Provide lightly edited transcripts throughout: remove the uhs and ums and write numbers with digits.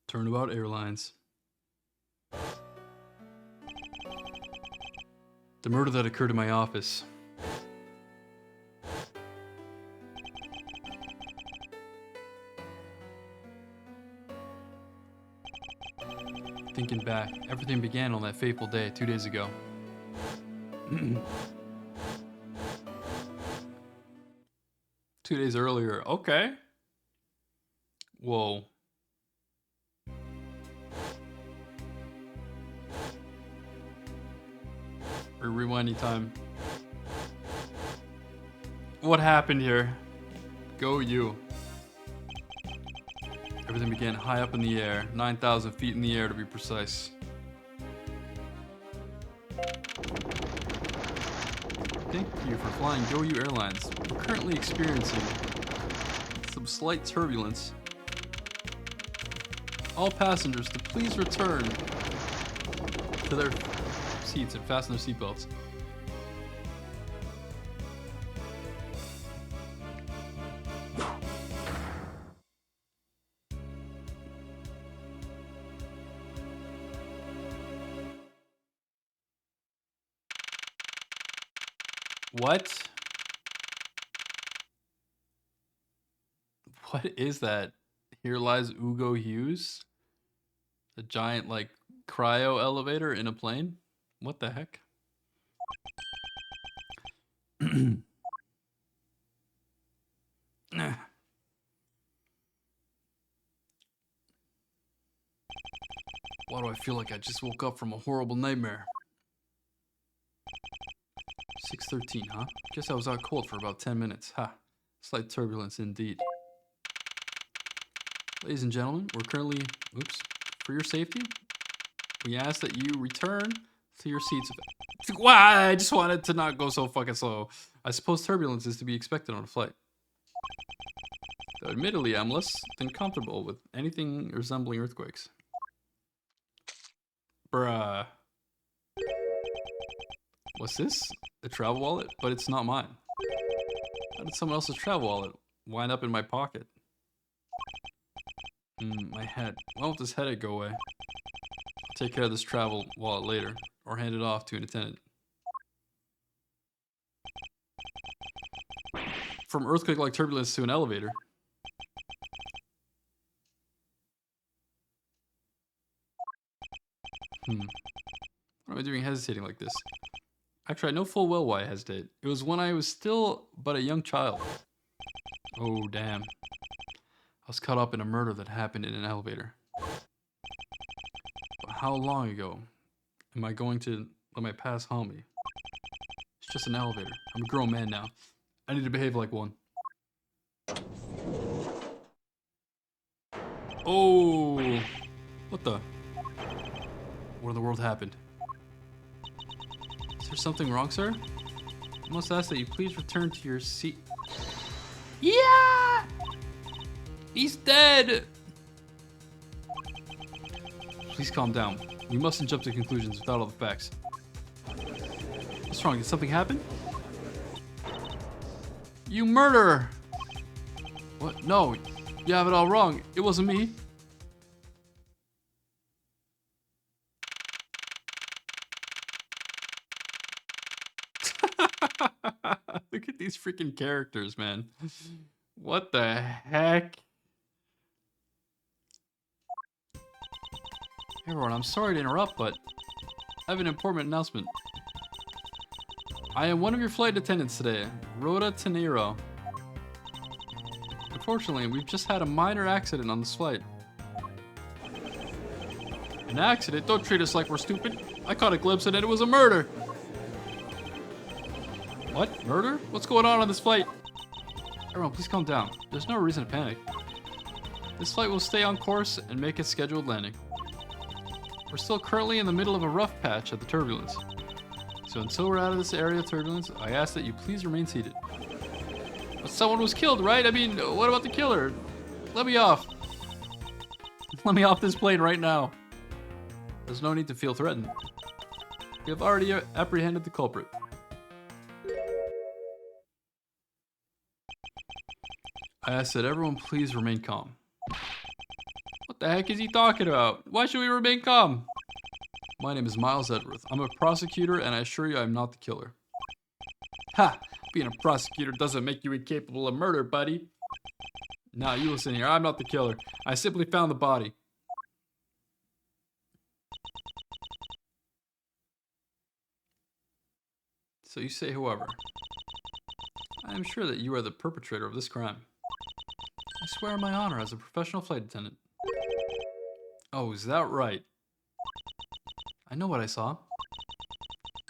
Turnabout Airlines. The murder that occurred in my office. Thinking back, everything began on that fateful day 2 days ago. 2 days earlier. Okay. Whoa. Rewinding time. What happened here? Go you. Everything began high up in the air, 9,000 feet in the air to be precise. Thank you for flying Go You Airlines. We're currently experiencing some slight turbulence. All passengers to please return to their seats and fasten their seatbelts. What? What is that? Here lies Ugo Hughes? A giant, like, cryo elevator in a plane? What the heck? Why do I feel like I just woke up from a horrible nightmare? 6:13, huh? Guess I was out cold for about 10 minutes. Ha. Slight turbulence indeed. Ladies and gentlemen, we're currently... Oops. For your safety, we ask that you return to your seats. Wow, I just wanted to not go so fucking slow. I suppose turbulence is to be expected on a flight. Though admittedly, I'm less than comfortable with anything resembling earthquakes. Bruh. What's this? A travel wallet? But it's not mine. How did someone else's travel wallet wind up in my pocket? My head. Why won't this headache go away? I'll take care of this travel wallet later, or hand it off to an attendant. From earthquake-like turbulence to an elevator. What am I doing hesitating like this? Actually, I know full well why I hesitate. It was when I was still but a young child. Oh, damn. I was caught up in a murder that happened in an elevator. But how long ago am I going to let my past haunt me? It's just an elevator. I'm a grown man now. I need to behave like one. Oh! What the? What in the world happened? Is there something wrong, sir? I must ask that you please return to your seat. Yeah! He's dead! Please calm down. We mustn't jump to conclusions without all the facts. What's wrong? Did something happen? You murderer! What? No, you have it all wrong. It wasn't me. Look at these freaking characters, man. What the heck? Hey everyone, I'm sorry to interrupt, but I have an important announcement. I am one of your flight attendants today, Rhoda Tenero. Unfortunately, we've just had a minor accident on this flight. An accident? Don't treat us like we're stupid. I caught a glimpse and it was a murder. What? Murder? What's going on this flight? Everyone, please calm down. There's no reason to panic. This flight will stay on course and make its scheduled landing. We're still currently in the middle of a rough patch of the turbulence. So until we're out of this area of turbulence, I ask that you please remain seated. But someone was killed, right? I mean, what about the killer? Let me off. Let me off this plane right now. There's no need to feel threatened. We have already apprehended the culprit. I ask that everyone please remain calm. What the heck is he talking about? Why should we remain calm? My name is Miles Edgeworth. I'm a prosecutor, and I assure you I'm not the killer. Ha! Being a prosecutor doesn't make you incapable of murder, buddy. Now, you listen here. I'm not the killer. I simply found the body. So you say whoever. I am sure that you are the perpetrator of this crime. I swear on my honor as a professional flight attendant. Oh, is that right? I know what I saw.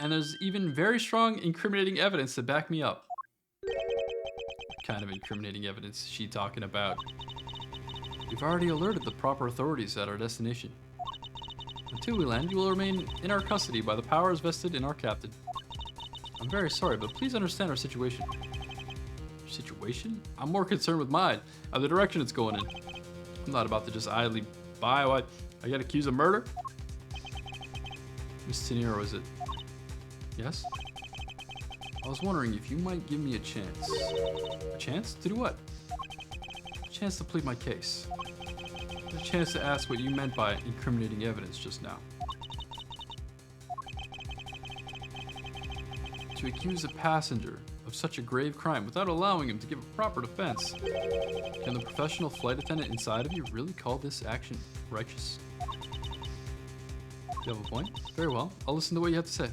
And there's even very strong incriminating evidence to back me up. What kind of incriminating evidence is she talking about? We've already alerted the proper authorities at our destination. Until we land, you will remain in our custody by the powers vested in our captain. I'm very sorry, but please understand our situation. Situation? I'm more concerned with mine, and the direction it's going in. I'm not about to just idly buy what I get accused of murder. Miss Tenero, is it? Yes? I was wondering if you might give me a chance. A chance? To do what? A chance to plead my case. A chance to ask what you meant by incriminating evidence just now. To accuse a passenger of such a grave crime without allowing him to give a proper defense. Can the professional flight attendant inside of you really call this action righteous? You have a point? Very well. I'll listen to what you have to say.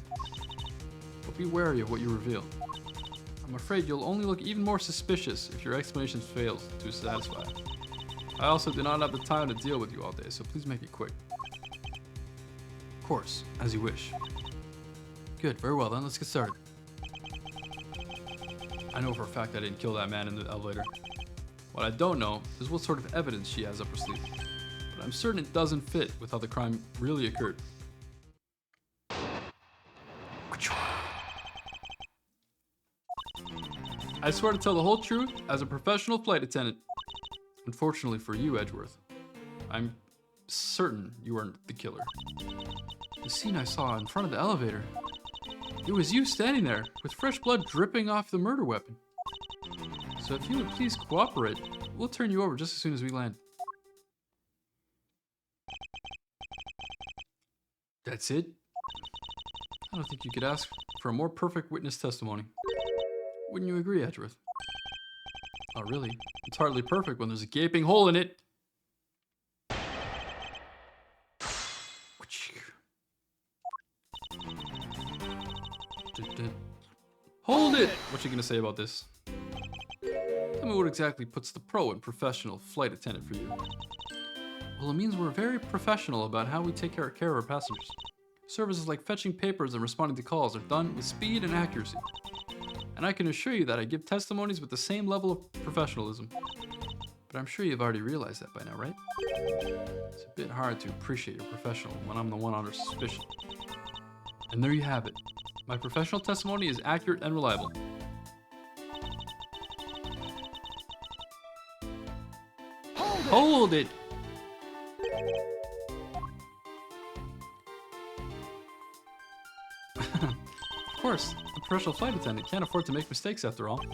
But be wary of what you reveal. I'm afraid you'll only look even more suspicious if your explanation fails to satisfy. I also do not have the time to deal with you all day, so please make it quick. Of course, as you wish. Good, very well then, let's get started. I know for a fact I didn't kill that man in the elevator. What I don't know is what sort of evidence she has up her sleeve. But I'm certain it doesn't fit with how the crime really occurred. I swear to tell the whole truth as a professional flight attendant. Unfortunately for you, Edgeworth, I'm certain you weren't the killer. The scene I saw in front of the elevator, it was you standing there with fresh blood dripping off the murder weapon. So if you would please cooperate, we'll turn you over just as soon as we land. That's it? I don't think you could ask for a more perfect witness testimony. Wouldn't you agree, Edgeworth? Oh, really? It's hardly perfect when there's a gaping hole in it. Hold it! What you gonna say about this? Tell me what exactly puts the pro in professional flight attendant for you. Well, it means we're very professional about how we take care of our passengers. Services like fetching papers and responding to calls are done with speed and accuracy. And I can assure you that I give testimonies with the same level of professionalism. But I'm sure you've already realized that by now, right? It's a bit hard to appreciate your professional when I'm the one under suspicion. And there you have it. My professional testimony is accurate and reliable. Hold it! Of course, a professional flight attendant can't afford to make mistakes after all.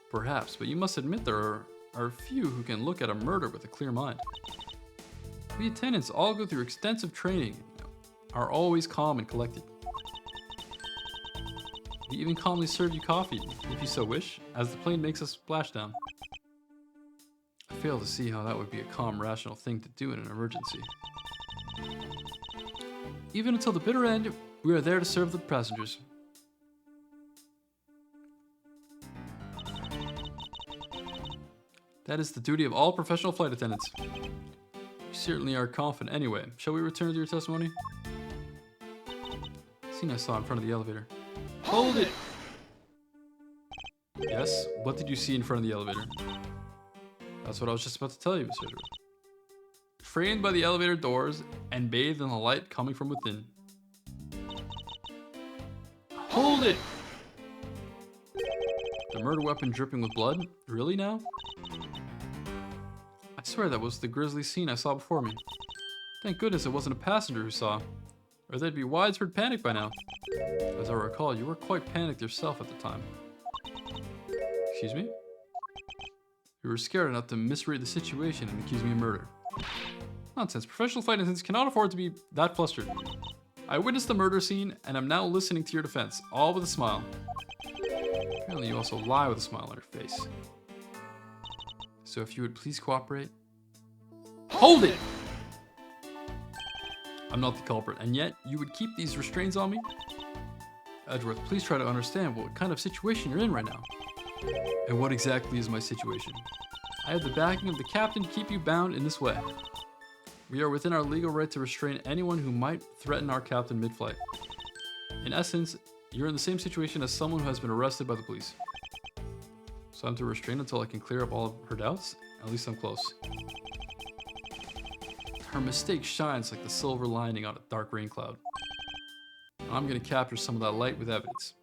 Perhaps, but you must admit there are few who can look at a murder with a clear mind. We attendants all go through extensive training, are always calm and collected. We even calmly serve you coffee, if you so wish, as the plane makes a splashdown. I fail to see how that would be a calm, rational thing to do in an emergency. Even until the bitter end, we are there to serve the passengers. That is the duty of all professional flight attendants. You certainly are confident anyway. Shall we return to your testimony? Scene I saw in front of the elevator. Hold it! Yes, what did you see in front of the elevator? That's what I was just about to tell you, Mr. Edgeworth. Framed by the elevator doors and bathed in the light coming from within. Hold it! The murder weapon dripping with blood? Really now? I swear that was the grisly scene I saw before me. Thank goodness it wasn't a passenger who saw, or there'd be widespread panic by now. As I recall, you were quite panicked yourself at the time. Excuse me? You were scared enough to misread the situation and accuse me of murder. Nonsense. Professional flight attendants cannot afford to be that flustered. I witnessed the murder scene, and I'm now listening to your defense, all with a smile. Apparently you also lie with a smile on your face. So if you would please cooperate. Hold it! I'm not the culprit, and yet you would keep these restraints on me? Edgeworth, please try to understand what kind of situation you're in right now. And what exactly is my situation? I have the backing of the captain to keep you bound in this way. We are within our legal right to restrain anyone who might threaten our captain mid-flight. In essence, you're in the same situation as someone who has been arrested by the police. So I'm to restrain until I can clear up all of her doubts? At least I'm close. Her mistake shines like the silver lining on a dark rain cloud. I'm gonna capture some of that light with evidence.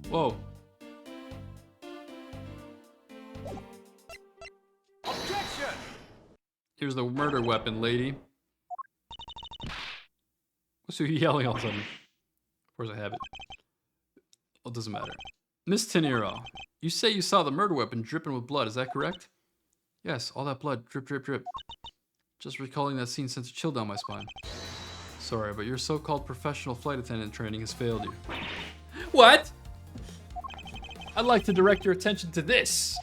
Whoa. Objection! Here's the murder weapon, lady. What's you yelling all of a sudden? Of course I have it. Well, it doesn't matter. Miss Tenero, you say you saw the murder weapon dripping with blood, is that correct? Yes, all that blood, drip, drip, drip. Just recalling that scene sends a chill down my spine. Sorry, but your so-called professional flight attendant training has failed you. What? I'd like to direct your attention to this.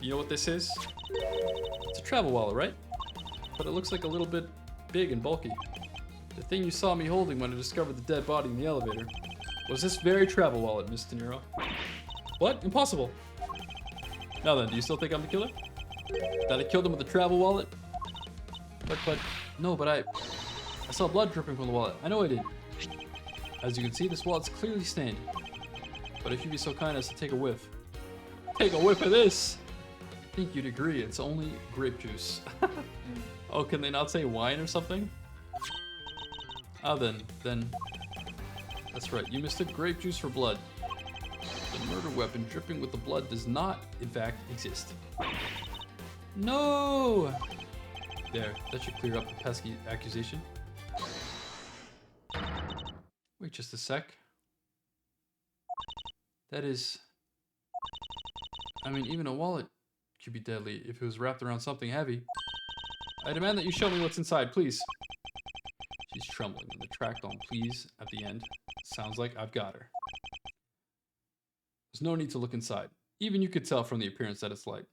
You know what this is? It's a travel wallet, right? But it looks like a little bit big and bulky. The thing you saw me holding when I discovered the dead body in the elevator was this very travel wallet, Miss De Niro. What? Impossible. Now then, do you still think I'm the killer? That I killed him with the travel wallet? But I saw blood dripping from the wallet. I know I did. As you can see, this wallet's clearly stained. But if you'd be so kind as to take a whiff. Take a whiff of this! I think you'd agree, it's only grape juice. Oh, can they not say wine or something? Ah, then, that's right, you mistook grape juice for blood. The murder weapon dripping with the blood does not, in fact, exist. No! There, that should clear up the pesky accusation. Wait just a sec. That is... I mean, even a wallet could be deadly if it was wrapped around something heavy. I demand that you show me what's inside, please. She's trembling, and the tracked on please at the end sounds like I've got her. There's no need to look inside. Even you could tell from the appearance that it's light.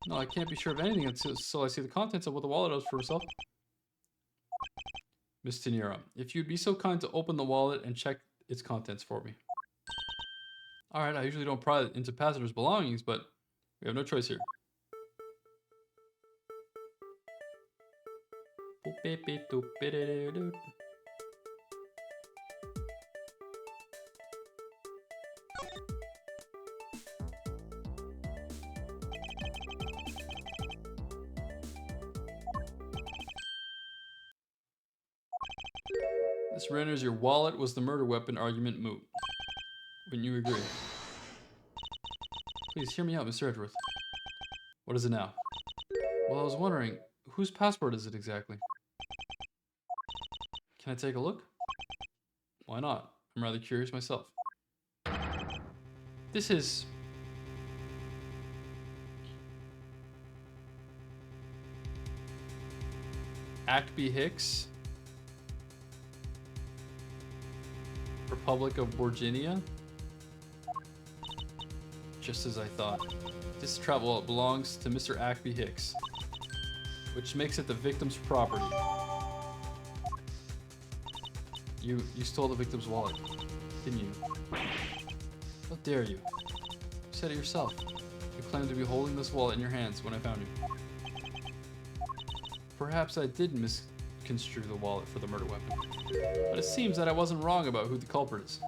No, I can't be sure of anything until I see the contents of what the wallet is for herself. Miss Tenero, if you'd be so kind to open the wallet and check its contents for me. Alright, I usually don't pry into passengers' belongings, but we have no choice here. This renders your wallet was the murder weapon argument moot. Wouldn't you agree? Please hear me out, Mr. Edgeworth. What is it now? Well, I was wondering, whose passport is it exactly? Can I take a look? Why not? I'm rather curious myself. This is... Ackby Hicks? Republic of Virginia? Just as I thought. This travel wallet belongs to Mr. Ackby Hicks, which makes it the victim's property. You stole the victim's wallet, didn't you? How dare you? You said it yourself. You claimed to be holding this wallet in your hands when I found you. Perhaps I did misconstrue the wallet for the murder weapon, but it seems that I wasn't wrong about who the culprit is.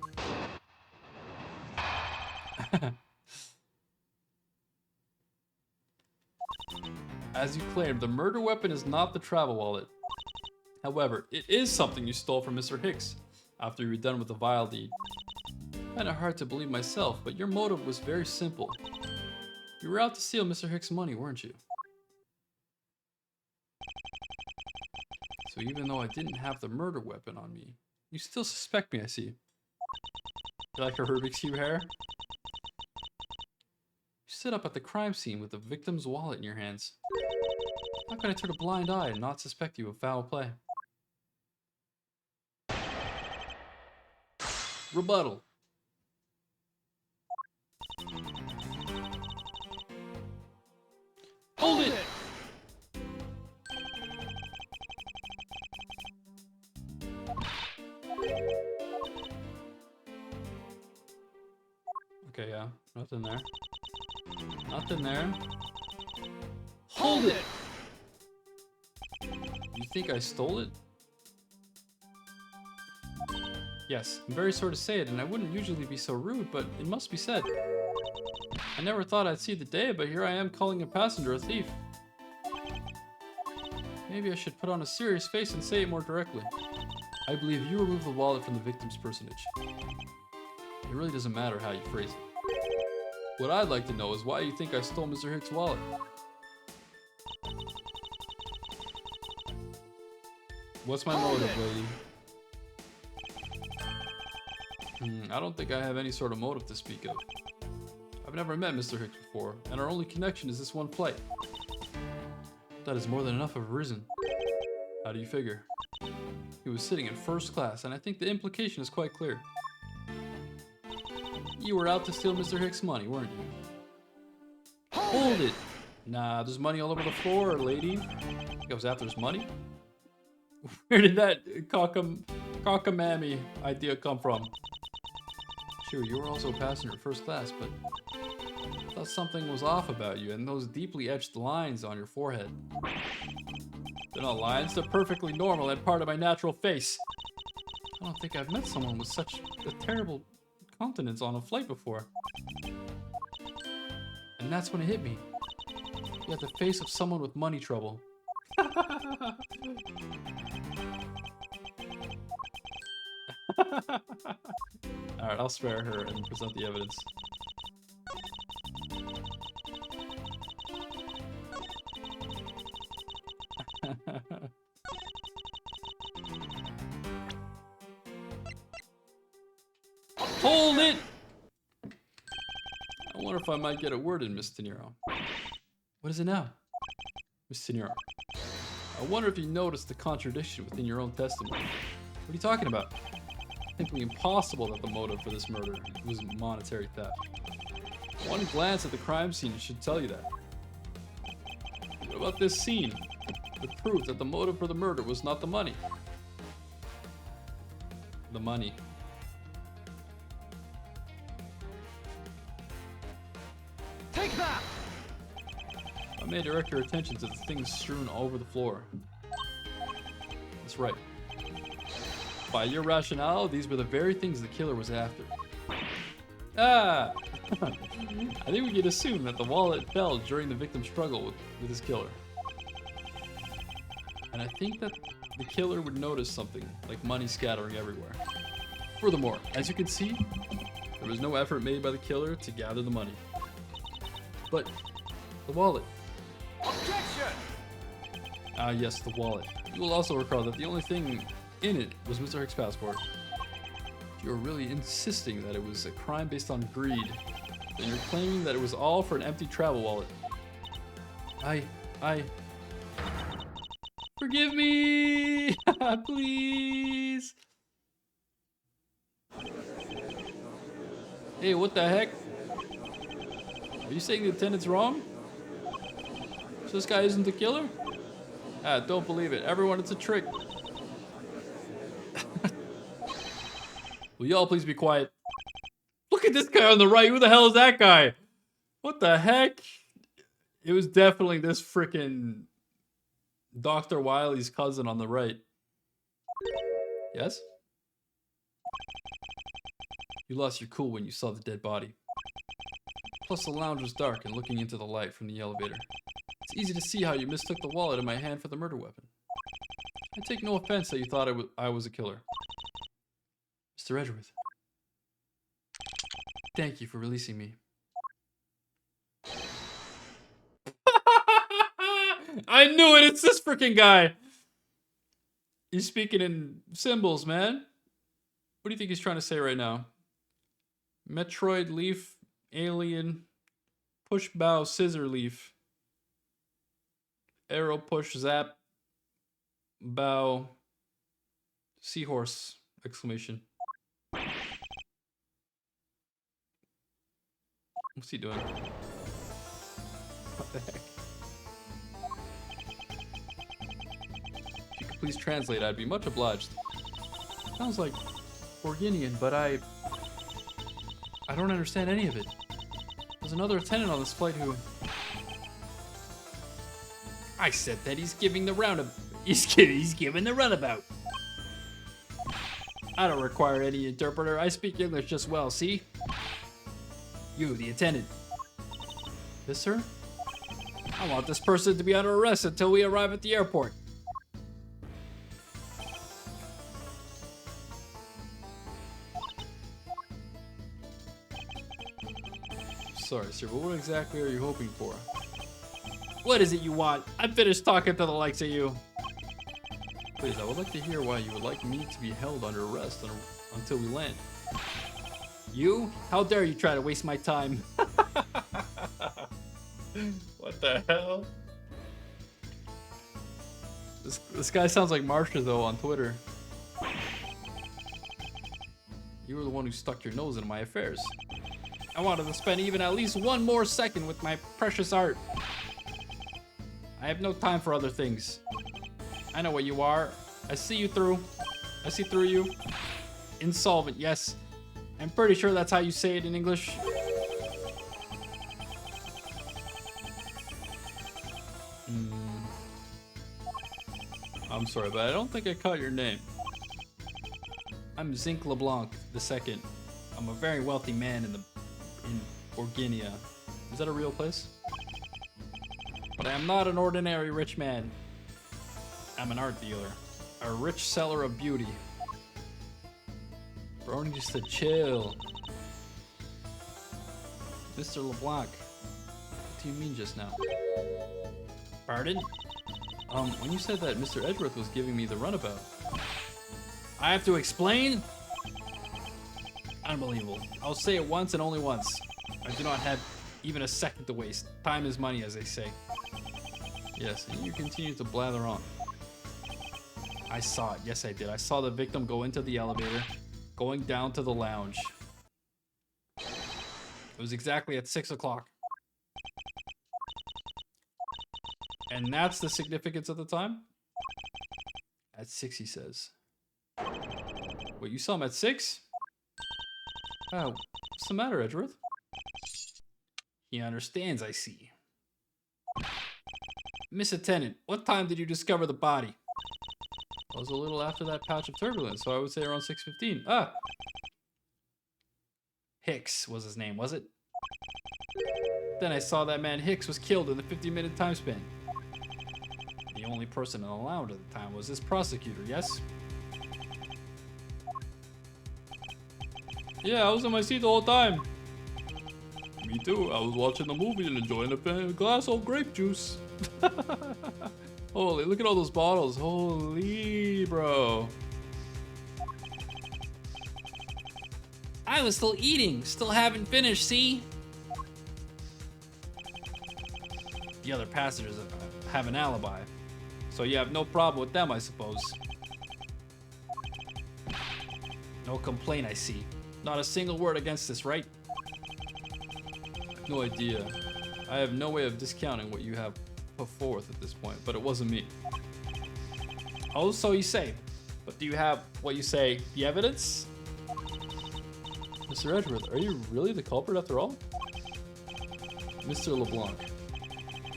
As you claimed, the murder weapon is not the travel wallet. However, it is something you stole from Mr. Hicks after you were done with the vile deed. Kinda hard to believe myself, but your motive was very simple. You were out to steal Mr. Hicks' money, weren't you? So even though I didn't have the murder weapon on me, you still suspect me, I see. You like her Rubik's Cube hair? You stood up at the crime scene with the victim's wallet in your hands. How can I turn a blind eye and not suspect you of foul play? Rebuttal. Hold it! Okay, yeah. Nothing there. Nothing there. Hold it! You think I stole it? Yes, I'm very sorry to say it, and I wouldn't usually be so rude, but it must be said. I never thought I'd see the day, but here I am calling a passenger a thief. Maybe I should put on a serious face and say it more directly. I believe you removed the wallet from the victim's personage. It really doesn't matter how you phrase it. What I'd like to know is why you think I stole Mr. Hicks' wallet. What's my motive, lady? I don't think I have any sort of motive to speak of. I've never met Mr. Hicks before, and our only connection is this one flight. That is more than enough of a reason. How do you figure? He was sitting in first class, and I think the implication is quite clear. You were out to steal Mr. Hicks' money, weren't you? Hold it! Nah, there's money all over the floor, lady. Think I was after his money? Where did that cockamamie idea come from? Sure, you were also a passenger first class, but I thought something was off about you and those deeply etched lines on your forehead. They're not lines, they're perfectly normal and part of my natural face. I don't think I've met someone with such a terrible countenance on a flight before. And that's when it hit me. You had the face of someone with money trouble. Alright, I'll spare her and present the evidence. Hold it! I wonder if I might get a word in, Miss Tenero. What is it now? Miss Tenero, I wonder if you noticed the contradiction within your own testimony. What are you talking about? Simply impossible that the motive for this murder was monetary theft. One glance at the crime scene should tell you that. What about this scene? The proof that the motive for the murder was not the money. The money. Take that! I may direct your attention to the things strewn over the floor. That's right. By your rationale, these were the very things the killer was after. Ah! I think we can assume that the wallet fell during the victim's struggle with his killer. And I think that the killer would notice something, like money scattering everywhere. Furthermore, as you can see, there was no effort made by the killer to gather the money. But the wallet. Objection! Ah yes, the wallet. You will also recall that the only thing in it was Mr. Hicks' passport. If you're really insisting that it was a crime based on greed, then you're claiming that it was all for an empty travel wallet. Forgive me! Please! Hey, what the heck? Are you saying the attendant's wrong? So this guy isn't the killer? Ah, don't believe it. Everyone, it's a trick. Will y'all please be quiet? Look at this guy on the right. Who the hell is that guy? What the heck? It was definitely this freaking Dr. Wily's cousin on the right. Yes? You lost your cool when you saw the dead body. Plus the lounge was dark and looking into the light from the elevator. It's Easy to see how you mistook the wallet in my hand for the murder weapon. I take no offense that you thought I was a killer. Mr. Edgeworth. Thank you for releasing me. I knew it! It's this freaking guy! He's speaking in symbols, man. What do you think he's trying to say right now? Metroid, leaf, alien, push, bow, scissor, leaf. Arrow, push, zap, bow, seahorse, exclamation. What's he doing? What the heck? If you could please translate, I'd be much obliged. Sounds like Borginian, but I don't understand any of it. There's another attendant on this flight who... I said that he's giving the roundabout. He's giving the runabout. I don't require any interpreter. I speak English just well, see? You, the attendant. Yes, sir? I want this person to be under arrest until we arrive at the airport. Sorry, sir, but what exactly are you hoping for? What is it you want? I'm finished talking to the likes of you. Please, I would like to hear why you would like me to be held under arrest until we land. You? How dare you try to waste my time? What the hell? This guy sounds like Marsha, though, on Twitter. You were the one who stuck your nose into my affairs. I wanted to spend even at least one more second with my precious art. I have no time for other things. I know what you are. I see you through. I see through you. Insolvent, yes. I'm pretty sure that's how you say it in English. I'm sorry, but I don't think I caught your name. I'm Zinc LeBlanc II. I'm a very wealthy man in Borginia. Is that a real place? But I am not an ordinary rich man. I'm an art dealer. A rich seller of beauty. Brony just said chill. Mr. LeBlanc. What do you mean just now? Pardon? When you said that Mr. Edgeworth was giving me the runabout. I have to explain? Unbelievable. I'll say it once and only once. I do not have even a second to waste. Time is money, as they say. Yes, and you continue to blather on. I saw it. Yes, I did. I saw the victim go into the elevator, going down to the lounge. It was exactly at 6 o'clock. And that's the significance of the time? At 6, he says. Wait, you saw him at 6? Oh, what's the matter, Edgeworth? He understands, I see. Miss Attendant, what time did you discover the body? It was a little after that patch of turbulence, so I would say around 6:15. Ah! Hicks was his name, was it? Then I saw that man Hicks was killed in the 50-minute time span. The only person in the lounge at the time was this prosecutor, yes? Yeah, I was in my seat the whole time. Me too. I was watching the movie and enjoying a glass of grape juice. Holy, look at all those bottles. Holy, bro. I was still eating. Still haven't finished, see? The other passengers have an alibi. So you have no problem with them, I suppose. No complaint, I see. Not a single word against this, right? No idea. I have no way of discounting what you have put forth at this point, but it wasn't me. Oh, so you say. But do you have, what you say, the evidence? Mr. Edgeworth, are you really the culprit after all? Mr. LeBlanc,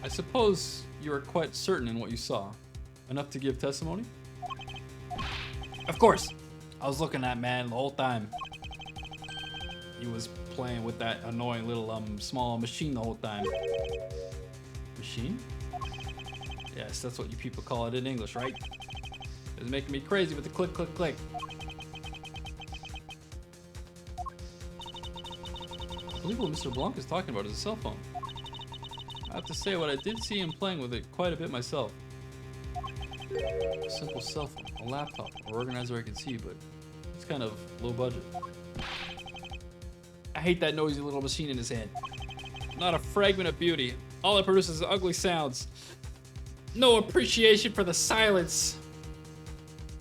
I suppose you are quite certain in what you saw. Enough to give testimony? Of course. I was looking at man the whole time. He was playing with that annoying little small machine the whole time. Machine? Yes, that's what you people call it in English, right? It's making me crazy with the click, click, click. I believe what Mr. Blanc is talking about is a cell phone. I have to say, what I did see him playing with it quite a bit myself. A simple cell phone, a laptop, or organizer I can see, but it's kind of low budget. I hate that noisy little machine in his hand. Not a fragment of beauty. All it produces is ugly sounds. No appreciation for the silence.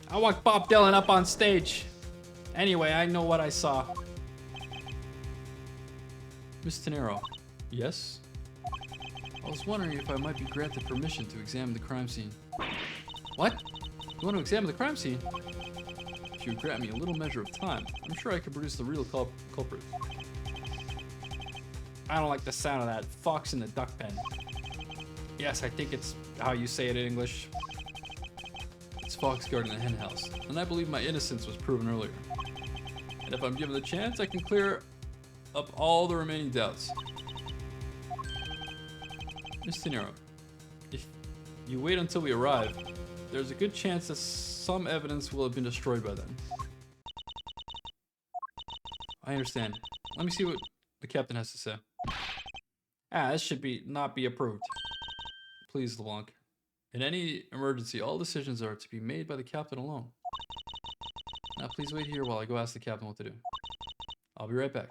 I want Bob Dylan up on stage. Anyway, I know what I saw. Miss Tenero. Yes? I was wondering if I might be granted permission to examine the crime scene. What? You want to examine the crime scene? If you would grant me a little measure of time, I'm sure I could produce the real culprit. I don't like the sound of that fox in the duck pen. Yes, I think it's how you say it in English. It's fox guarding the hen house, and I believe my innocence was proven earlier. And if I'm given the chance, I can clear up all the remaining doubts. Miss Tenero, if you wait until we arrive, there's a good chance that some evidence will have been destroyed by then. I understand. Let me see what the captain has to say. This should not be approved. Please, LeBlanc. In any emergency, all decisions are to be made by the captain alone. Now, please wait here while I go ask the captain what to do. I'll be right back.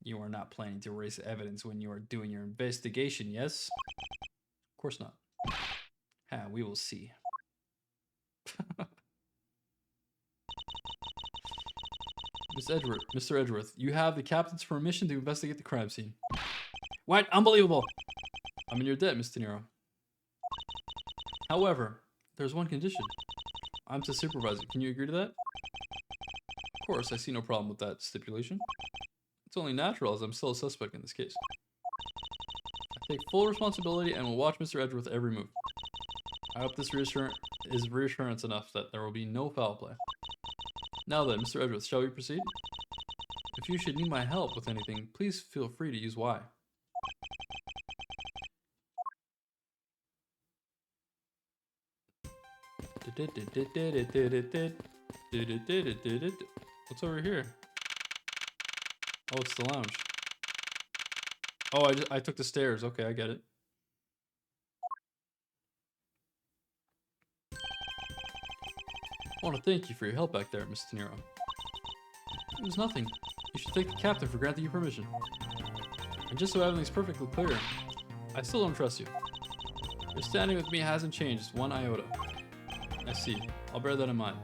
You are not planning to erase evidence when you are doing your investigation, yes? Of course not. We will see. Mr. Edgeworth, you have the captain's permission to investigate the crime scene. What? Unbelievable! I'm in your debt, Miss Tenero. However, there's one condition. I'm to supervise it. Can you agree to that? Of course, I see no problem with that stipulation. It's only natural, as I'm still a suspect in this case. I take full responsibility and will watch Mr. Edgeworth every move. I hope this is reassurance enough that there will be no foul play. Now then, Mr. Edgeworth, shall we proceed? If you should need my help with anything, please feel free to use Y. What's over here? Oh, it's the lounge. Oh, I took the stairs. Okay, I get it. I want to thank you for your help back there, Miss Tenero. It was nothing. You should thank the captain for granting you permission. And just so everything's perfectly clear, I still don't trust you. Your standing with me hasn't changed one iota. I see. I'll bear that in mind.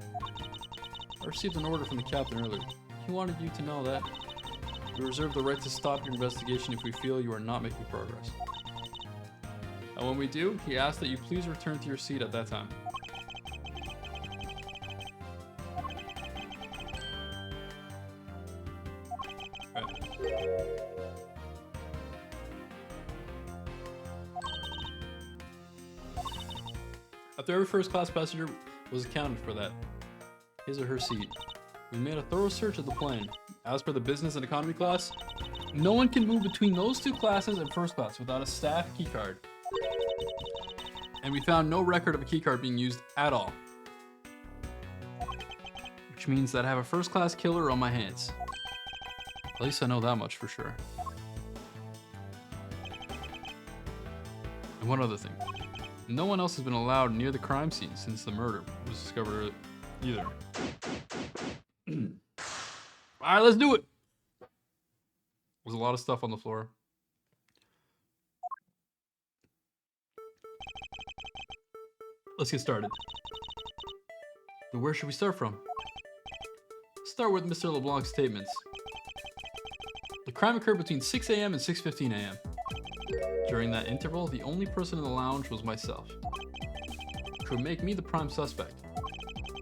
I received an order from the captain earlier. He wanted you to know that we reserve the right to stop your investigation if we feel you are not making progress. And when we do, he asked that you please return to your seat at that time. After every first-class passenger was accounted for that, his or her seat, we made a thorough search of the plane. As per the business and economy class, no one can move between those two classes and first class without a staff keycard. And we found no record of a keycard being used at all. Which means that I have a first-class killer on my hands. At least I know that much for sure. And one other thing. No one else has been allowed near the crime scene since the murder was discovered either. Alright, let's do it! There's a lot of stuff on the floor. Let's get started. But where should we start from? Start with Mr. LeBlanc's statements. The crime occurred between 6 a.m. and 6:15 a.m. During that interval, the only person in the lounge was myself, which would make me the prime suspect.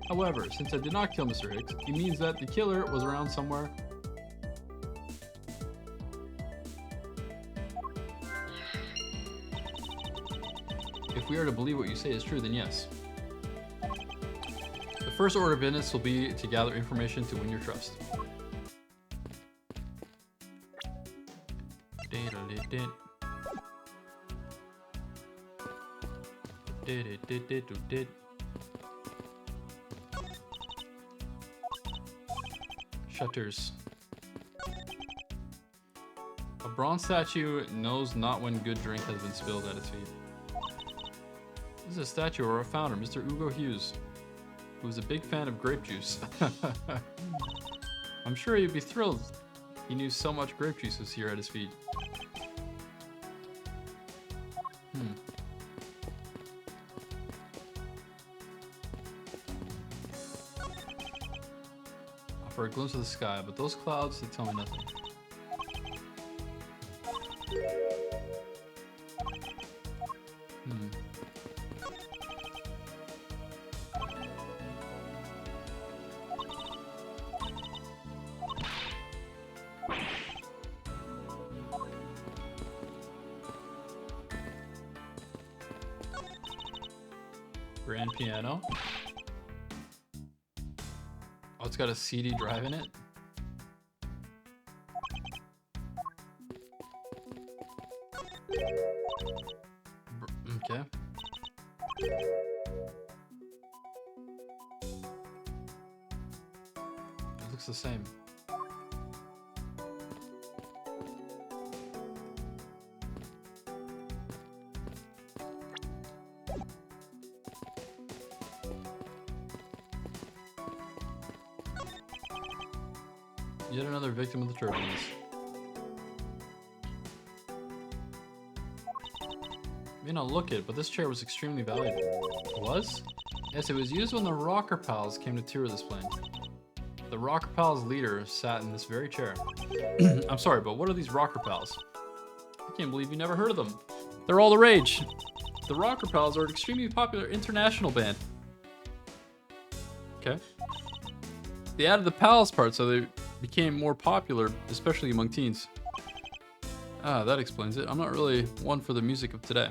However, since I did not kill Mr. Hicks, it means that the killer was around somewhere. If we are to believe what you say is true, then yes. The first order of business will be to gather information to win your trust. Did. Shutters. A bronze statue knows not when good drink has been spilled at its feet. This is a statue of our founder, Mr. Ugo Hughes, who was a big fan of grape juice. I'm sure he'd be thrilled. He knew so much grape juice was here at his feet. For a glimpse of the sky, but those clouds, they tell me nothing. Grand piano. Oh, it's got a CD drive in it. Okay. It looks the same. Yet another victim of the turbulence. You may not look it, but this chair was extremely valuable. It was? Yes, it was used when the Rocker Pals came to tour this plane. The Rocker Pals leader sat in this very chair. I'm sorry, but what are these Rocker Pals? I can't believe you never heard of them. They're all the rage. The Rocker Pals are an extremely popular international band. Okay. They added the Pals part so they became more popular, especially among teens. Ah, that explains it. I'm not really one for the music of today.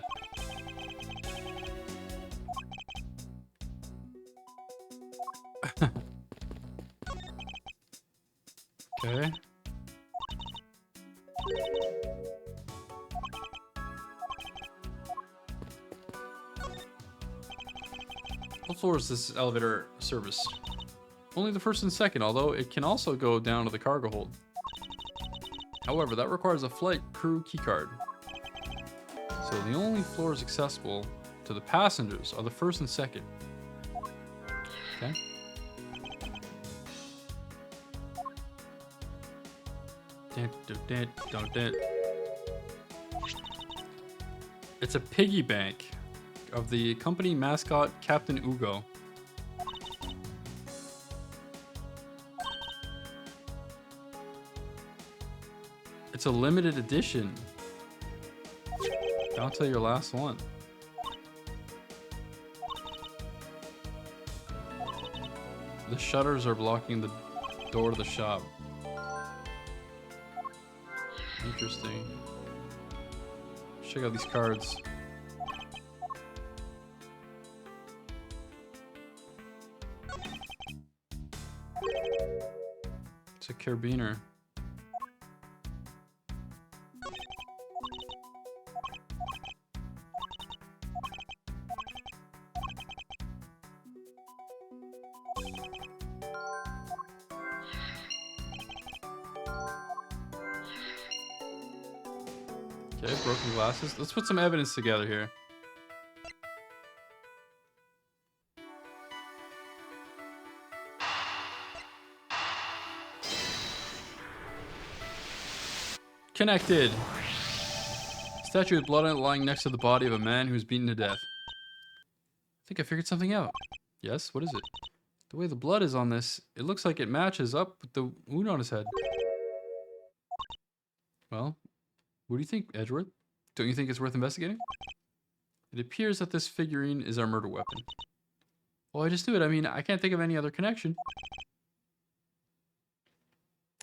Okay. What floor is this elevator service? Only the first and second, although it can also go down to the cargo hold. However, that requires a flight crew keycard. So the only floors accessible to the passengers are the first and second. Okay. It's a piggy bank of the company mascot Captain Ugo. It's a limited edition. Down till your last one. The shutters are blocking the door to the shop. Interesting. Check out these cards. It's a carabiner. Okay, broken glasses. Let's put some evidence together here. Connected. Statue with blood on it lying next to the body of a man who was beaten to death. I think I figured something out. Yes, what is it? The way the blood is on this, it looks like it matches up with the wound on his head. Well, what do you think, Edgeworth? Don't you think it's worth investigating? It appears that this figurine is our murder weapon. Well, I just knew it. I mean, I can't think of any other connection.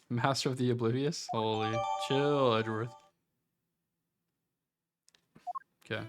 Master of the Oblivious? Holy. Chill, Edgeworth. Okay.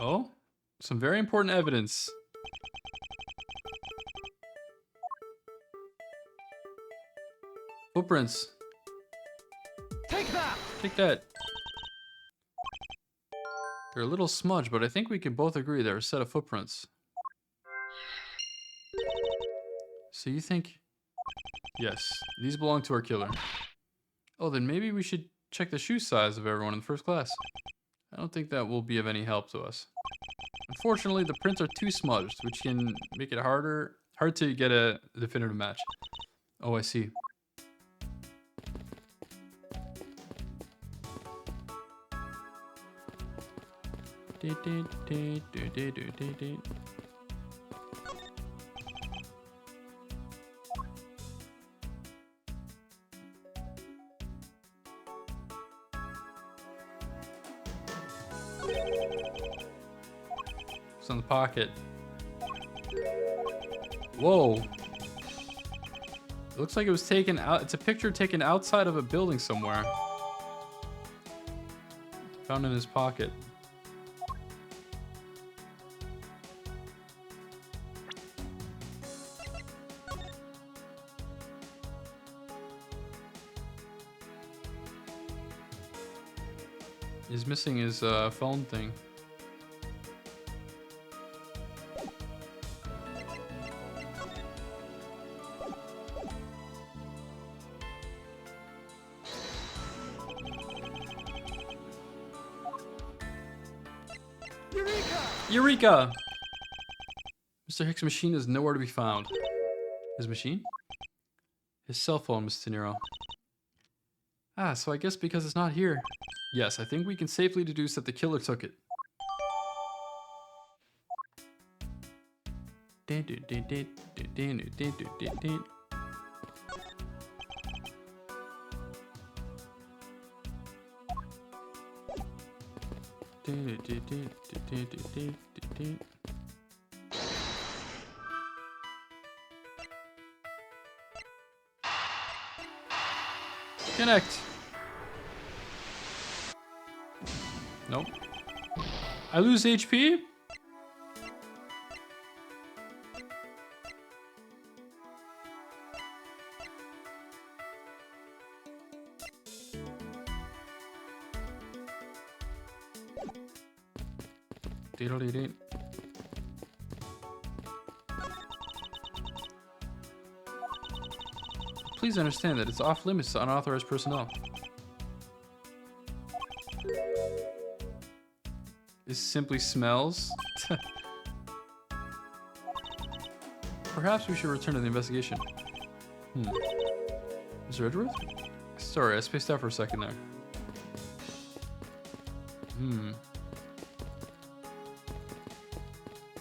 Oh, some very important evidence. Footprints. Take that! Take that. They're a little smudged, but I think we can both agree they're a set of footprints. So you think... Yes, these belong to our killer. Oh, then maybe we should check the shoe size of everyone in the first class. I don't think that will be of any help to us. Unfortunately, the prints are too smudged, which can make it hard to get a definitive match. Oh, I see. It's on the pocket. Whoa. It looks like it was taken out. It's a picture taken outside of a building somewhere. Found in his pocket. He's missing his phone thing. Eureka! Eureka! Mr. Hicks' machine is nowhere to be found. His machine? His cell phone, Mr. Nero. Ah, so I guess because it's not here. Yes, I think we can safely deduce that the killer took it. Connect. Nope. I lose HP? Diddle-dee-dee. Please understand that it's off limits to unauthorized personnel. This simply smells. Perhaps we should return to the investigation. Mr. Edgeworth? Sorry, I spaced out for a second there.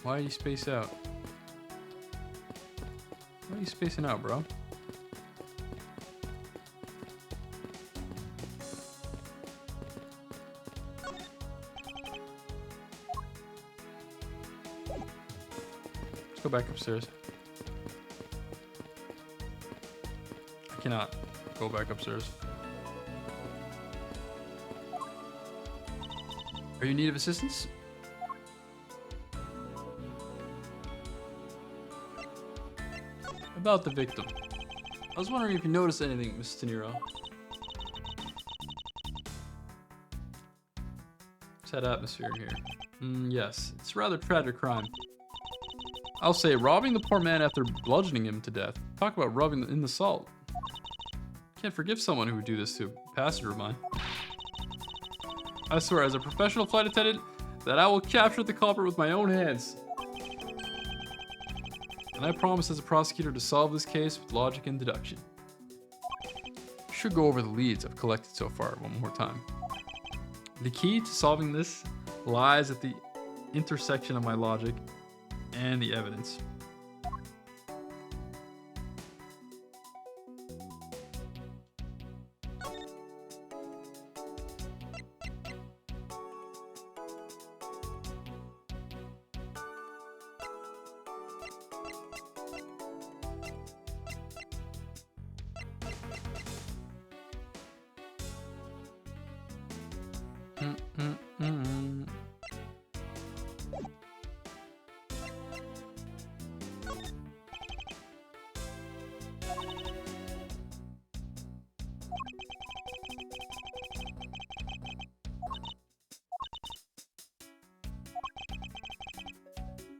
Why do you space out? Why are you spacing out, bro? Let's go back upstairs. I cannot go back upstairs. Are you in need of assistance? About the victim. I was wondering if you noticed anything, Mr. Nero. Sad atmosphere in here. Yes, it's a rather tragic crime. I'll say, robbing the poor man after bludgeoning him to death. Talk about rubbing in the salt. Can't forgive someone who would do this to a passenger of mine. I swear, as a professional flight attendant, that I will capture the culprit with my own hands. And I promise as a prosecutor to solve this case with logic and deduction. Should go over the leads I've collected so far one more time. The key to solving this lies at the intersection of my logic and the evidence.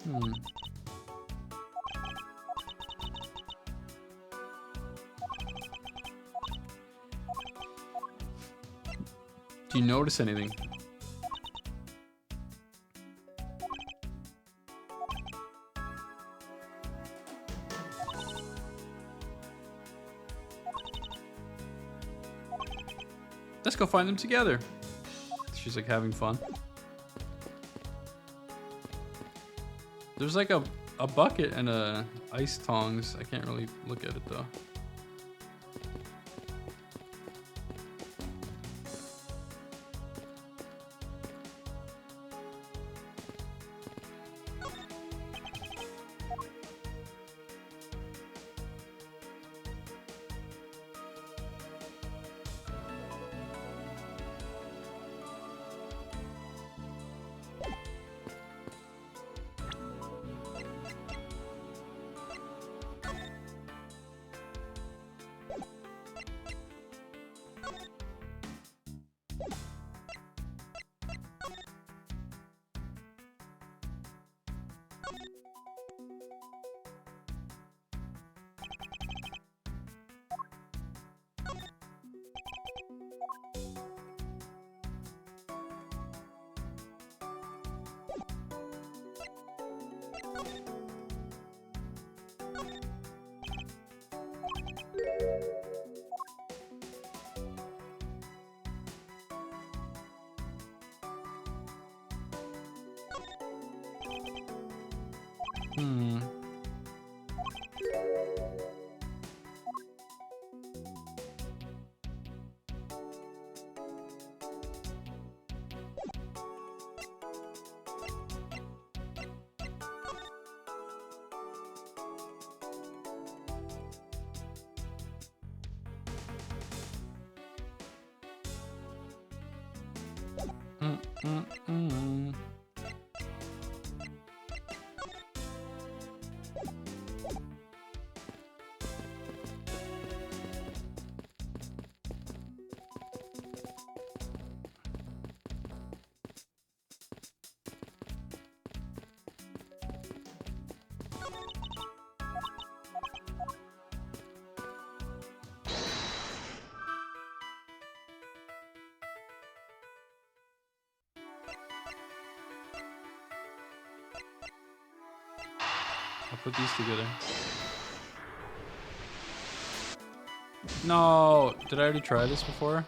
Hmm. Do you notice anything? Let's go find them together. She's like having fun. There's like a bucket and a ice tongs. I can't really look at it though. Hmm. Mm. I'll put these together. No, did I already try this before?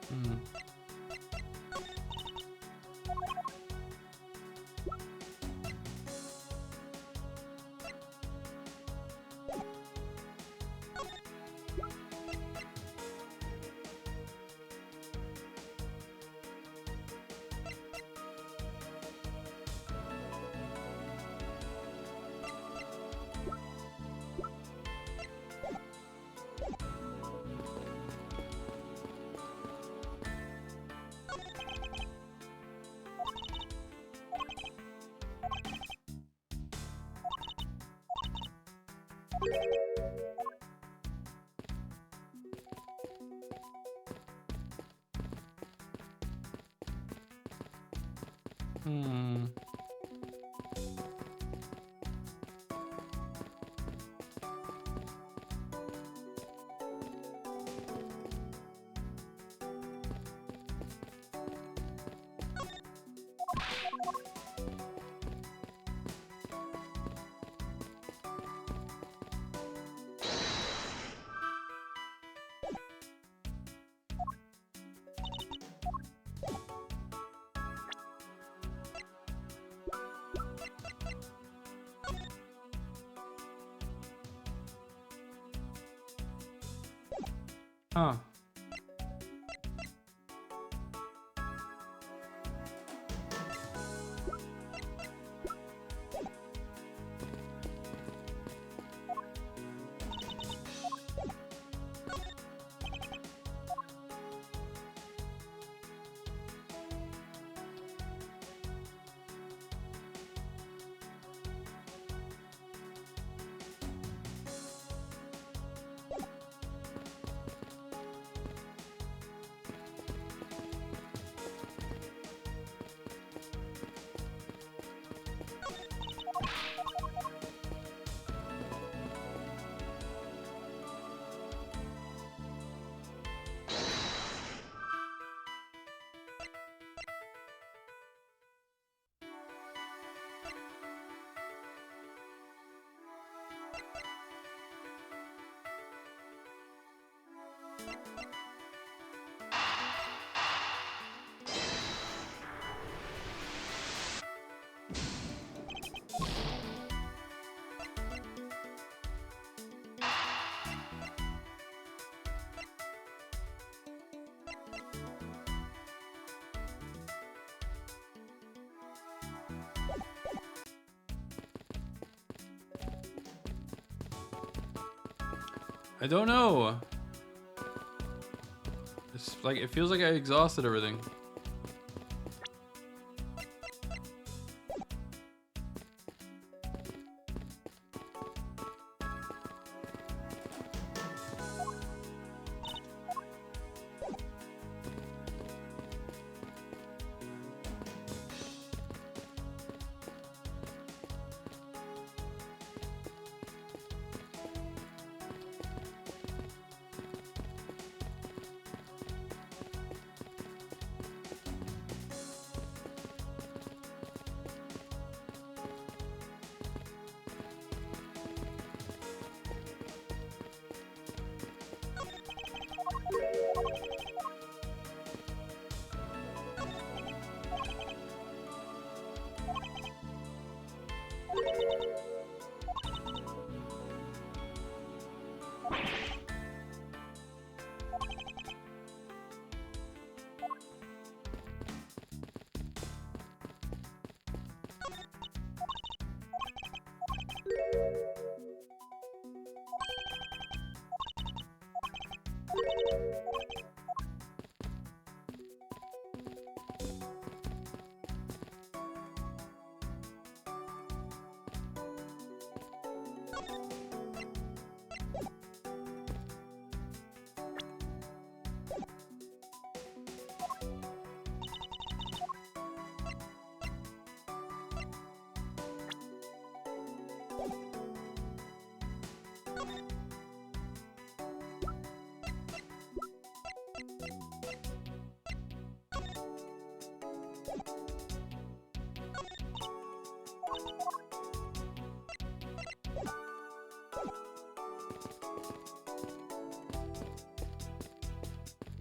Hmm. Hmm. Huh. I don't know. It's like, it feels like I exhausted everything.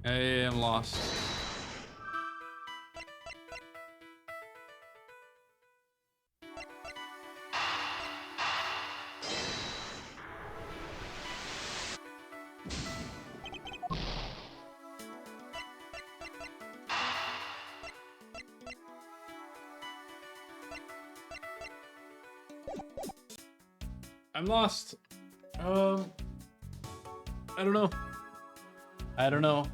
I am lost. I'm lost. I don't know. I don't know.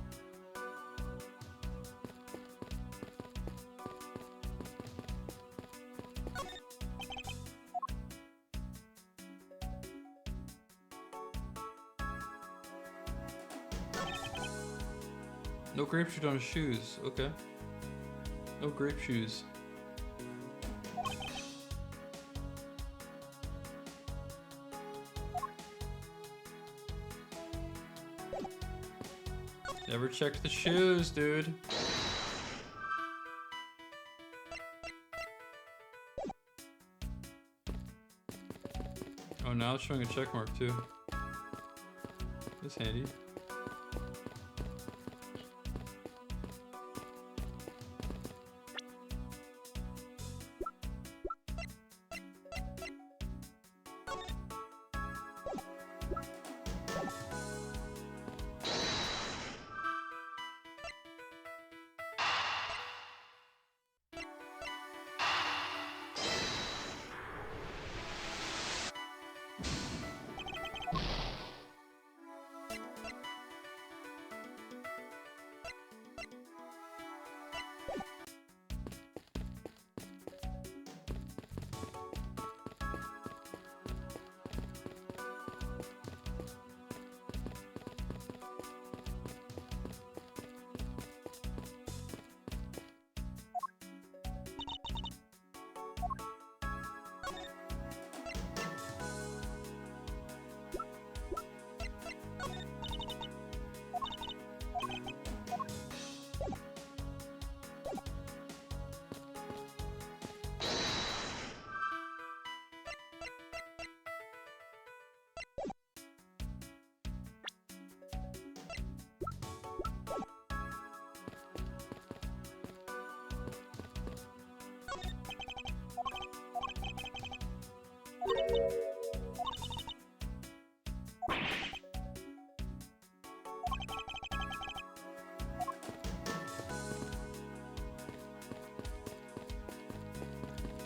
No grape shoot on his shoes. Okay. No grape shoes. Never checked the shoes, dude. Oh, now it's showing a check mark too. That's handy.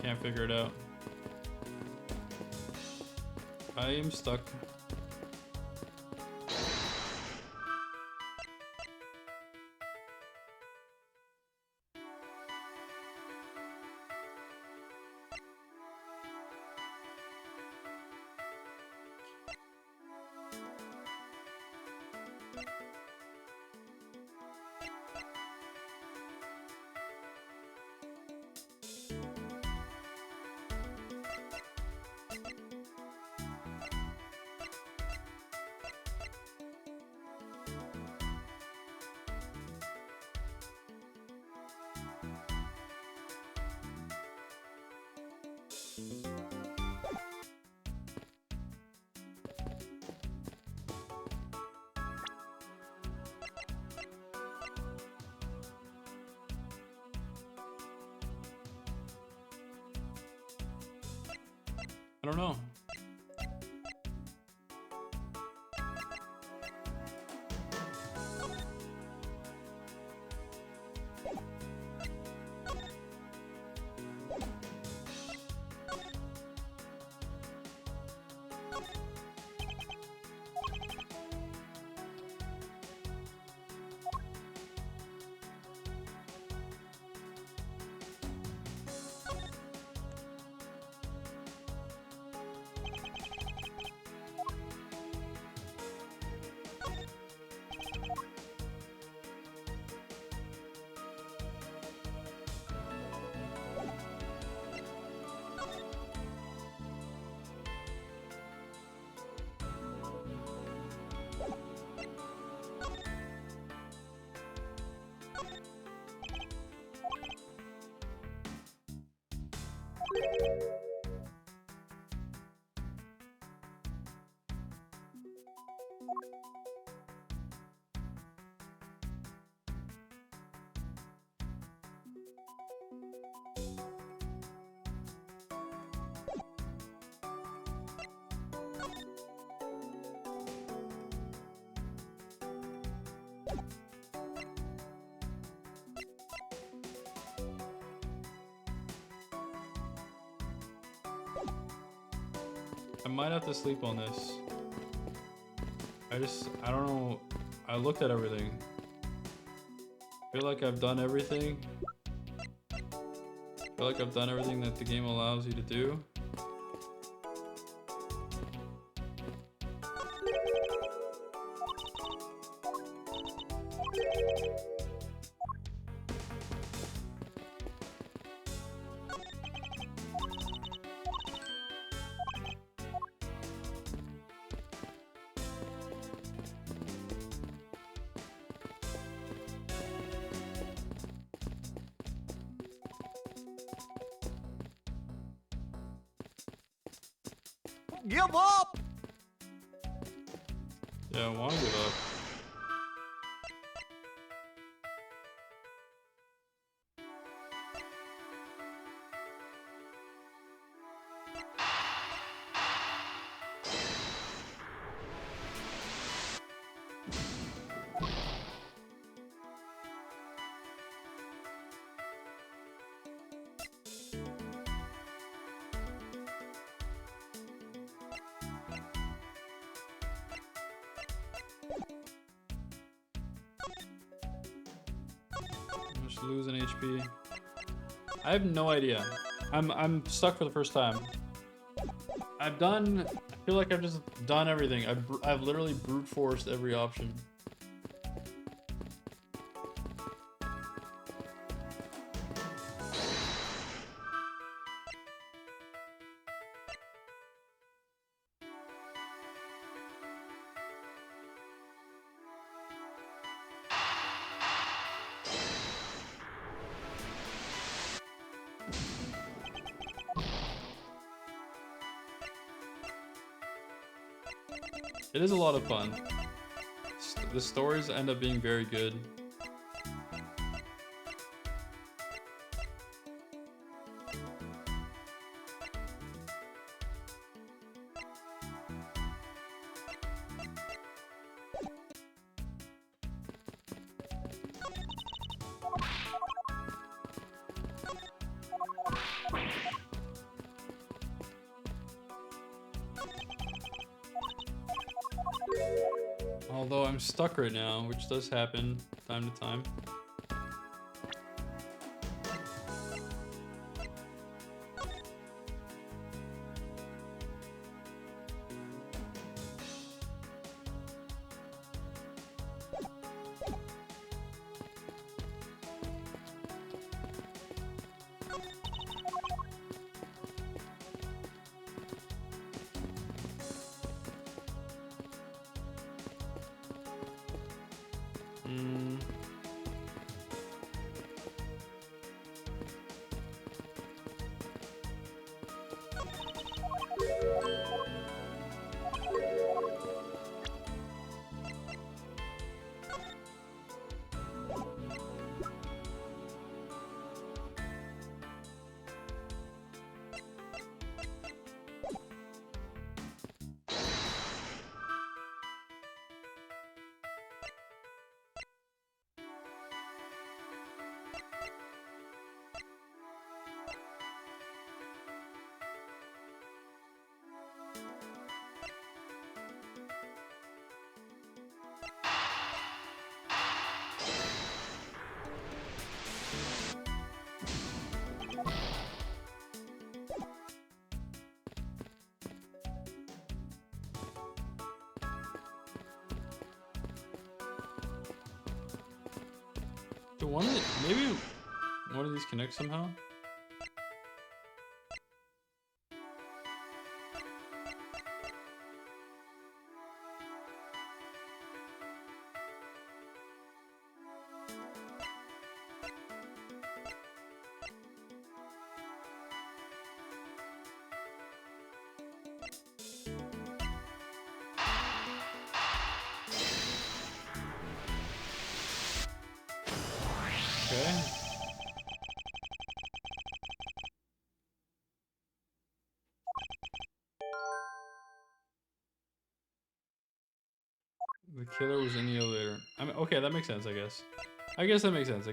can't figure it out. I am stuck. I don't know. I might have to sleep on this. I don't know. I looked at everything. I feel like I've done everything. I feel like I've done everything that the game allows you to do. Give up! Yeah, I want to give up. I'm just losing HP. I have no idea. I'm stuck for the first time. I feel like I've just done everything. I've literally brute forced every option. It is a lot of fun. The stories end up being very good. Although I'm stuck right now, which does happen time to time. Maybe one of these connects somehow? Okay. The killer was in the elevator. I mean, okay, that makes sense, I guess. I guess that makes sense.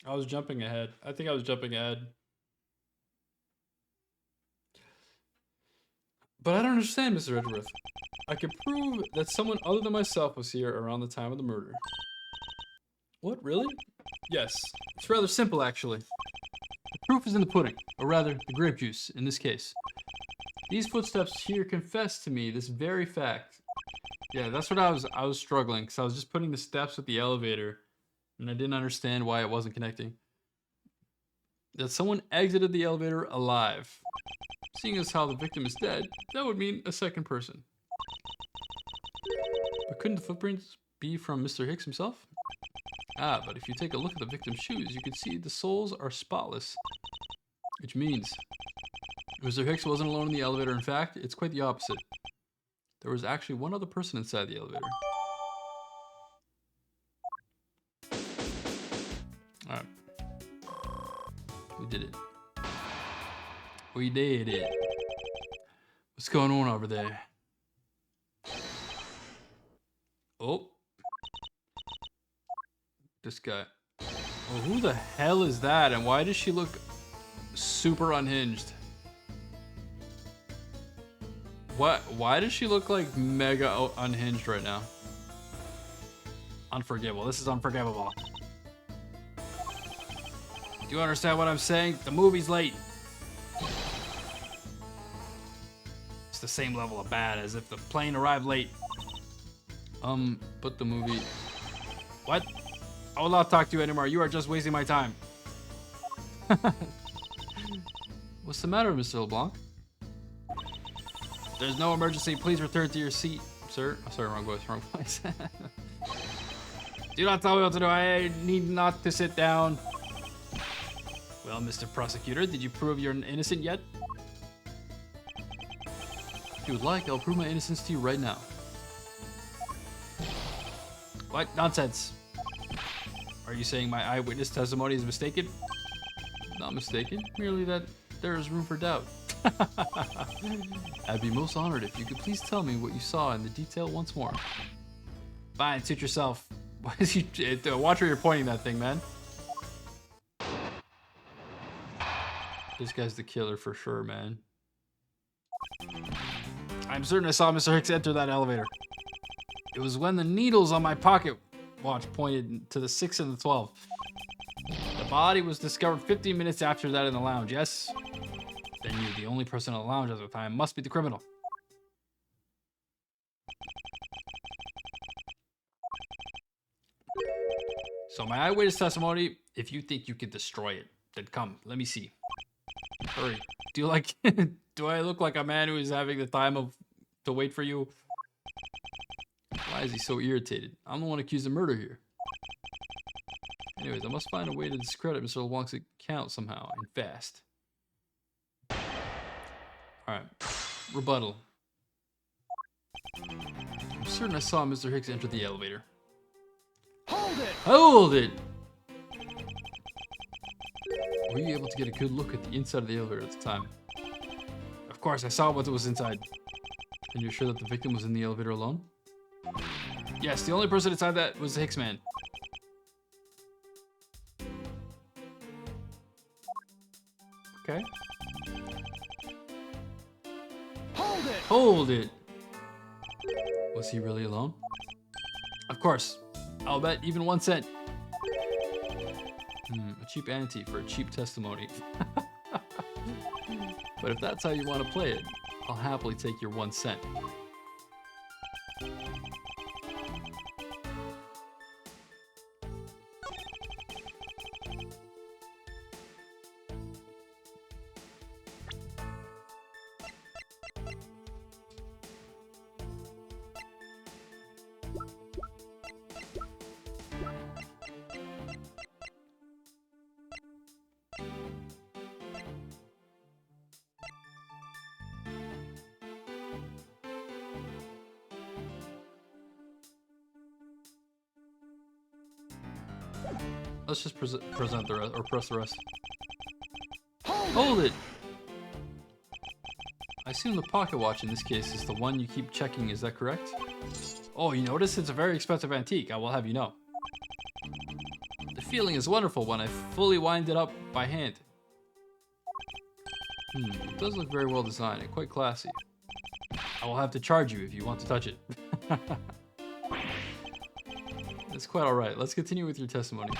I was jumping ahead. I think I was jumping ahead. But I don't understand, Mr. Edgeworth. I can prove that someone other than myself was here around the time of the murder. What, really? Yes. It's rather simple, actually. The proof is in the pudding, or rather, the grape juice, in this case. These footsteps here confess to me this very fact. Yeah, that's what I was struggling, because I was just putting the steps with the elevator, and I didn't understand why it wasn't connecting. That someone exited the elevator alive. Seeing as how the victim is dead, that would mean a second person. But couldn't the footprints be from Mr. Hicks himself? Ah, but if you take a look at the victim's shoes, you can see the soles are spotless. Which means Mr. Hicks wasn't alone in the elevator. In fact, it's quite the opposite. There was actually one other person inside the elevator. Alright. We did it. We did it. What's going on over there? Oh. This guy. Oh, who the hell is that? And why does she look super unhinged? What? Why does she look like mega unhinged right now? Unforgivable. This is unforgivable. Do you understand what I'm saying? The movie's late. the same level of bad as if the plane arrived late. But the movie... What? I will not talk to you anymore. You are just wasting my time. What's the matter, Mr. LeBlanc? There's no emergency. Please return to your seat, sir. Oh, sorry, wrong voice. Do not tell me what to do. I need not to sit down. Well, Mr. Prosecutor, did you prove you're innocent yet? If you would like, I'll prove my innocence to you right now. What? Nonsense. Are you saying my eyewitness testimony is mistaken? Not mistaken, merely that there is room for doubt. I'd be most honored if you could please tell me what you saw in the detail once more. Fine, suit yourself. Watch where you're pointing that thing, man. This guy's the killer for sure, man. I'm certain I saw Mr. Hicks enter that elevator. It was when the needles on my pocket watch pointed to the 6 and the 12. The body was discovered 15 minutes after that in the lounge, yes? Then you, the only person in the lounge at the time, must be the criminal. So my eyewitness testimony, if you think you can destroy it, then come, let me see. Hurry. Do I look like a man who is having the time to wait for you? Why is he so irritated? I'm the one accused of murder here. Anyways, I must find a way to discredit Mr. LeBlanc's account somehow, and fast. Alright. Rebuttal. I'm certain I saw Mr. Hicks enter the elevator. Hold it! Hold it! Were you able to get a good look at the inside of the elevator at the time? Of course, I saw what was inside. And you're sure that the victim was in the elevator alone? Yes, the only person inside that was the Hicks man. Okay. Hold it! Hold it! Was he really alone? Of course. I'll bet even 1 cent. A cheap ante for a cheap testimony. But if that's how you want to play it, I'll happily take your 1 cent. Let's just present the rest, or press the rest. Hold it! I assume the pocket watch in this case is the one you keep checking, is that correct? Oh, you notice it's a very expensive antique, I will have you know. The feeling is wonderful when I fully wind it up by hand. It does look very well designed and quite classy. I will have to charge you if you want to touch it. It's quite alright. Let's continue with your testimony.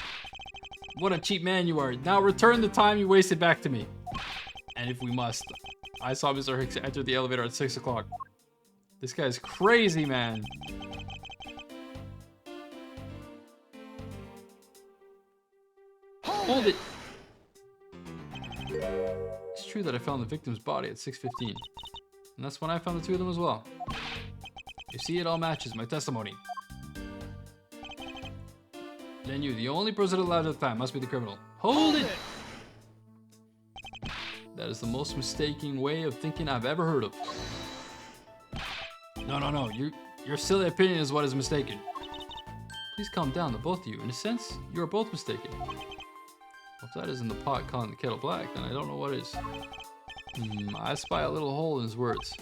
What a cheap man you are. Now return the time you wasted back to me. And if we must, I saw Mr. Hicks enter the elevator at 6 o'clock. This guy's crazy, man. Hold it. It's true that I found the victim's body at 6:15. And that's when I found the two of them as well. You see, it all matches my testimony. Then you, the only person allowed at the time, must be the criminal. Hold it! That is the most mistaken way of thinking I've ever heard of. No. Your silly opinion is what is mistaken. Please calm down, the both of you. In a sense, you are both mistaken. Well, if that isn't the pot calling the kettle black, then I don't know what is. I spy a little hole in his words.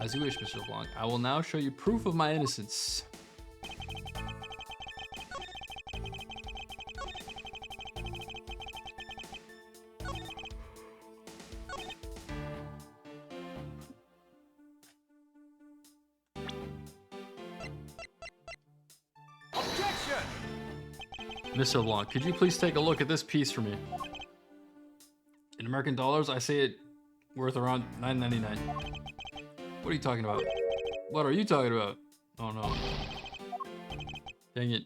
As you wish, Mr. LeBlanc. I will now show you proof of my innocence. Mr. LeBlanc, could you please take a look at this piece for me? In American dollars, I say it worth around $9.99. What are you talking about? What are you talking about? Oh no. Dang it.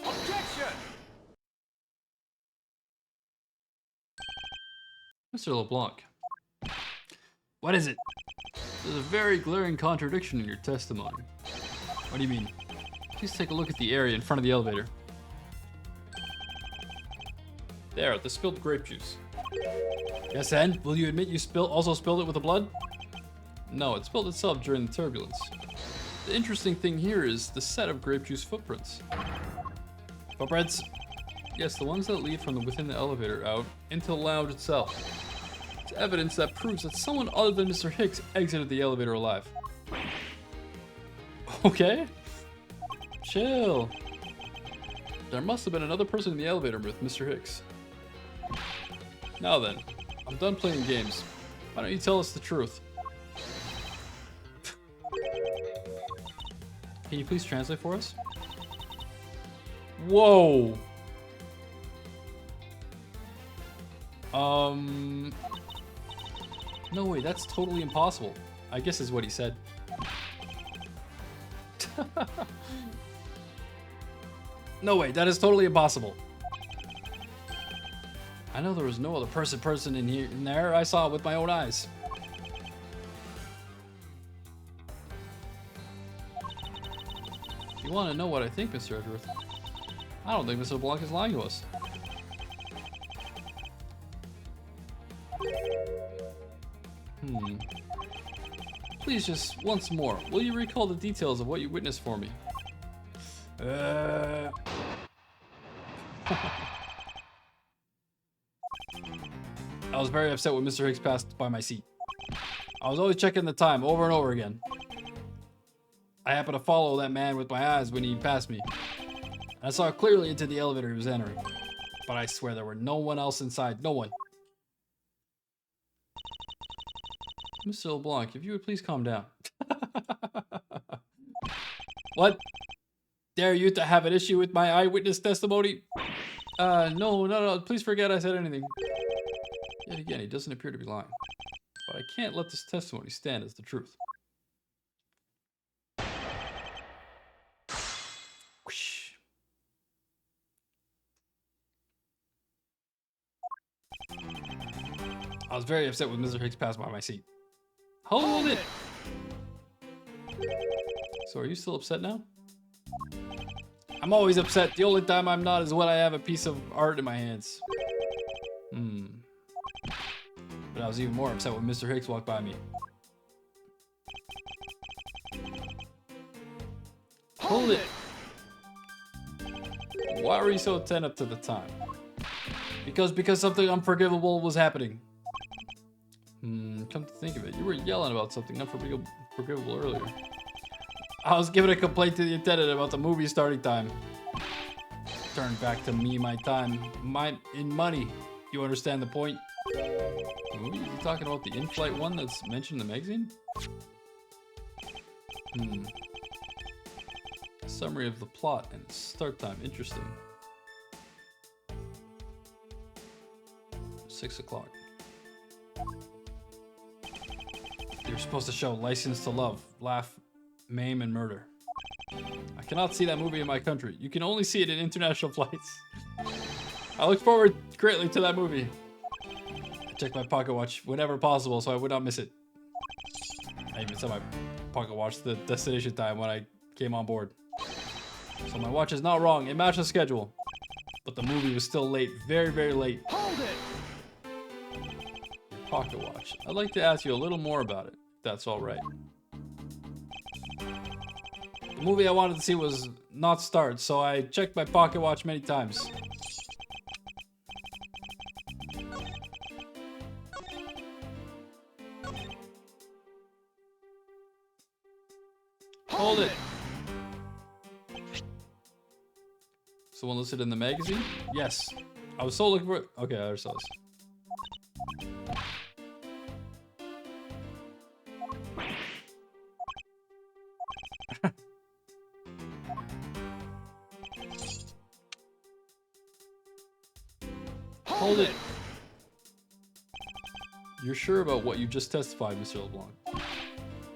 Objection! Mr. LeBlanc. What is it? There's a very glaring contradiction in your testimony. What do you mean? Please take a look at the area in front of the elevator. There, the spilled grape juice. Yes, and? Will you admit you also spilled it with the blood? No, it spilled itself during the turbulence. The interesting thing here is the set of grape juice footprints. Footprints? Yes, the ones that lead from within the elevator out into the lounge itself. It's evidence that proves that someone other than Mr. Hicks exited the elevator alive. Okay? Chill. There must have been another person in the elevator with Mr. Hicks. Now then, I'm done playing games. Why don't you tell us the truth? Can you please translate for us? Whoa! No way, that's totally impossible. I guess is what he said. No way, that is totally impossible. I know there was no other person in there. I saw it with my own eyes. If you want to know what I think, Mr. Edgeworth, I don't think Mr. LeBlanc is lying to us. Please, just once more, will you recall the details of what you witnessed for me? I was very upset when Mr. Hicks passed by my seat. I was always checking the time over and over again. I happened to follow that man with my eyes when he passed me. I saw clearly into the elevator he was entering. But I swear there were no one else inside. No one. Mr. LeBlanc, if you would please calm down. What? Dare you to have an issue with my eyewitness testimony? No, please forget I said anything. Yet again, he doesn't appear to be lying. But I can't let this testimony stand as the truth. Whoosh. I was very upset when Mr. Hicks passed by my seat. Hold it! So are you still upset now? I'm always upset. The only time I'm not is when I have a piece of art in my hands. But I was even more upset when Mr. Hicks walked by me. Hold it! Why were you so attentive to the time? Because something unforgivable was happening. Come to think of it, you were yelling about something unforgivable earlier. I was giving a complaint to the attendant about the movie starting time. Turn back to me my time. In money. You understand the point? Movie? You talking about the in-flight one that's mentioned in the magazine? A summary of the plot and start time. Interesting. 6 o'clock. You're supposed to show License to Love, Laugh, Maim, and Murder. I cannot see that movie in my country. You can only see it in international flights. I look forward greatly to that movie. I check my pocket watch whenever possible so I would not miss it. I even set my pocket watch the destination time when I came on board. So my watch is not wrong. It matched the schedule. But the movie was still late, very, very late. Hold it! Your pocket watch. I'd like to ask you a little more about it, if that's all right. The movie I wanted to see was not start, so I checked my pocket watch many times. Hold it! Someone listed in the magazine? Yes. I was so looking for it. Okay, I saw this. Hold it! You're sure about what you just testified, Mr. LeBlanc?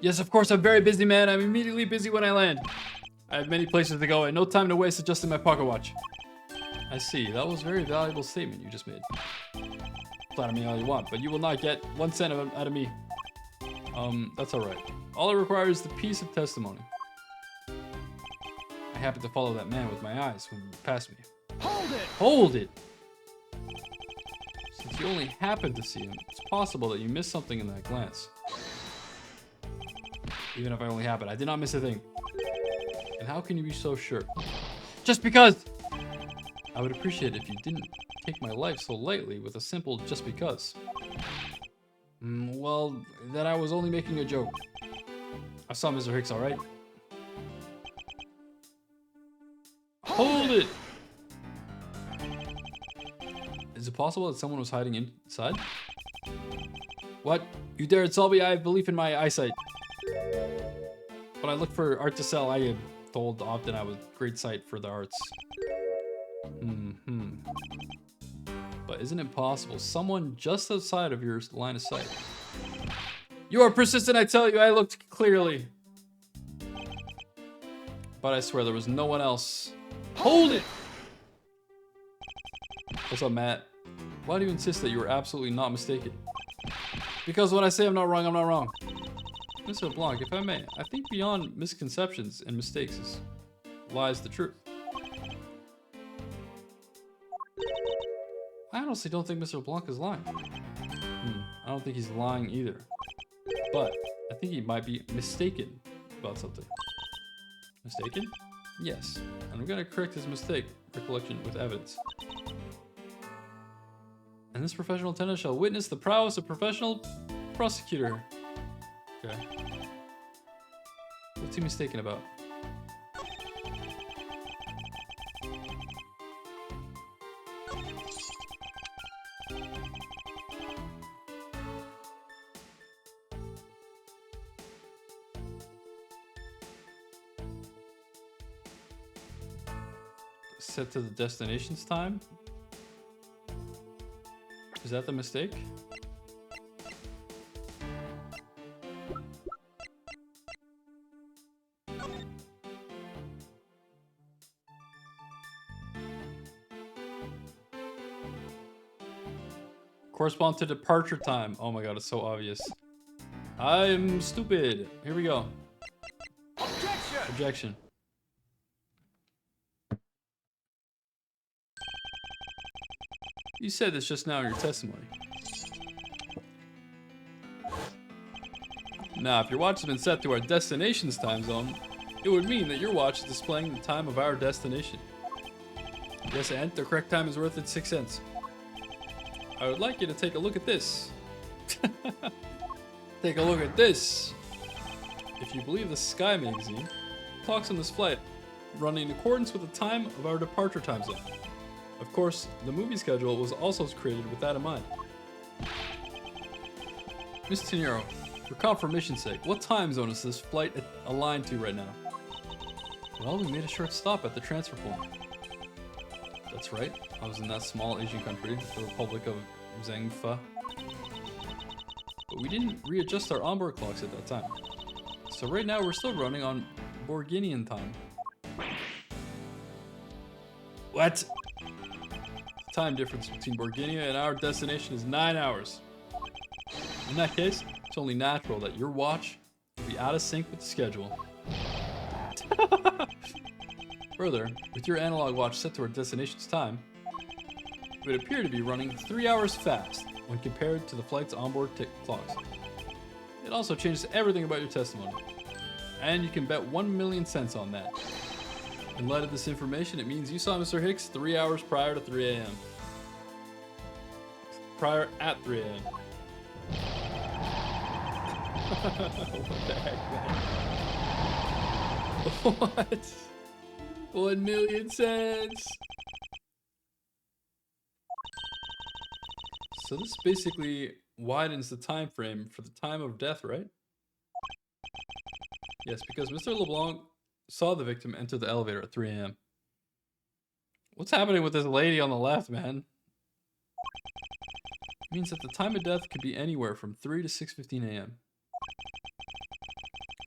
Yes, of course, I'm very busy, man. I'm immediately busy when I land. I have many places to go and no time to waste adjusting my pocket watch. I see. That was a very valuable statement you just made. Flatter me all you want, but you will not get 1 cent out of me. That's alright. All I require is the piece of testimony. I happened to follow that man with my eyes when he passed me. Hold it! Hold it! Since you only happened to see him, it's possible that you missed something in that glance. Even if I only happened, I did not miss a thing. And how can you be so sure? Just because! I would appreciate it if you didn't take my life so lightly with a simple just because. Well, that I was only making a joke. I saw Mr. Hicks, alright? Hold it! Is it possible that someone was hiding inside? What? You dare tell me I have belief in my eyesight? When I look for art to sell, I am told often I have great sight for the arts. But isn't it possible someone just outside of your line of sight? You are persistent, I tell you, I looked clearly. But I swear there was no one else. Hold it! What's up, Matt? Why do you insist that you were absolutely not mistaken? Because when I say I'm not wrong, I'm not wrong. Mr. LeBlanc, if I may, I think beyond misconceptions and mistakes lies the truth. I honestly don't think Mr. LeBlanc is lying. I don't think he's lying either. But I think he might be mistaken about something. Mistaken? Yes. And I'm gonna correct his mistake recollection with evidence. And this professional attendant shall witness the prowess of professional prosecutor. Okay. What's he mistaken about? Set to the destination's time? Is that the mistake? Correspond to departure time. Oh my god, it's so obvious. I'm stupid. Here we go. Objection! Objection. You said this just now in your testimony. Now, if your watch has been set to our destination's time zone, it would mean that your watch is displaying the time of our destination. Yes, and the correct time is worth its 6 cents. I would like you to take a look at this. Take a look at this. If you believe the Sky magazine, clocks on this flight run in accordance with the time of our departure time zone. Of course, the movie schedule was also created with that in mind. Miss Tenero, for confirmation's sake, what time zone is this flight aligned to right now? Well, we made a short stop at the transfer point. That's right, I was in that small Asian country, the Republic of Zhengfa. But we didn't readjust our onboard clocks at that time. So right now we're still running on Borginian time. What? The time difference between Borginia and our destination is 9 hours. In that case, it's only natural that your watch will be out of sync with the schedule. Further, with your analog watch set to our destination's time, would appear to be running 3 hours fast when compared to the flight's onboard tick clocks. It also changes everything about your testimony. And you can bet 1,000,000 cents on that. In light of this information, it means you saw Mr. Hicks 3 hours prior to 3 a.m. Prior at 3 a.m. What the heck, man? What? 1,000,000 cents! So this basically widens the time frame for the time of death, right? Yes, because Mr. LeBlanc saw the victim enter the elevator at 3 a.m. What's happening with this lady on the left, man? It means that the time of death could be anywhere from 3 to 6:15 a.m.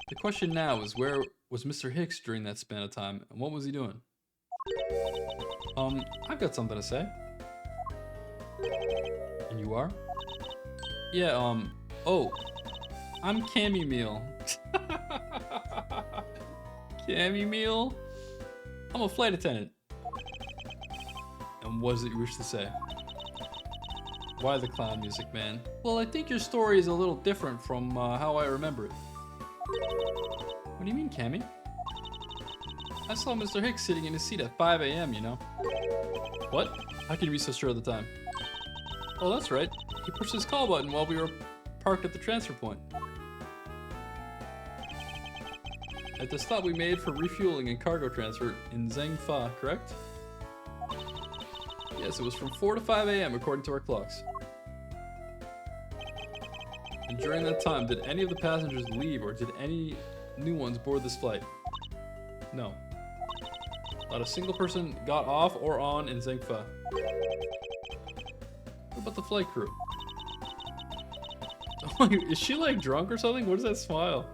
The question now is, where was Mr. Hicks during that span of time, and what was he doing? I've got something to say. And you are? Yeah, oh, I'm Cammy Meal. Cammy Meal? I'm a flight attendant. And what is it you wish to say? Why the clown music, man? Well, I think your story is a little different from how I remember it. What do you mean, Cammy? I saw Mr. Hicks sitting in his seat at 5 a.m., you know? What? How can you be so sure of the time? Oh, that's right. He pushed his call button while we were parked at the transfer point. At the stop we made for refueling and cargo transfer in Zhengfa, correct? Yes, it was from 4 to 5 a.m. according to our clocks. And during that time, did any of the passengers leave or did any new ones board this flight? No. Not a single person got off or on in Zhengfa. What about the flight crew? Oh, is she like drunk or something? What is that smile?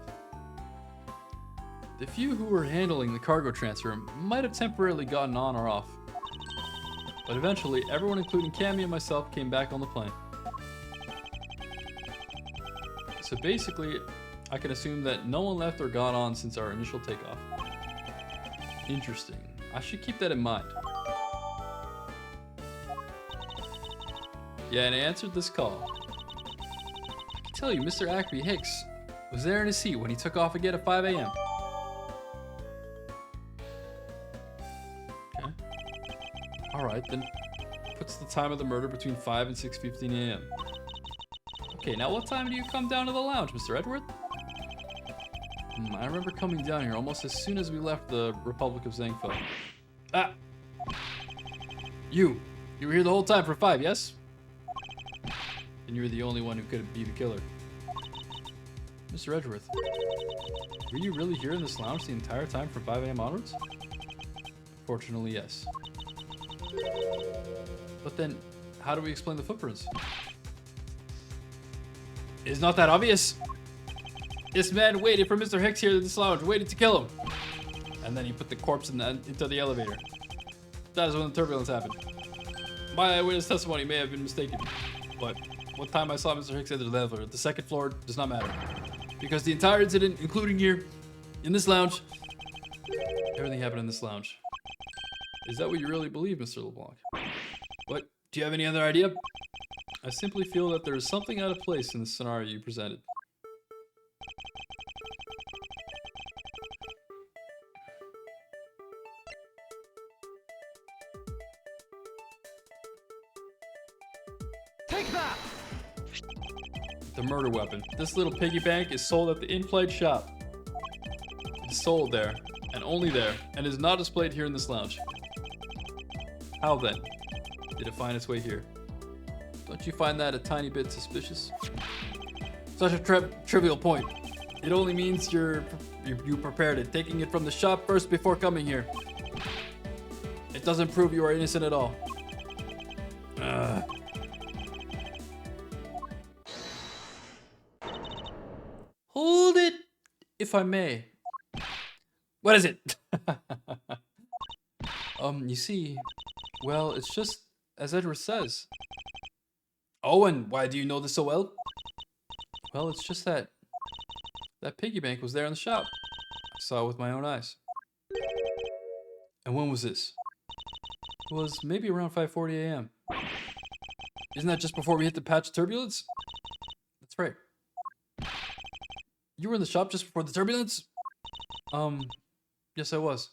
The few who were handling the cargo transfer might have temporarily gotten on or off. But eventually, everyone including Cammy and myself came back on the plane. So basically, I can assume that no one left or got on since our initial takeoff. Interesting. I should keep that in mind. Yeah, and I answered this call. I can tell you, Mr. Acme Hicks was there in his seat when he took off again at 5 a.m. Okay. Alright, then puts the time of the murder between 5 and 6:15 a.m. Okay, now what time do you come down to the lounge, Mr. Edward? I remember coming down here almost as soon as we left the Republic of Zhengfa. Ah! You were here the whole time for 5, yes? And you were the only one who could be the killer. Mr. Edgeworth, were you really here in this lounge the entire time from 5 a.m. onwards? Fortunately, yes. But then, how do we explain the footprints? It's not that obvious. This man waited for Mr. Hicks here in this lounge, waited to kill him. And then he put the corpse into the elevator. That is when the turbulence happened. My eyewitness testimony may have been mistaken, but what time I saw Mr. Hicks enter the elevator, the second floor, does not matter. Because the entire incident, including here, in this lounge, everything happened in this lounge. Is that what you really believe, Mr. LeBlanc? What? Do you have any other idea? I simply feel that there is something out of place in the scenario you presented. Take that! The murder weapon. This little piggy bank is sold at the in-flight shop. It is sold there, and only there, and is not displayed here in this lounge. How then did it find its way here? Don't you find that a tiny bit suspicious? Such a trivial point. It only means you prepared it, taking it from the shop first before coming here. It doesn't prove you are innocent at all. Hold it, if I may. What is it? You see, well, it's just as Edward says. Oh, and why do you know this so well? Well, it's just that piggy bank was there in the shop. I saw it with my own eyes. And when was this? was maybe around 5:40 a.m. Isn't that just before we hit the patch of turbulence? That's right. You were in the shop just before the turbulence? Yes I was.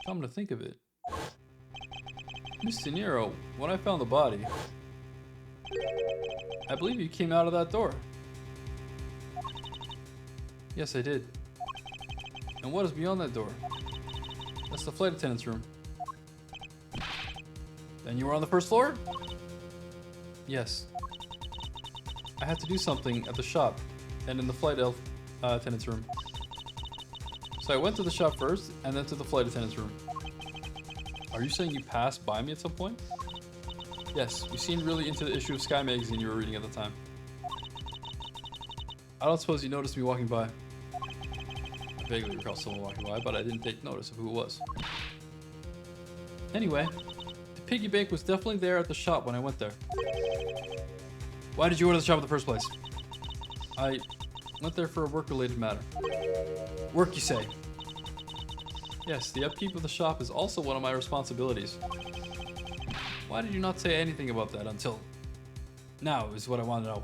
Come to think of it. Miss De Niro, when I found the body, I believe you came out of that door. Yes, I did. And what is beyond that door? That's the flight attendant's room. Then you were on the first floor? Yes. I had to do something at the shop and in the flight attendant's room. So I went to the shop first and then to the flight attendant's room. Are you saying you passed by me at some point? Yes, you seemed really into the issue of Sky magazine you were reading at the time. I don't suppose you noticed me walking by. I vaguely recall someone walking by, but I didn't take notice of who it was. Anyway, the piggy bank was definitely there at the shop when I went there. Why did you go to the shop in the first place? I went there for a work-related matter. Work, you say? Yes, the upkeep of the shop is also one of my responsibilities. Why did you not say anything about that until now is what I want to know.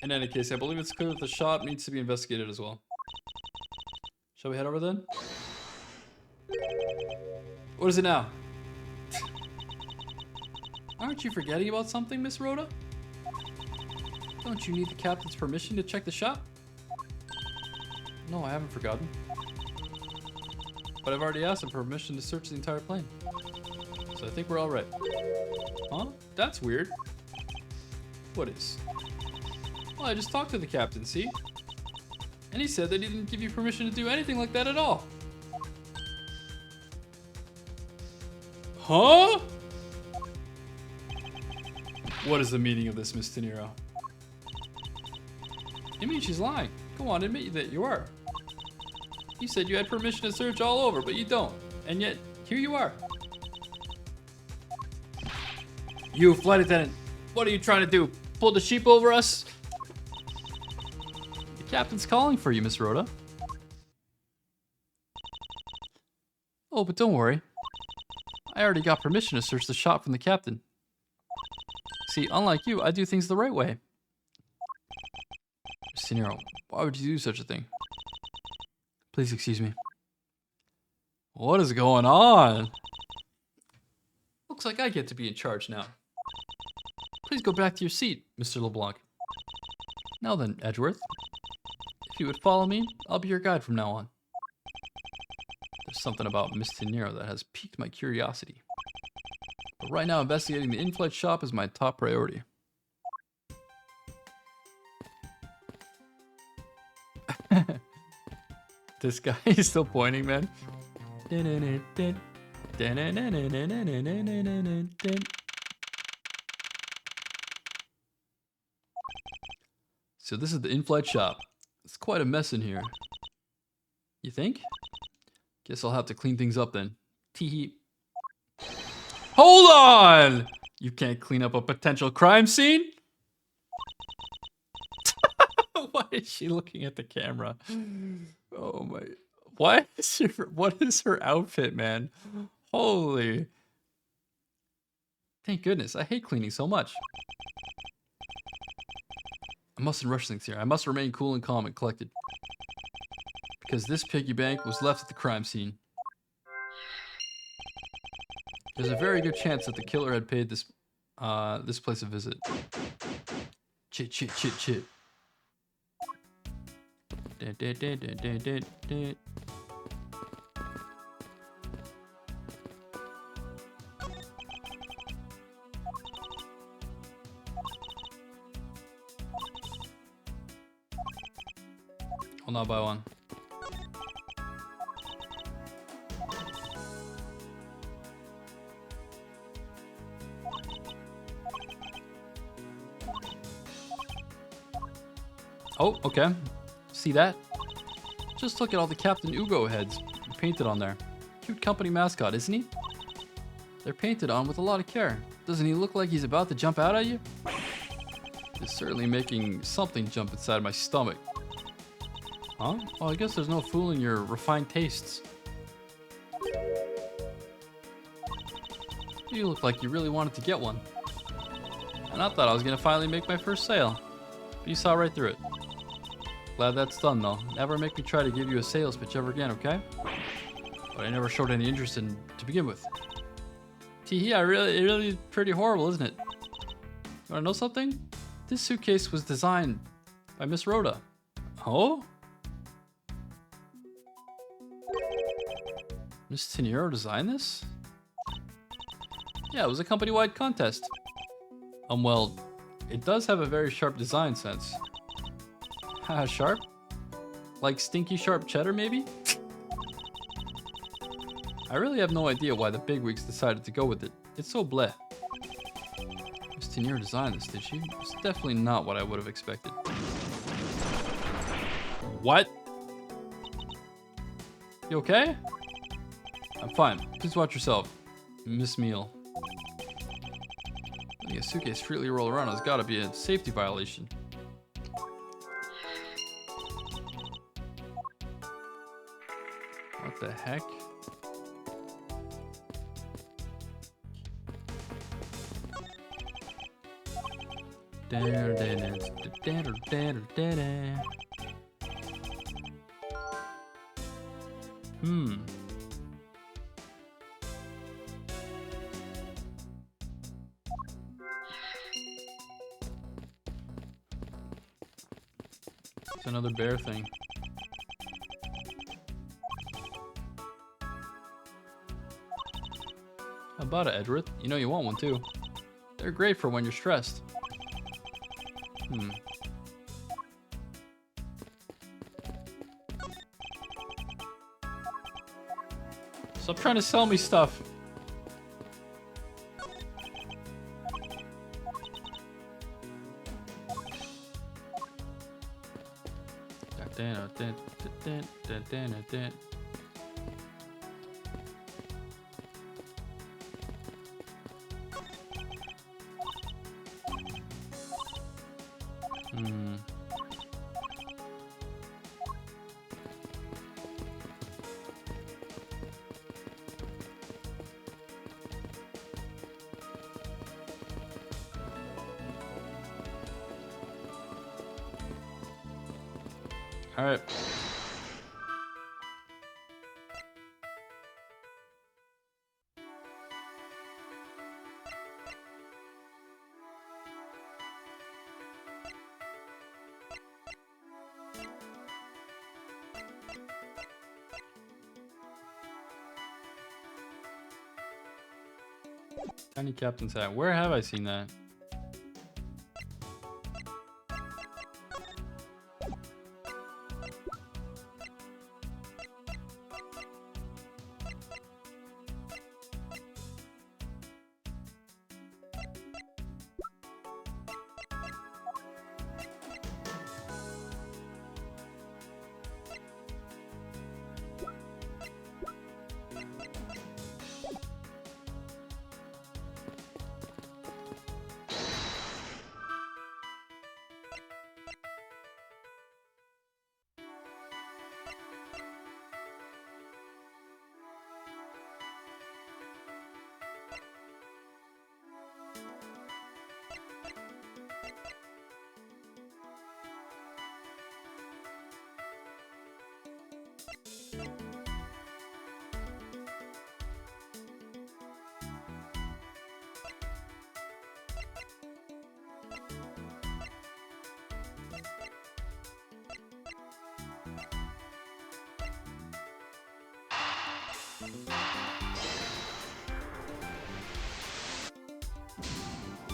In any case, I believe it's clear that the shop needs to be investigated as well. Shall we head over then? What is it now? Aren't you forgetting about something, Miss Rhoda? Don't you need the captain's permission to check the shop? No, I haven't forgotten. But I've already asked him for permission to search the entire plane. So I think we're all right. Huh? That's weird. What is? Well, I just talked to the captain, see? And he said that he didn't give you permission to do anything like that at all. Huh? What is the meaning of this, Miss De Niro? It means she's lying. Go on, admit that you are. You said you had permission to search all over, but you don't. And yet, here you are. You, flight attendant, what are you trying to do? Pull the sheep over us? The captain's calling for you, Miss Rhoda. Oh, but don't worry. I already got permission to search the shop from the captain. See, unlike you, I do things the right way. Miss De Niro, why would you do such a thing? Please excuse me. What is going on? Looks like I get to be in charge now. Please go back to your seat, Mr. LeBlanc. Now then, Edgeworth. If you would follow me, I'll be your guide from now on. There's something about Miss De Niro that has piqued my curiosity. But right now, investigating the in-flight shop is my top priority. This guy is still pointing, man. So this is the in-flight shop. It's quite a mess in here. You think? Guess I'll have to clean things up then. Tee-hee. Hold on! You can't clean up a potential crime scene? Why is she looking at the camera? Oh my... What is her outfit, man? Holy... Thank goodness, I hate cleaning so much. I mustn't rush things here. I must remain cool and calm and collected. Because this piggy bank was left at the crime scene. There's a very good chance that the killer had paid this this place a visit. Chit chit chit chit. I'll not buy one. Oh, okay. See that? Just look at all the Captain Ugo heads painted on there. Cute company mascot, isn't he? They're painted on with a lot of care. Doesn't he look like he's about to jump out at you? It's certainly making something jump inside my stomach. Huh? Well, I guess there's no fooling your refined tastes. You look like you really wanted to get one. And I thought I was gonna finally make my first sale. But you saw right through it. Glad that's done though. Never make me try to give you a sales pitch ever again, okay? But I never showed any interest in to begin with. Teehee, it really is pretty horrible, isn't it? You wanna know something? This suitcase was designed by Miss Rhoda. Oh? Miss Tenero designed this? Yeah, it was a company-wide contest. Well, it does have a very sharp design sense. Haha, sharp? Like stinky sharp cheddar, maybe? I really have no idea why the bigwigs decided to go with it. It's so bleh. Miss Tenero designed this, did she? It's definitely not what I would have expected. What? You okay? I'm fine. Please watch yourself. Miss Meal. Letting a suitcase freely roll around has got to be a safety violation. What the heck? It's another bear thing. How about it, Edward? You know you want one too. They're great for when you're stressed. Stop trying to sell me stuff. All right. Tiny Captain's hat. Where have I seen that?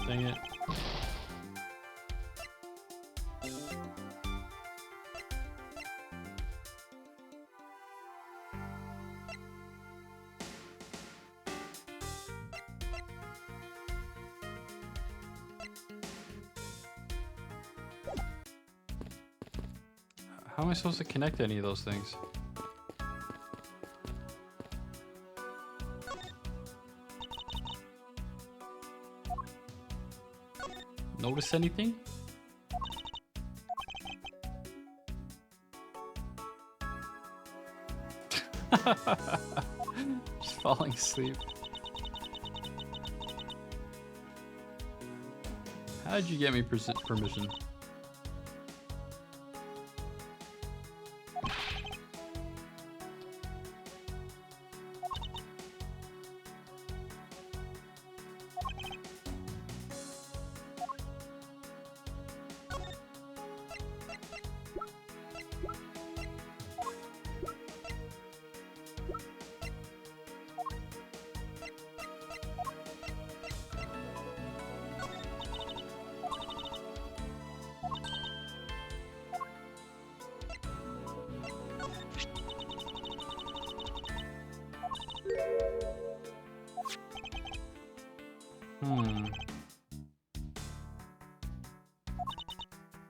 Dang it. How am I supposed to connect any of those things? Notice anything? Just falling asleep. How'd you get me permission?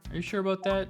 Are you sure about that?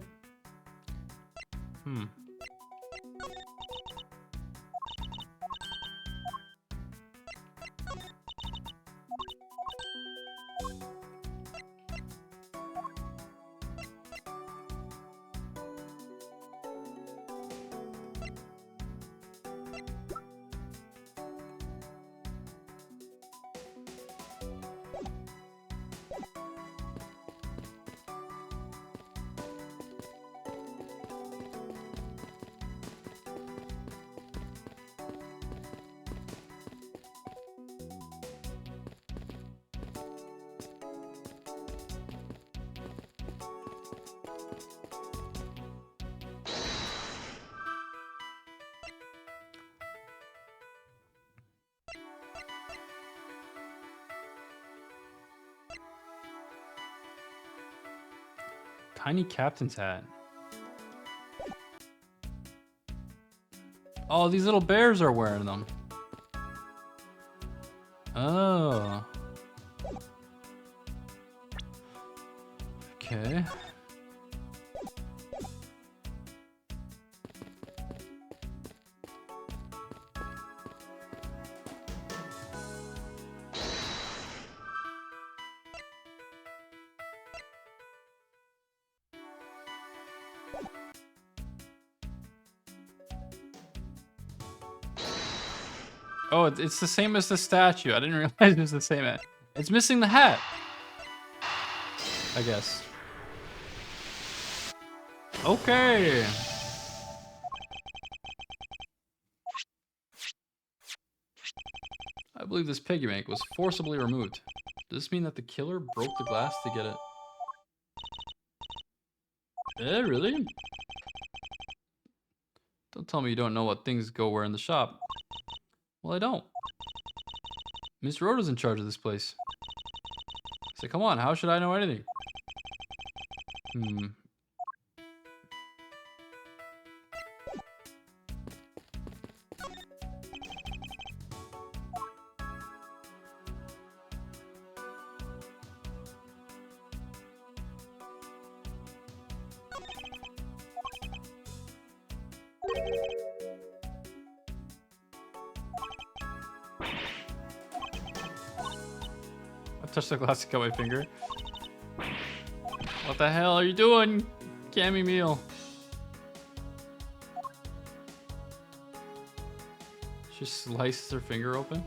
Tiny captain's hat. Oh, these little bears are wearing them. Oh. Okay. Oh, it's the same as the statue. I didn't realize it was the same hat. It's missing the hat. I guess. Okay. I believe this piggy bank was forcibly removed. Does this mean that the killer broke the glass to get it? Really? Don't tell me you don't know what things go where in the shop. Well, I don't. Miss Rhoda's in charge of this place. So come on, how should I know anything? I touched the glass to cut my finger. What the hell are you doing, Cammy Meal? She slices her finger open.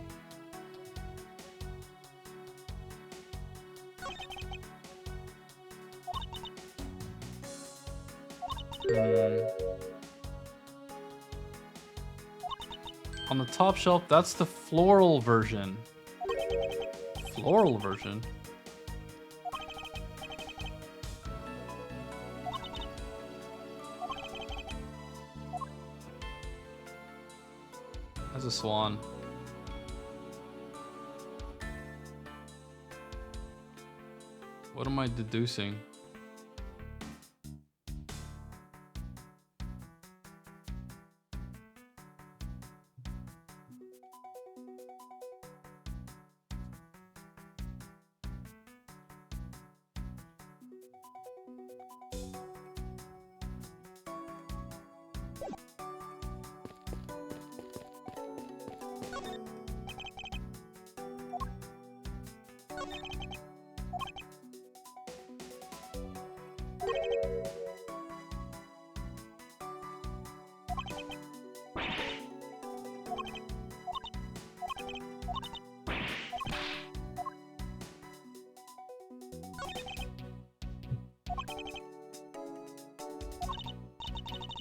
On the top shelf, that's the floral version. Floral version? That's a swan. What am I deducing?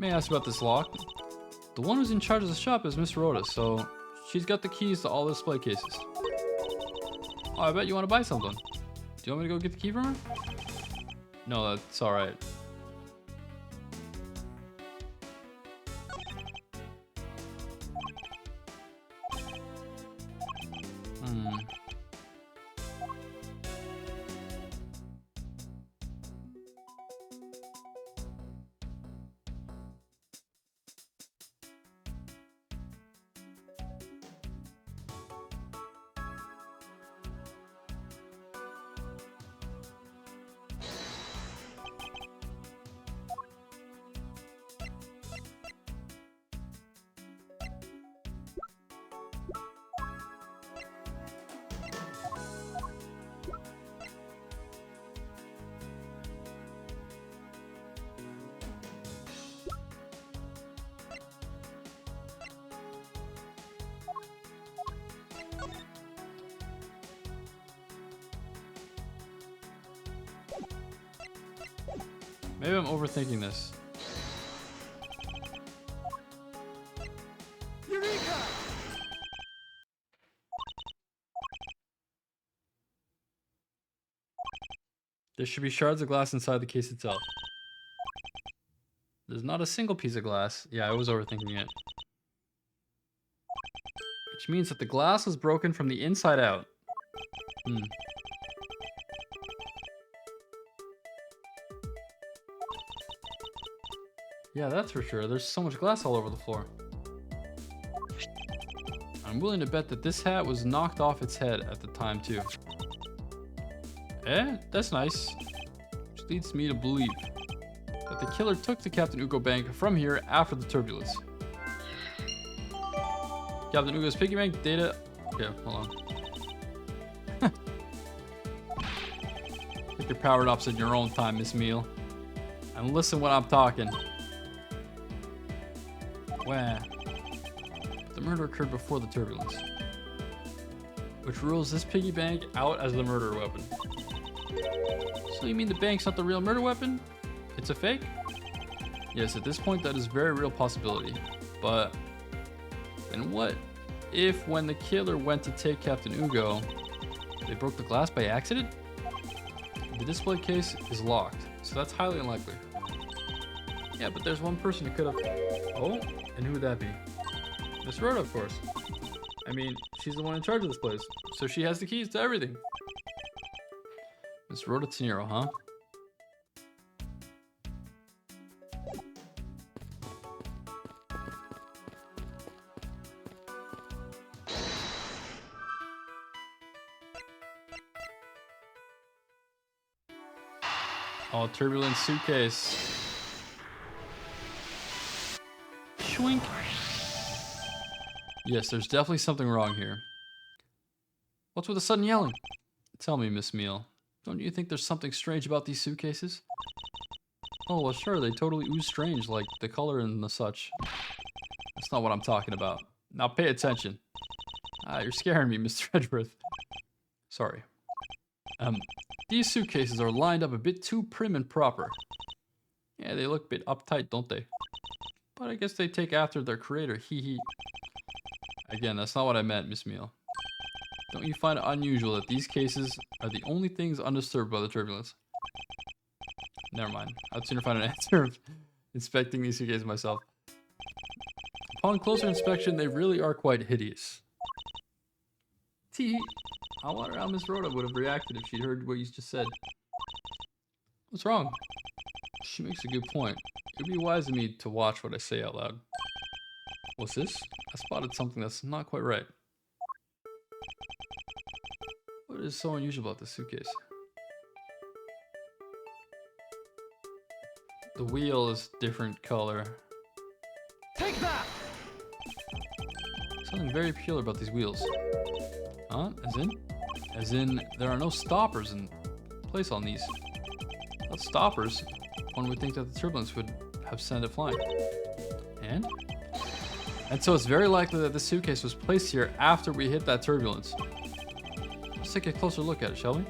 May I ask about this lock? The one who's in charge of the shop is Miss Rhoda, so she's got the keys to all the display cases. Oh, I bet you want to buy something. Do you want me to go get the key from her? No, that's alright. Maybe I'm overthinking this. Eureka! There should be shards of glass inside the case itself. There's not a single piece of glass. Yeah, I was overthinking it. Which means that the glass was broken from the inside out. Yeah, that's for sure. There's so much glass all over the floor. I'm willing to bet that this hat was knocked off its head at the time, too. Eh? That's nice. Which leads me to believe that the killer took the Captain Ugo Bank from here after the turbulence. Captain Ugo's piggy bank data... Okay, hold on. Take your power ups in your own time, Miss Meal. And listen when I'm talking. Wow. The murder occurred before the turbulence, which rules this piggy bank out as the murder weapon. So you mean the bank's not the real murder weapon? It's a fake? Yes, at this point that is a very real possibility. But then what if when the killer went to take Captain Ugo, they broke the glass by accident? The display case is locked, so that's highly unlikely. Yeah, but there's one person who could have... Oh, and who would that be? Miss Rhoda, of course. I mean, she's the one in charge of this place, so she has the keys to everything. Miss Rhoda Tenero, huh? Oh, turbulent suitcase. Schwink. Yes, there's definitely something wrong here. What's with the sudden yelling? Tell me, Miss Meal. Don't you think there's something strange about these suitcases? Oh, well, sure, they totally ooze strange, like the color and the such. That's not what I'm talking about. Now pay attention. You're scaring me, Mr. Edgeworth. Sorry. These suitcases are lined up a bit too prim and proper. Yeah, they look a bit uptight, don't they? But I guess they take after their creator, hee hee. Again, that's not what I meant, Miss Meal. Don't you find it unusual that these cases are the only things undisturbed by the turbulence? Never mind. I'd sooner find an answer of inspecting these suitcases myself. Upon closer inspection, they really are quite hideous. Tee. I wonder how Miss Rhoda would have reacted if she'd heard what you just said. What's wrong? She makes a good point. It'd be wise of me to watch what I say out loud. What's this? I spotted something that's not quite right. What is so unusual about this suitcase? The wheel is different color. Take that! Something very peculiar about these wheels. Huh? As in, there are no stoppers in place on these. Without stoppers, one would think that the turbulence would have sent it flying. And so it's very likely that the suitcase was placed here after we hit that turbulence. Let's take a closer look at it, shall we?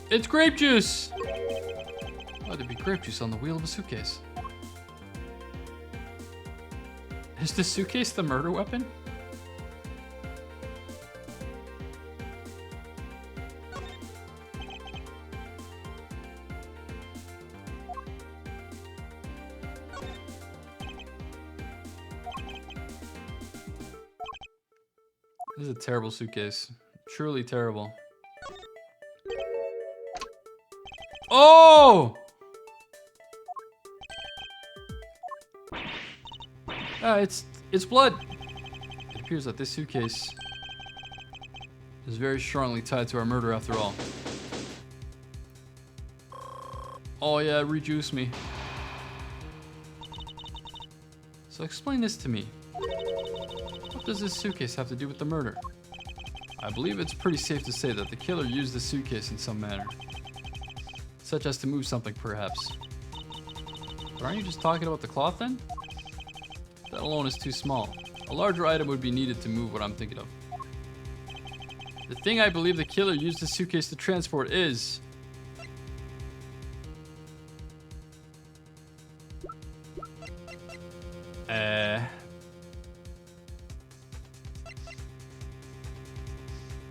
It's grape juice! Why there'd be grape juice on the wheel of a suitcase? Is the suitcase the murder weapon? This is a terrible suitcase. Truly terrible. Oh! It's blood. It appears that this suitcase is very strongly tied to our murder after all. Oh yeah, rejuice me. So explain this to me. What does this suitcase have to do with the murder? I believe it's pretty safe to say that the killer used the suitcase in some manner. Such as to move something, perhaps. But aren't you just talking about the cloth then? That alone is too small. A larger item would be needed to move what I'm thinking of. The thing I believe the killer used the suitcase to transport is...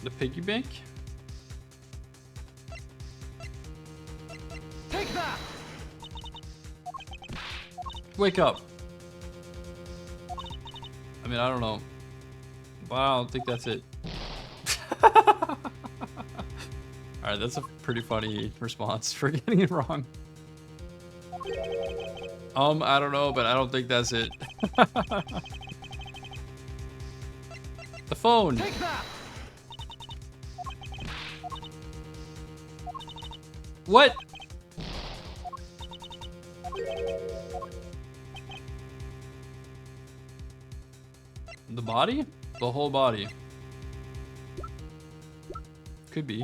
the piggy bank? Take that! Wake up. I mean, I don't know. But I don't think that's it. Alright, that's a pretty funny response for getting it wrong. I don't know, but I don't think that's it. The phone. Take that! What? The body? The whole body. Could be.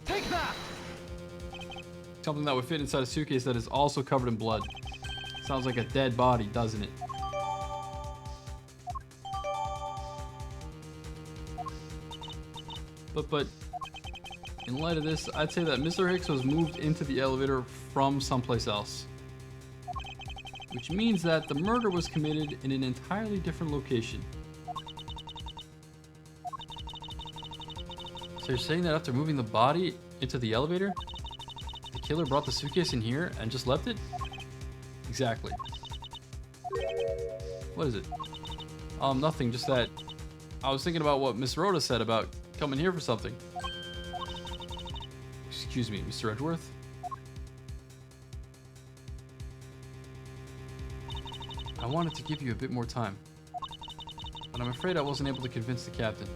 Take that! Something that would fit inside a suitcase that is also covered in blood. Sounds like a dead body, doesn't it? But in light of this, I'd say that Mr. Hicks was moved into the elevator from someplace else. Which means that the murder was committed in an entirely different location. So you're saying that after moving the body into the elevator, the killer brought the suitcase in here and just left it? Exactly. What is it? Nothing, just that I was thinking about what Miss Rhoda said about coming here for something. Excuse me, Mr. Edgeworth? I wanted to give you a bit more time, but I'm afraid I wasn't able to convince the captain.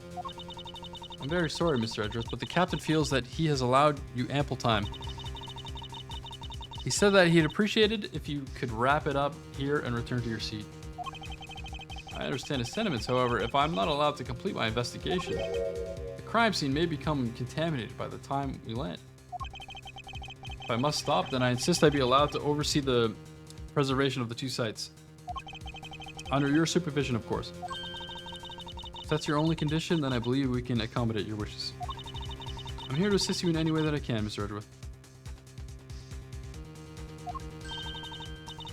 I'm very sorry, Mr. Edgeworth, but the captain feels that he has allowed you ample time. He said that he'd appreciate it if you could wrap it up here and return to your seat. I understand his sentiments, however, if I'm not allowed to complete my investigation, the crime scene may become contaminated by the time we land. If I must stop, then I insist I be allowed to oversee the preservation of the two sites. Under your supervision, of course. If that's your only condition, then I believe we can accommodate your wishes. I'm here to assist you in any way that I can, Mr. Edgeworth.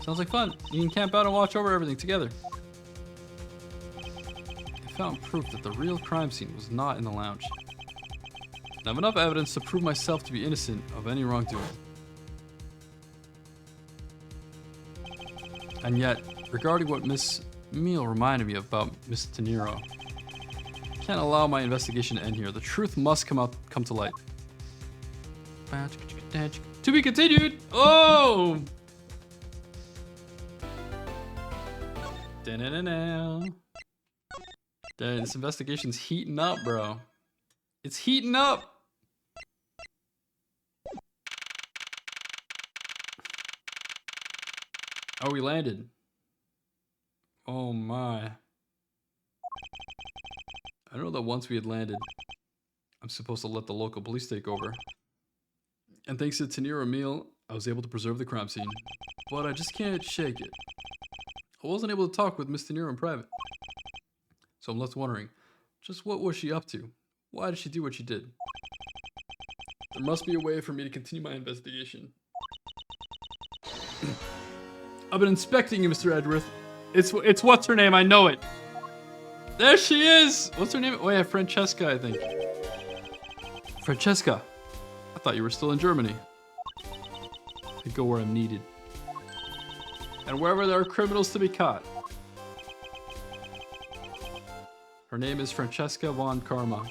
Sounds like fun. You can camp out and watch over everything together. I found proof that the real crime scene was not in the lounge. I have enough evidence to prove myself to be innocent of any wrongdoing. And yet, regarding what Miss Meal reminded me of about Miss De Niro, I can't allow my investigation to end here. The truth must come to light. To be continued. Oh! Dang, this investigation's heating up, bro. It's heating up. Oh, we landed. Oh my. I know that once we had landed, I'm supposed to let the local police take over. And thanks to Tenira Meal, I was able to preserve the crime scene. But I just can't shake it. I wasn't able to talk with Miss Tenira in private. So I'm left wondering, just what was she up to? Why did she do what she did? There must be a way for me to continue my investigation. I've been inspecting you, Mr. Edgeworth. It's what's her name? I know it. There she is. What's her name? Oh yeah, Francesca, I think. Francesca. I thought you were still in Germany. I go where I'm needed. And wherever there are criminals to be caught. Her name is Francesca von Karma.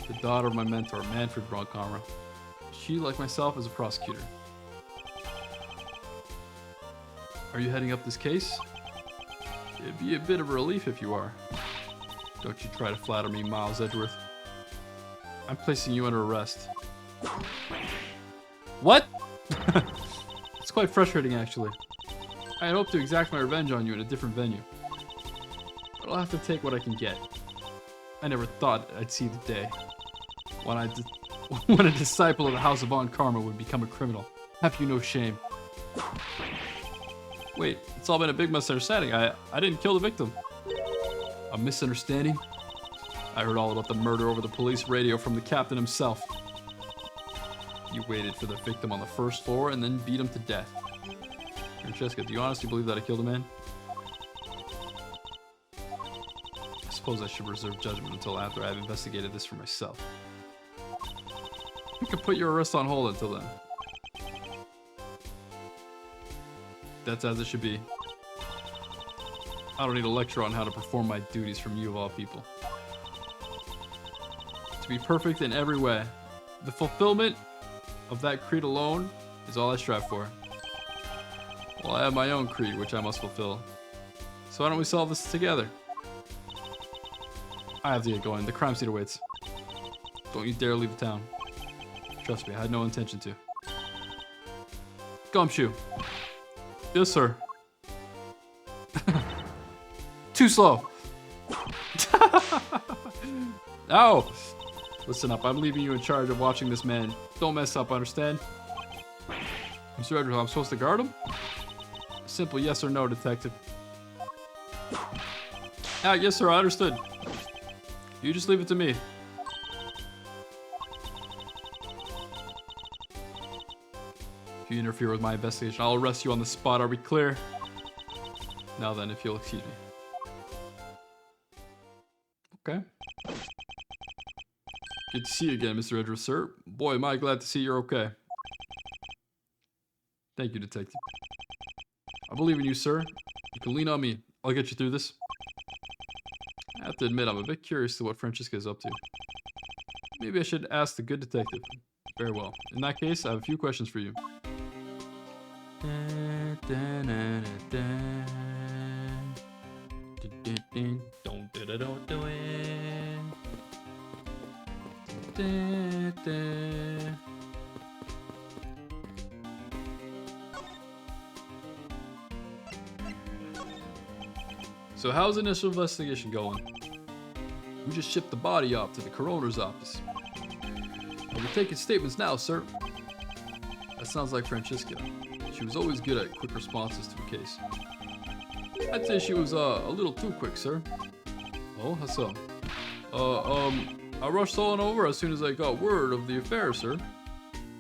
The daughter of my mentor, Manfred von Karma. She, like myself, is a prosecutor. Are you heading up this case? It'd be a bit of a relief if you are. Don't you try to flatter me, Miles Edgeworth. I'm placing you under arrest. What? It's quite frustrating, actually. I had hoped to exact my revenge on you in a different venue. But I'll have to take what I can get. I never thought I'd see the day when when a disciple of the House of Von Karma would become a criminal. Have you no shame? Wait, it's all been a big misunderstanding. I didn't kill the victim. A misunderstanding? I heard all about the murder over the police radio from the captain himself. You waited for the victim on the first floor and then beat him to death. Francesca, do you honestly believe that I killed a man? I suppose I should reserve judgment until after I've investigated this for myself. We can put your arrest on hold until then. That's as it should be. I don't need a lecture on how to perform my duties from you of all people. To be perfect in every way. The fulfillment of that creed alone is all I strive for. Well, I have my own creed, which I must fulfill. So why don't we solve this together? I have to get going. The crime scene awaits. Don't you dare leave the town. Trust me, I had no intention to. Gumshoe. Yes, sir. Too slow. No. Listen up, I'm leaving you in charge of watching this man. Don't mess up, understand? Mr. Edwards, I'm supposed to guard him? A simple yes or no, detective. Ah, yes, sir, I understood. You just leave it to me. If you interfere with my investigation, I'll arrest you on the spot. Are we clear? Now then, if you'll excuse me. Okay. Good to see you again, Mr. Edwards, sir. Boy, am I glad to see you're okay. Thank you, detective. I believe in you, sir. You can lean on me. I'll get you through this. I have to admit, I'm a bit curious to what Francesca is up to. Maybe I should ask the good detective. Very well. In that case, I have a few questions for you. So how's the initial investigation going? We just shipped the body off to the coroner's office. We're taking statements now, sir. That sounds like Francesca. She was always good at quick responses to a case. I'd say she was a little too quick, sir. Oh, how so? I rushed on over as soon as I got word of the affair, sir.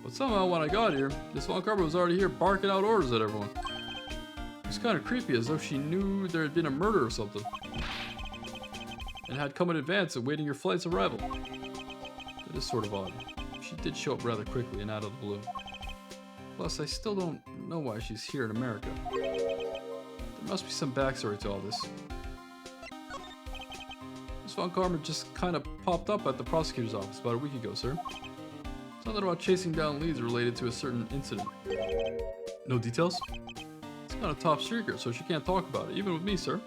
But somehow when I got here, this Von Karma was already here barking out orders at everyone. It was kind of creepy, as though she knew there had been a murder or something. And had come in advance awaiting your flight's arrival. That is sort of odd. She did show up rather quickly and out of the blue. Plus, I still don't know why she's here in America. There must be some backstory to all this. Miss Von Karma just kind of popped up at the prosecutor's office about a week ago, sir. Something about chasing down leads related to a certain incident. No details? It's kind of top secret, so she can't talk about it, even with me, sir.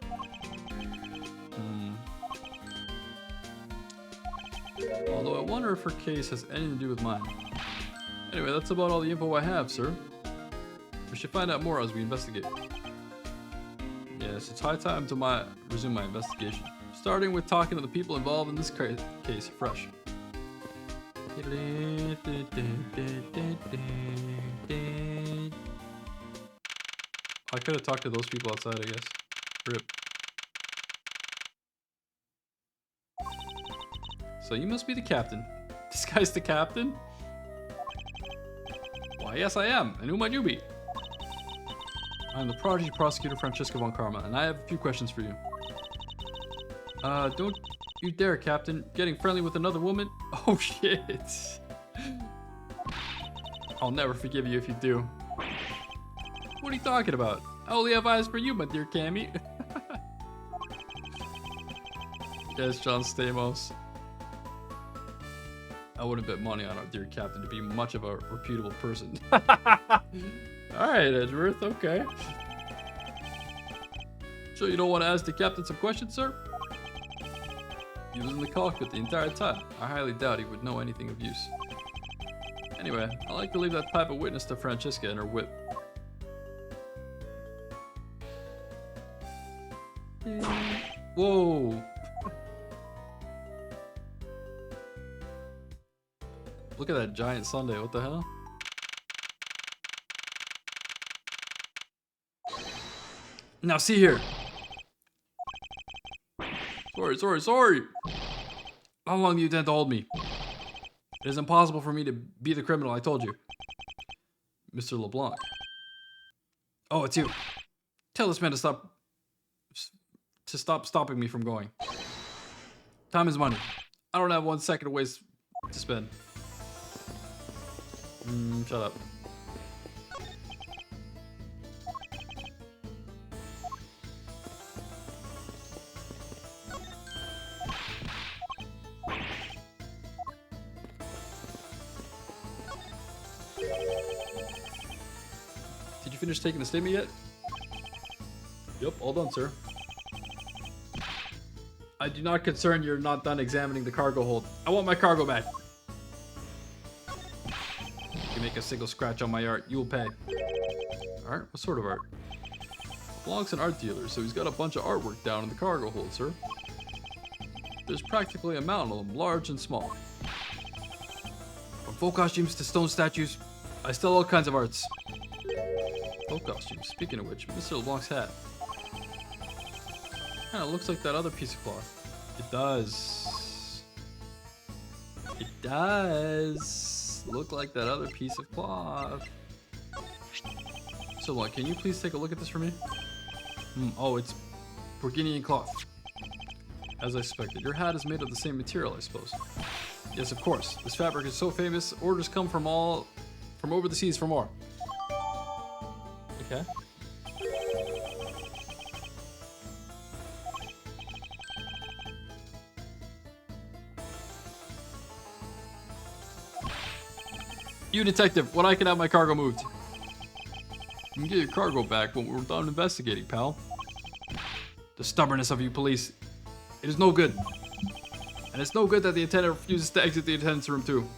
Although I wonder if her case has anything to do with mine. Anyway, that's about all the info I have, sir. We should find out more as we investigate. Yes, it's high time to resume my investigation. Starting with talking to the people involved in this case fresh. I could have talked to those people outside, I guess. Rip. So you must be the captain. This guy's the captain? Why, yes I am. And who might you be? I'm the prodigy prosecutor Francesca von Karma, and I have a few questions for you. Don't you dare, Captain. Getting friendly with another woman? Oh shit. I'll never forgive you if you do. What are you talking about? I only have eyes for you, my dear Cammy. Yes, John Stamos. I wouldn't bet money on our dear captain to be much of a reputable person. Alright, Edgeworth, okay. So you don't want to ask the captain some questions, sir? He was in the cockpit the entire time. I highly doubt he would know anything of use. Anyway, I like to leave that type of witness to Francesca and her whip. Whoa! Look at that giant sundae, what the hell? Now see here! Sorry! How long do you intend to hold me? It is impossible for me to be the criminal, I told you. Mr. LeBlanc. Oh, it's you. Tell this man to stop stopping me from going. Time is money. I don't have 1 second to waste to spend. Shut up. Did you finish taking the statement yet? Yep, all done, sir. I do not concern you're not done examining the cargo hold. I want my cargo back. If you make a single scratch on my art, you will pay. Art? What sort of art? LeBlanc's an art dealer, so he's got a bunch of artwork down in the cargo hold, sir. There's practically a mountain of them, large and small. From folk costumes to stone statues, I sell all kinds of arts. Folk costumes. Speaking of which, Mr. LeBlanc's hat. Kinda looks like that other piece of cloth. It does. It does look like that other piece of cloth. So what, can you please take a look at this for me? Oh, it's Burgundian cloth. As I expected, your hat is made of the same material, I suppose. Yes, of course. This fabric is so famous, orders come from over the seas for more. Okay. You detective, when I can have my cargo moved? You can get your cargo back when we're done investigating, pal. The stubbornness of you police. It is no good. And it's no good that the attendant refuses to exit the attendance room too.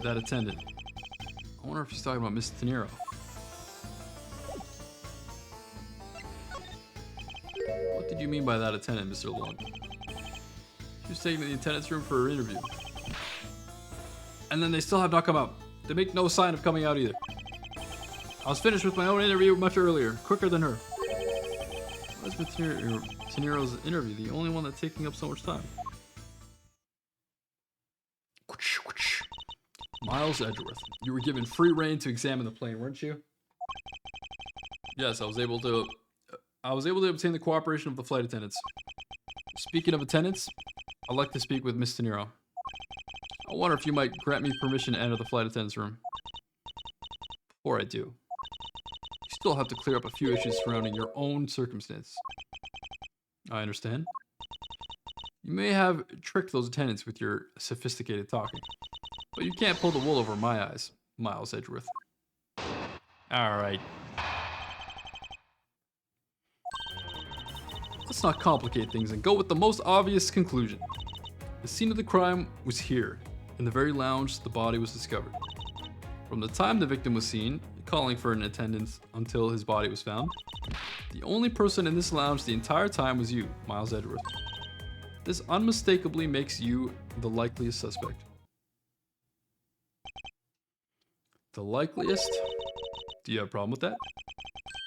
That attendant. I wonder if he's talking about Miss Tenero. What did you mean by that attendant, Mr. Long? She was taking me to the attendance room for her interview. And then they still have not come out. They make no sign of coming out either. I was finished with my own interview much earlier, quicker than her. Why is Miss Tenero's interview the only one that's taking up so much time? Miles Edgeworth, you were given free rein to examine the plane, weren't you? Yes, I was able to obtain the cooperation of the flight attendants. Speaking of attendants, I'd like to speak with Miss Tenero. I wonder if you might grant me permission to enter the flight attendants room. Before I do, you still have to clear up a few issues surrounding your own circumstance. I understand. You may have tricked those attendants with your sophisticated talking, but you can't pull the wool over my eyes, Miles Edgeworth. Alright. Let's not complicate things and go with the most obvious conclusion. The scene of the crime was here, in the very lounge the body was discovered. From the time the victim was seen, calling for an attendant until his body was found, the only person in this lounge the entire time was you, Miles Edgeworth. This unmistakably makes you the likeliest suspect. The likeliest? Do you have a problem with that?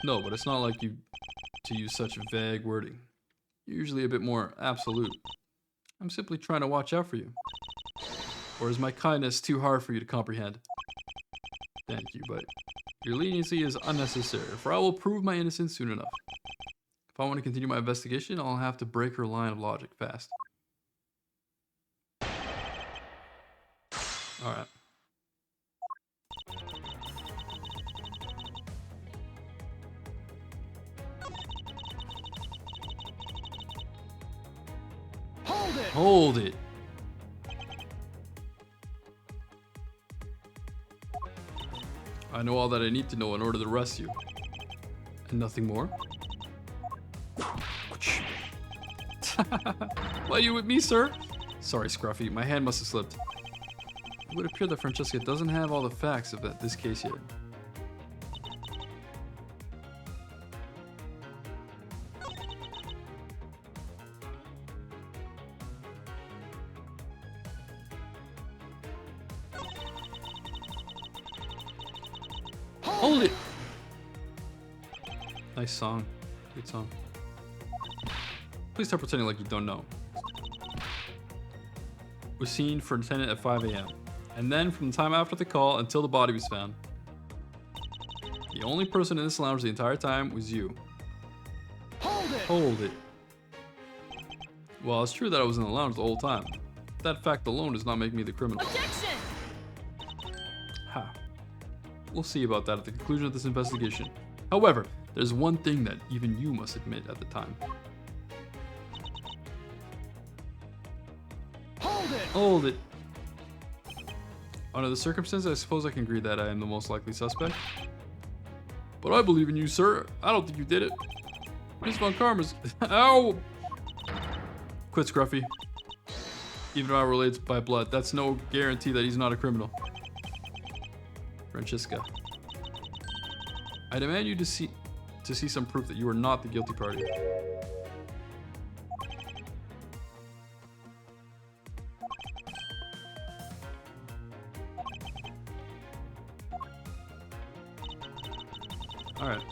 No, but it's not like you to use such vague wording. You're usually a bit more absolute. I'm simply trying to watch out for you. Or is my kindness too hard for you to comprehend? Thank you, but your leniency is unnecessary, for I will prove my innocence soon enough. If I want to continue my investigation, I'll have to break her line of logic fast. Alright. Hold it! Hold it! I know all that I need to know in order to arrest you. And nothing more? Why are you with me, sir? Sorry, Scruffy. My hand must have slipped. It would appear that Francesca doesn't have all the facts of this case yet. Hold it! Nice song. Good song. Please stop pretending like you don't know. Was seen for attendant at 5 a.m. And then from the time after the call until the body was found. The only person in this lounge the entire time was you. Hold it! Hold it. Well, it's true that I was in the lounge the whole time. That fact alone does not make me the criminal. Objection! Ha. We'll see about that at the conclusion of this investigation. However, there's one thing that even you must admit at the time. Hold it! Hold it. Under the circumstances, I suppose I can agree that I am the most likely suspect. But I believe in you, sir. I don't think you did it. Miss Von Karma's... Ow! Quit, Scruffy. Even though I'm related by blood, that's no guarantee that he's not a criminal. Francesca. I demand you to see some proof that you are not the guilty party. Alright.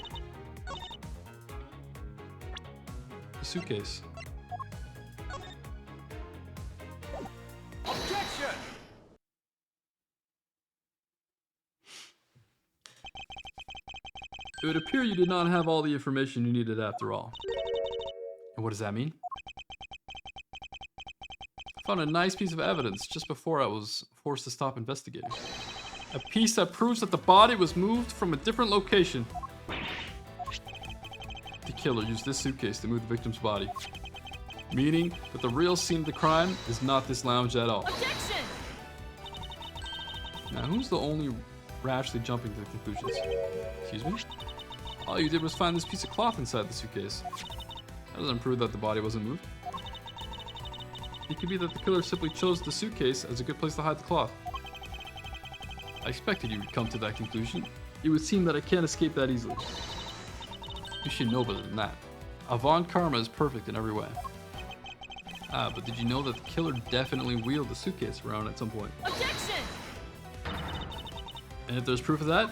The suitcase. Objection! It would appear you did not have all the information you needed after all. And what does that mean? I found a nice piece of evidence just before I was forced to stop investigating. A piece that proves that the body was moved from a different location. The killer used this suitcase to move the victim's body. Meaning that the real scene of the crime is not this lounge at all. Objection! Now, who's the only rashly jumping to the conclusions? Excuse me? All you did was find this piece of cloth inside the suitcase. That doesn't prove that the body wasn't moved. It could be that the killer simply chose the suitcase as a good place to hide the cloth. I expected you would come to that conclusion. It would seem that I can't escape that easily. You should know better than that. Von Karma is perfect in every way. Ah, but did you know that the killer definitely wheeled the suitcase around at some point? Objection! And if there's proof of that,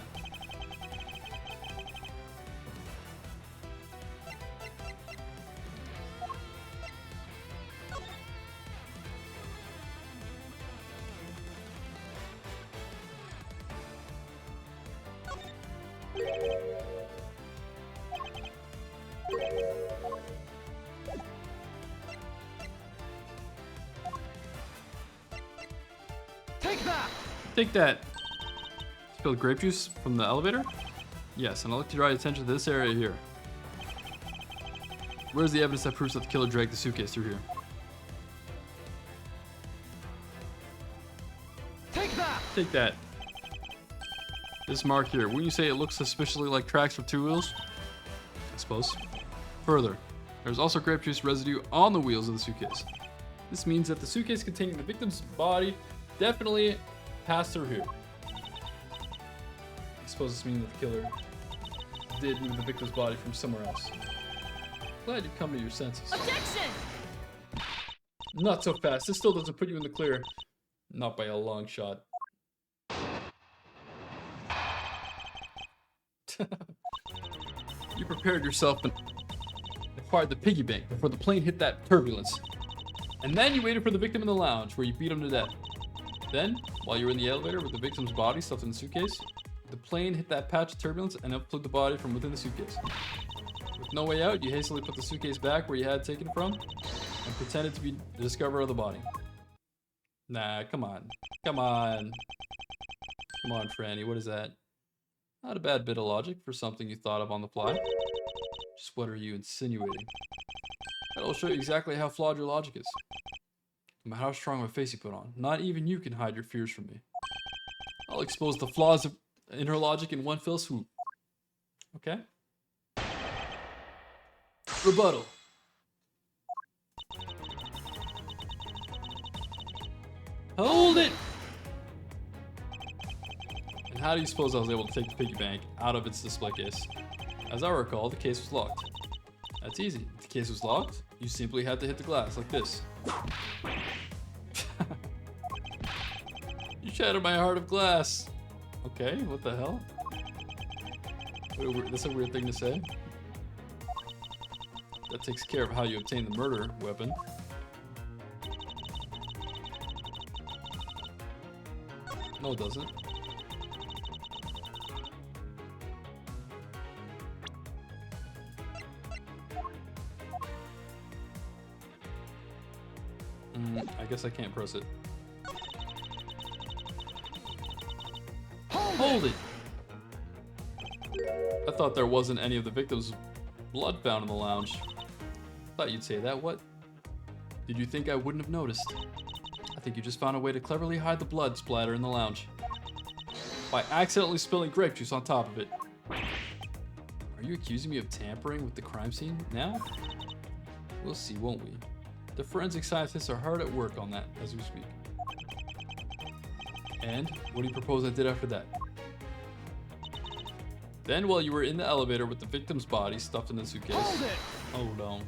Take that! take that. Spilled grape juice from the elevator? Yes, and I'd like to draw your attention to this area here. Where's the evidence that proves that the killer dragged the suitcase through here? Take that! Take that. This mark here, wouldn't you say it looks suspiciously like tracks with 2 wheels? I suppose. Further, there's also grape juice residue on the wheels of the suitcase. This means that the suitcase containing the victim's body definitely passed through here. I suppose this means that the killer did move the victim's body from somewhere else. Glad you've come to your senses. Objection! Not so fast. This still doesn't put you in the clear. Not by a long shot. You prepared yourself and acquired the piggy bank before the plane hit that turbulence. And then you waited for the victim in the lounge, where you beat him to death. Then, while you were in the elevator with the victim's body stuffed in the suitcase, the plane hit that patch of turbulence and unplugged the body from within the suitcase. With no way out, you hastily put the suitcase back where you had taken it from, and pretended to be the discoverer of the body. Nah, come on. Come on. Come on, Franny, what is that? Not a bad bit of logic for something you thought of on the fly. Just what are you insinuating? That'll show you exactly how flawed your logic is. No matter how strong of a face you put on, not even you can hide your fears from me. I'll expose the flaws in her logic in one fell swoop. Okay? Rebuttal. Hold it! And how do you suppose I was able to take the piggy bank out of its display case? As I recall, the case was locked. That's easy. If the case was locked, you simply had to hit the glass like this. You shattered my heart of glass. Okay, what the hell? That's a weird thing to say. That takes care of how you obtain the murder weapon. No, it doesn't. I guess I can't press it. Hold it! I thought there wasn't any of the victim's blood found in the lounge. Thought you'd say that, what? Did you think I wouldn't have noticed? I think you just found a way to cleverly hide the blood splatter in the lounge. By accidentally spilling grape juice on top of it. Are you accusing me of tampering with the crime scene now? We'll see, won't we? The forensic scientists are hard at work on that as we speak. And what do you propose I did after that? Then while you were in the elevator with the victim's body stuffed in the suitcase. Hold it! Oh no.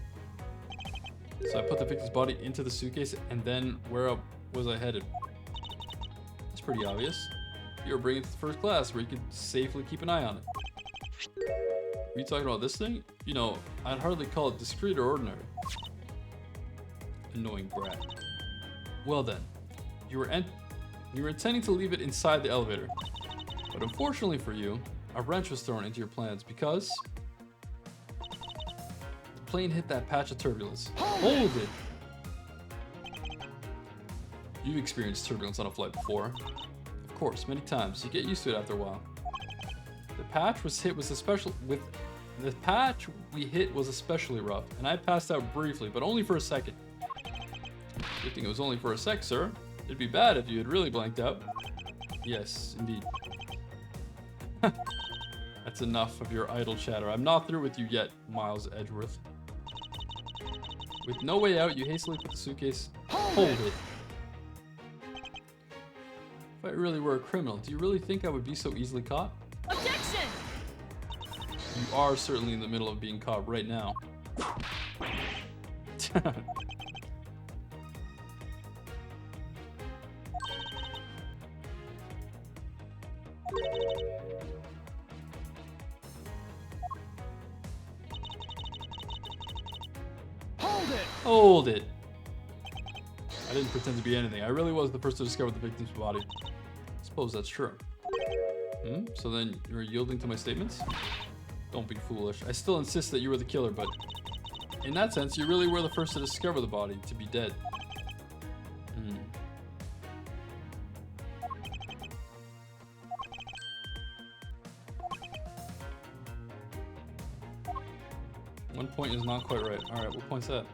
So I put the victim's body into the suitcase, and then where was I headed? That's pretty obvious. You were bringing it to the first class where you could safely keep an eye on it. Are you talking about this thing? You know, I'd hardly call it discreet or ordinary. Annoying brat. Well then, you were intending to leave it inside the elevator. But unfortunately for you, a wrench was thrown into your plans because the plane hit that patch of turbulence. Hold it! You've experienced turbulence on a flight before. Of course, many times. You get used to it after a while. The patch we hit was especially rough, and I passed out briefly, but only for a second. Good thing it was only for a sec, sir. It'd be bad if you had really blanked out. Yes, indeed. That's enough of your idle chatter. I'm not through with you yet, Miles Edgeworth. With no way out, you hastily put the suitcase. Hold it. If I really were a criminal, do you really think I would be so easily caught? Objection! You are certainly in the middle of being caught right now. Hold it! I didn't pretend to be anything. I really was the first to discover the victim's body. Suppose that's true. So then you're yielding to my statements? Don't be foolish. I still insist that you were the killer, but in that sense, you really were the first to discover the body to be dead. 1 point is not quite right. Alright, what point's that?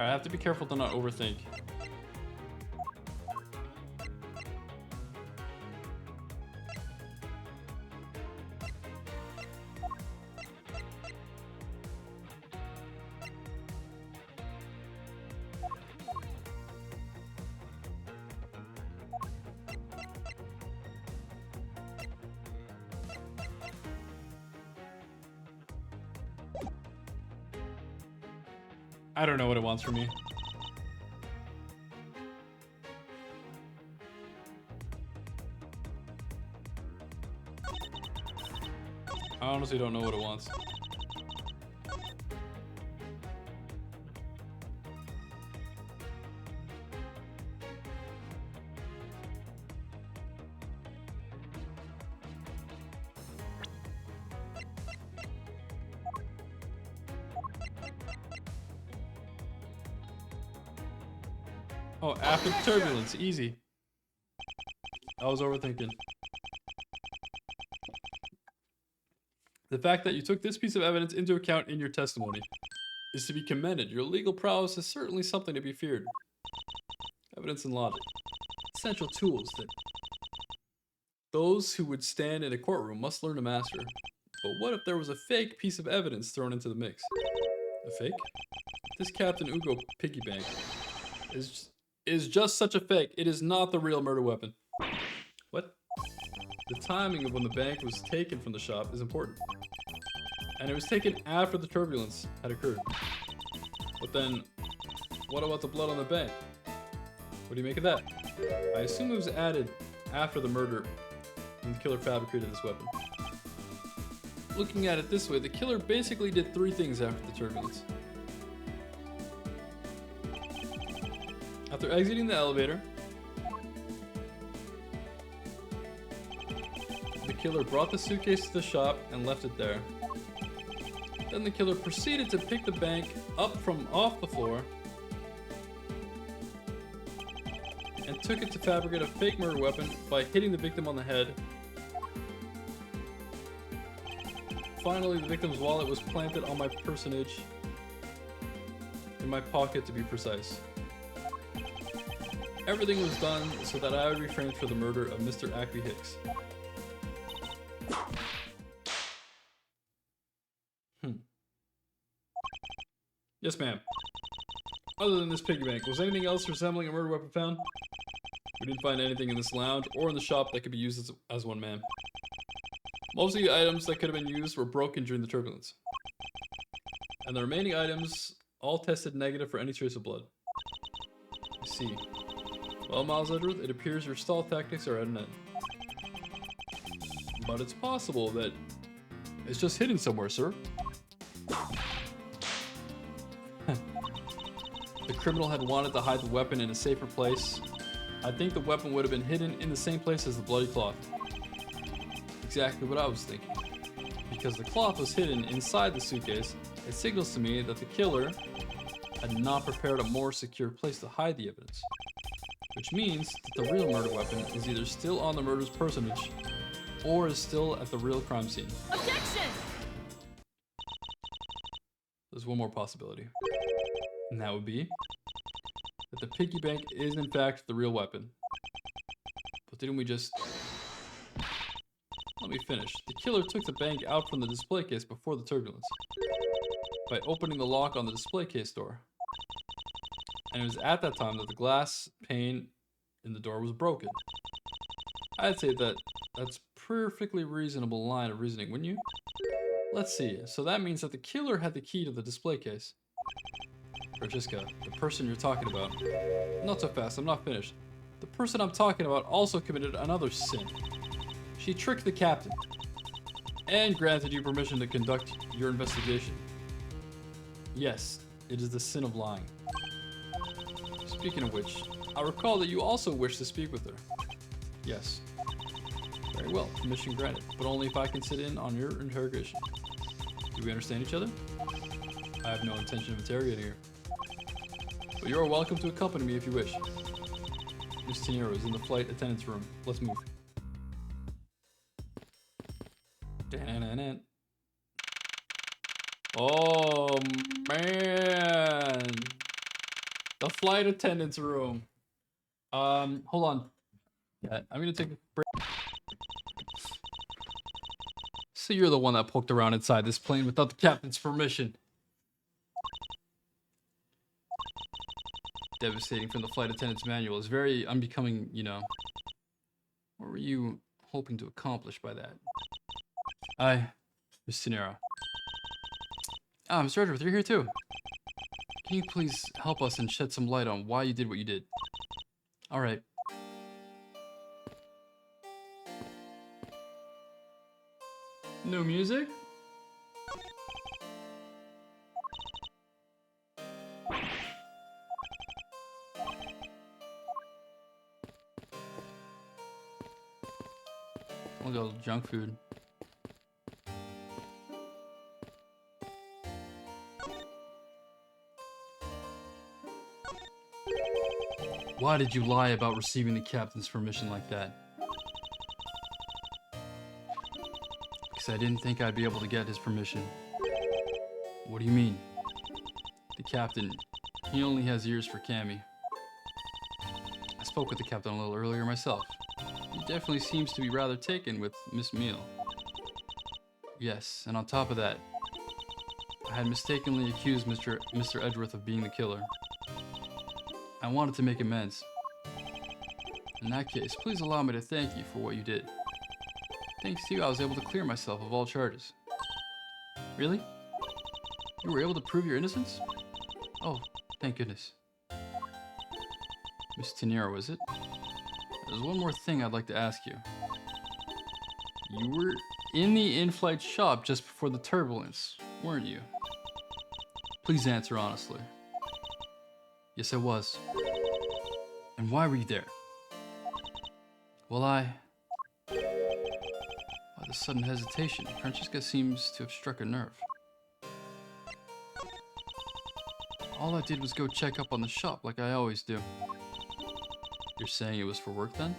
I have to be careful to not overthink. I don't know what it wants from me. I honestly don't know what it wants. Oh, after the turbulence, easy. I was overthinking. The fact that you took this piece of evidence into account in your testimony is to be commended. Your legal prowess is certainly something to be feared. Evidence and logic. Essential tools that those who would stand in a courtroom must learn to master. But what if there was a fake piece of evidence thrown into the mix? A fake? This Captain Ugo piggy bank is just such a fake. It is not the real murder weapon. What? The timing of when the bank was taken from the shop is important. And it was taken after the turbulence had occurred. But then, what about the blood on the bank? What do you make of that? I assume it was added after the murder when the killer fabricated this weapon. Looking at it this way, the killer basically did 3 things after the turbulence. After exiting the elevator, the killer brought the suitcase to the shop and left it there. Then the killer proceeded to pick the bank up from off the floor and took it to fabricate a fake murder weapon by hitting the victim on the head. Finally, the victim's wallet was planted on my personage, in my pocket to be precise. Everything was done so that I would be framed for the murder of Mr. Ackley Hicks. Yes, ma'am. Other than this piggy bank, was anything else resembling a murder weapon found? We didn't find anything in this lounge or in the shop that could be used as one, ma'am. Most of the items that could have been used were broken during the turbulence. And the remaining items all tested negative for any trace of blood. I see. Well, Miles Edgeworth, it appears your stall tactics are at an end. But it's possible that it's just hidden somewhere, sir. The criminal had wanted to hide the weapon in a safer place. I think the weapon would have been hidden in the same place as the bloody cloth. Exactly what I was thinking. Because the cloth was hidden inside the suitcase, it signals to me that the killer had not prepared a more secure place to hide the evidence. Which means that the real murder weapon is either still on the murder's personage or is still at the real crime scene. Objection! There's one more possibility. And that would be that the piggy bank is in fact the real weapon. But didn't we just... Let me finish. The killer took the bank out from the display case before the turbulence by opening the lock on the display case door. And it was at that time that the glass pane in the door was broken. I'd say that that's perfectly reasonable line of reasoning, wouldn't you? Let's see. So that means that the killer had the key to the display case. Francesca, the person you're talking about. Not so fast, I'm not finished. The person I'm talking about also committed another sin. She tricked the captain and granted you permission to conduct your investigation. Yes, it is the sin of lying. Speaking of which, I recall that you also wish to speak with her. Yes. Very well, permission granted, but only if I can sit in on your interrogation. Do we understand each other? I have no intention of interrogating her. But you are welcome to accompany me if you wish. Miss Tenero is in the flight attendant's room. Let's move. Da-na-na-na. Oh, man. The flight attendant's room. Hold on. Yeah, I'm gonna take a break. So you're the one that poked around inside this plane without the captain's permission. Devastating from the flight attendant's manual is very unbecoming, you know. What were you hoping to accomplish by that? Miss Tenero. Ah, Mr. Edgeworth, you're here too. Can you please help us and shed some light on why you did what you did? Alright. No music? Look at all the junk food. Why did you lie about receiving the captain's permission like that? Because I didn't think I'd be able to get his permission. What do you mean? The captain, he only has ears for Cammy. I spoke with the captain a little earlier myself. He definitely seems to be rather taken with Miss Meal. Yes, and on top of that, I had mistakenly accused Mr. Edgeworth of being the killer. I wanted to make amends. In that case, please allow me to thank you for what you did. Thanks to you, I was able to clear myself of all charges. Really? You were able to prove your innocence? Oh, thank goodness. Miss Tenero, is it? There's one more thing I'd like to ask you. You were in the in-flight shop just before the turbulence, weren't you? Please answer honestly. Yes, I was. And why were you there? Well, by the sudden hesitation, Francesca seems to have struck a nerve. All I did was go check up on the shop like I always do. You're saying it was for work then?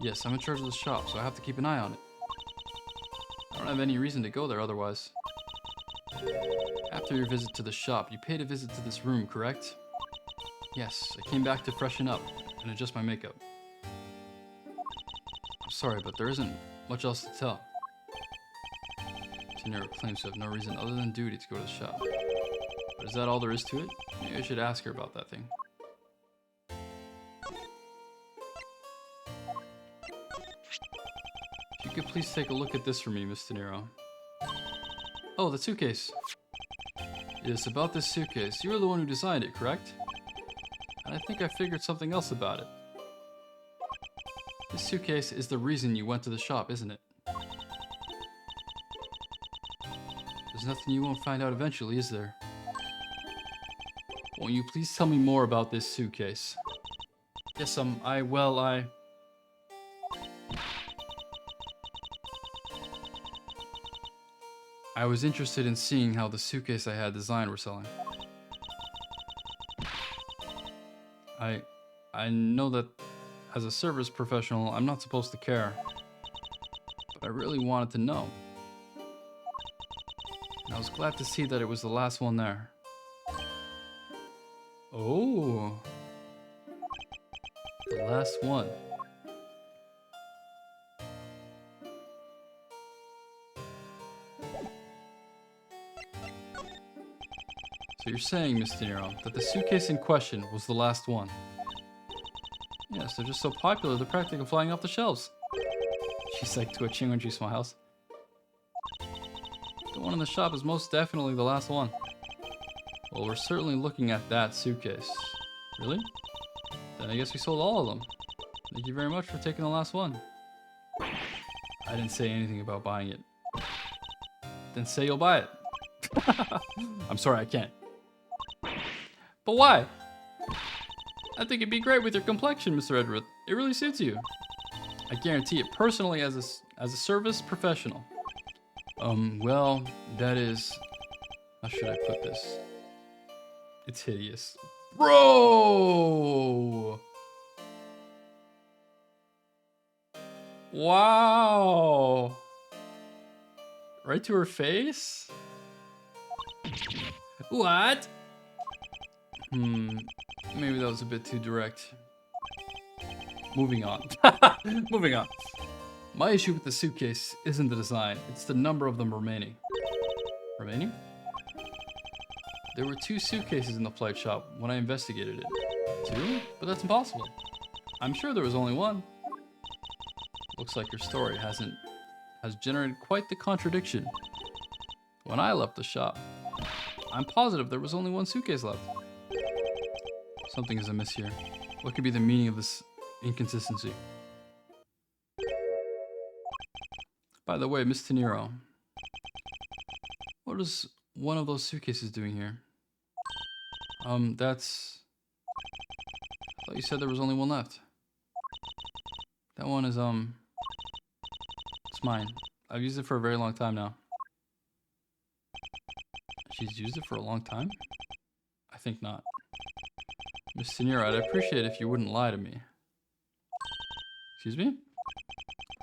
Yes, I'm in charge of the shop, so I have to keep an eye on it. I don't have any reason to go there otherwise. After your visit to the shop, you paid a visit to this room, correct? Yes, I came back to freshen up and adjust my makeup. I'm sorry, but there isn't much else to tell. Tenero claims to have no reason other than duty to go to the shop. But is that all there is to it? Maybe I should ask her about that thing. If you could please take a look at this for me, Miss Tenero. Oh, the suitcase. Yes, about this suitcase. You were the one who designed it, correct? And I think I figured something else about it. This suitcase is the reason you went to the shop, isn't it? There's nothing you won't find out eventually, is there? Won't you please tell me more about this suitcase? Yes, I was interested in seeing how the suitcase I had designed were selling. I know that as a service professional, I'm not supposed to care. But I really wanted to know. And I was glad to see that it was the last one there. Oh. The last one. So you're saying, Miss Tenero, that the suitcase in question was the last one? Yes, they're just so popular, they're practically flying off the shelves. She's like twitching when she smiles. The one in the shop is most definitely the last one. Well, we're certainly looking at that suitcase. Really? Then I guess we sold all of them. Thank you very much for taking the last one. I didn't say anything about buying it. Then say you'll buy it. I'm sorry, I can't. But why? I think it'd be great with your complexion, Mr. Edgeworth. It really suits you. I guarantee it personally as a service professional. Well, that is... How should I put this? It's hideous. Bro! Wow! Right to her face? What? Maybe that was a bit too direct. Moving on. Moving on. My issue with the suitcase isn't the design, it's the number of them remaining. Remaining? There were 2 suitcases in the flight shop when I investigated it. 2? But that's impossible. I'm sure there was only 1. Looks like your story has generated quite the contradiction. When I left the shop, I'm positive there was only 1 suitcase left. Something is amiss here. What could be the meaning of this inconsistency? By the way, Miss Teniro, what is one of those suitcases doing here? That's... I thought you said there was only 1 left. That one is, it's mine. I've used it for a very long time now. She's used it for a long time? I think not. Miss Teniro, I'd appreciate it if you wouldn't lie to me. Excuse me?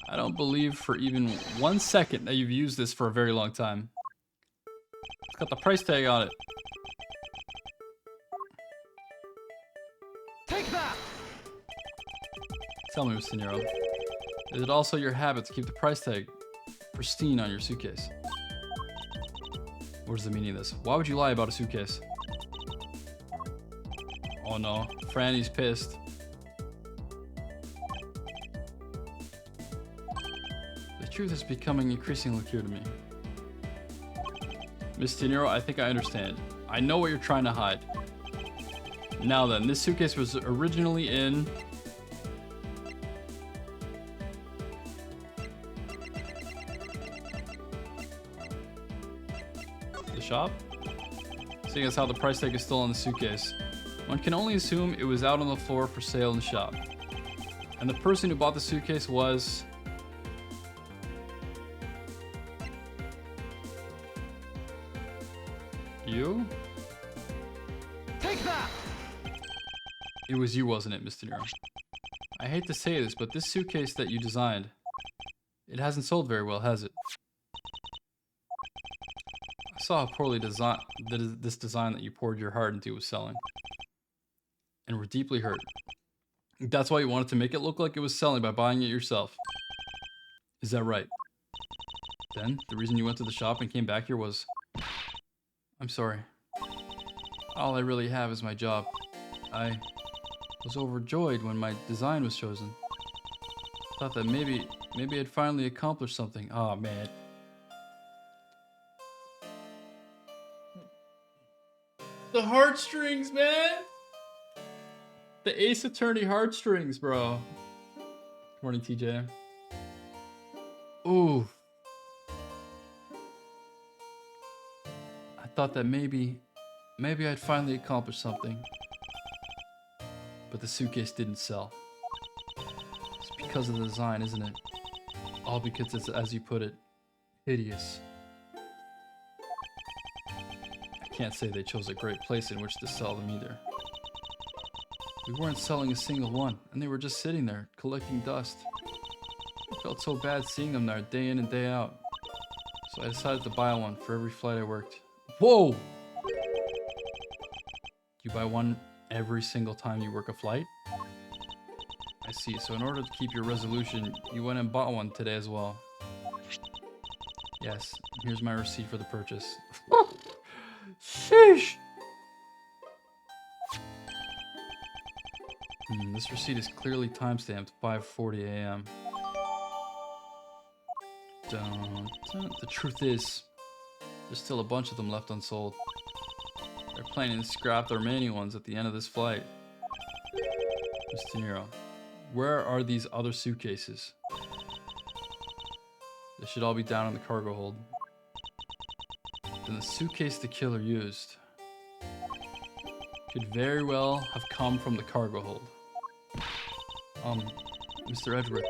I don't believe for even 1 second that you've used this for a very long time. It's got the price tag on it. Take that! Tell me, Miss Teniro, is it also your habit to keep the price tag pristine on your suitcase? What is the meaning of this? Why would you lie about a suitcase? Oh no, Franny's pissed. The truth is becoming increasingly clear to me. Miss Teniro, I think I understand. I know what you're trying to hide. Now then, this suitcase was originally in... the shop? Seeing as how the price tag is still on the suitcase, one can only assume it was out on the floor for sale in the shop. And the person who bought the suitcase was... you? Take that! It was you, wasn't it, Mr. Nero? I hate to say this, but this suitcase that you designed, it hasn't sold very well, has it? I saw how poorly this design that you poured your heart into was selling. And were deeply hurt. That's why you wanted to make it look like it was selling by buying it yourself. Is that right? Then, the reason you went to the shop and came back here was... I'm sorry. All I really have is my job. I was overjoyed when my design was chosen. Thought that maybe I'd finally accomplished something. Oh man. The heartstrings, man! The Ace Attorney heartstrings, bro. Good morning, TJ. Ooh. I thought that maybe I'd finally accomplished something. But the suitcase didn't sell. It's because of the design, isn't it? All because it's, as you put it, hideous. I can't say they chose a great place in which to sell them either. We weren't selling a single one, and they were just sitting there, collecting dust. I felt so bad seeing them there day in and day out. So I decided to buy one for every flight I worked. Whoa! You buy one every single time you work a flight? I see, so in order to keep your resolution, you went and bought one today as well. Yes, here's my receipt for the purchase. Sheesh! This receipt is clearly timestamped 5:40 a.m. The truth is, there's still a bunch of them left unsold. They're planning to scrap the remaining ones at the end of this flight. Mr. Nero, where are these other suitcases? They should all be down in the cargo hold. Then the suitcase the killer used could very well have come from the cargo hold. Mr. Edgeworth,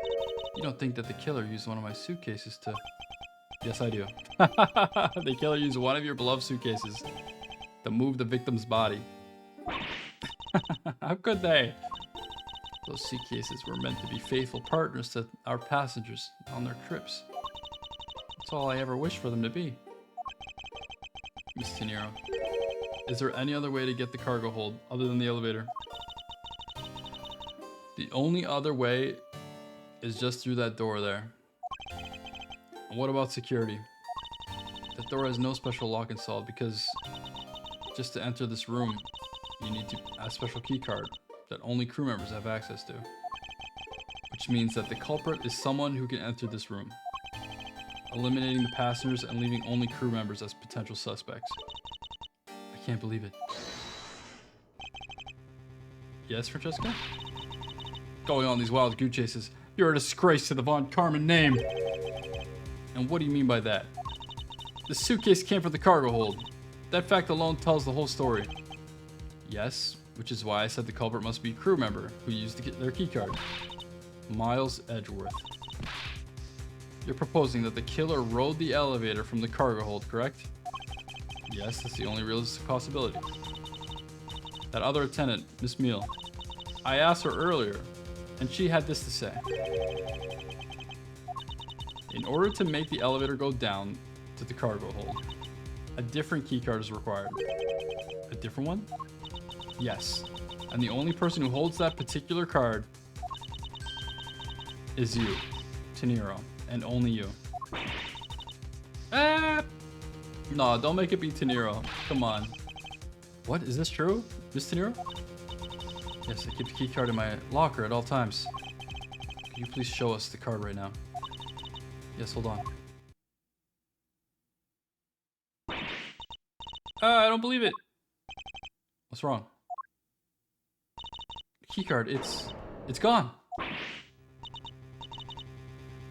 you don't think that the killer used one of my suitcases to... Yes, I do. The killer used one of your beloved suitcases to move the victim's body. How could they? Those suitcases were meant to be faithful partners to our passengers on their trips. That's all I ever wished for them to be. Miss Teniro, Is there any other way to get the cargo hold other than the elevator? The only other way is just through that door there. And what about security? That door has no special lock installed because just to enter this room, you need a special key card that only crew members have access to. Which means that the culprit is someone who can enter this room, eliminating the passengers and leaving only crew members as potential suspects. I can't believe it. Yes, Francesca? Going on these wild goose chases, you're a disgrace to the Von Karman name. And what do you mean by that? The suitcase came from the cargo hold. That fact alone tells the whole story. Yes, which is why I said the culprit must be a crew member who used their keycard. Miles Edgeworth. You're proposing that the killer rode the elevator from the cargo hold, correct? Yes, that's the only realistic possibility. That other attendant, Miss Meal. I asked her earlier, and she had this to say. In order to make the elevator go down to the cargo hold, a different keycard is required. A different one? Yes. And the only person who holds that particular card is you, Teniro, and only you. No, don't make it be Teniro. Come on. What? Is this true, Miss Teniro? Yes, I keep the keycard in my locker at all times. Can you please show us the card right now? Yes, hold on. I don't believe it. What's wrong? The keycard, it's gone.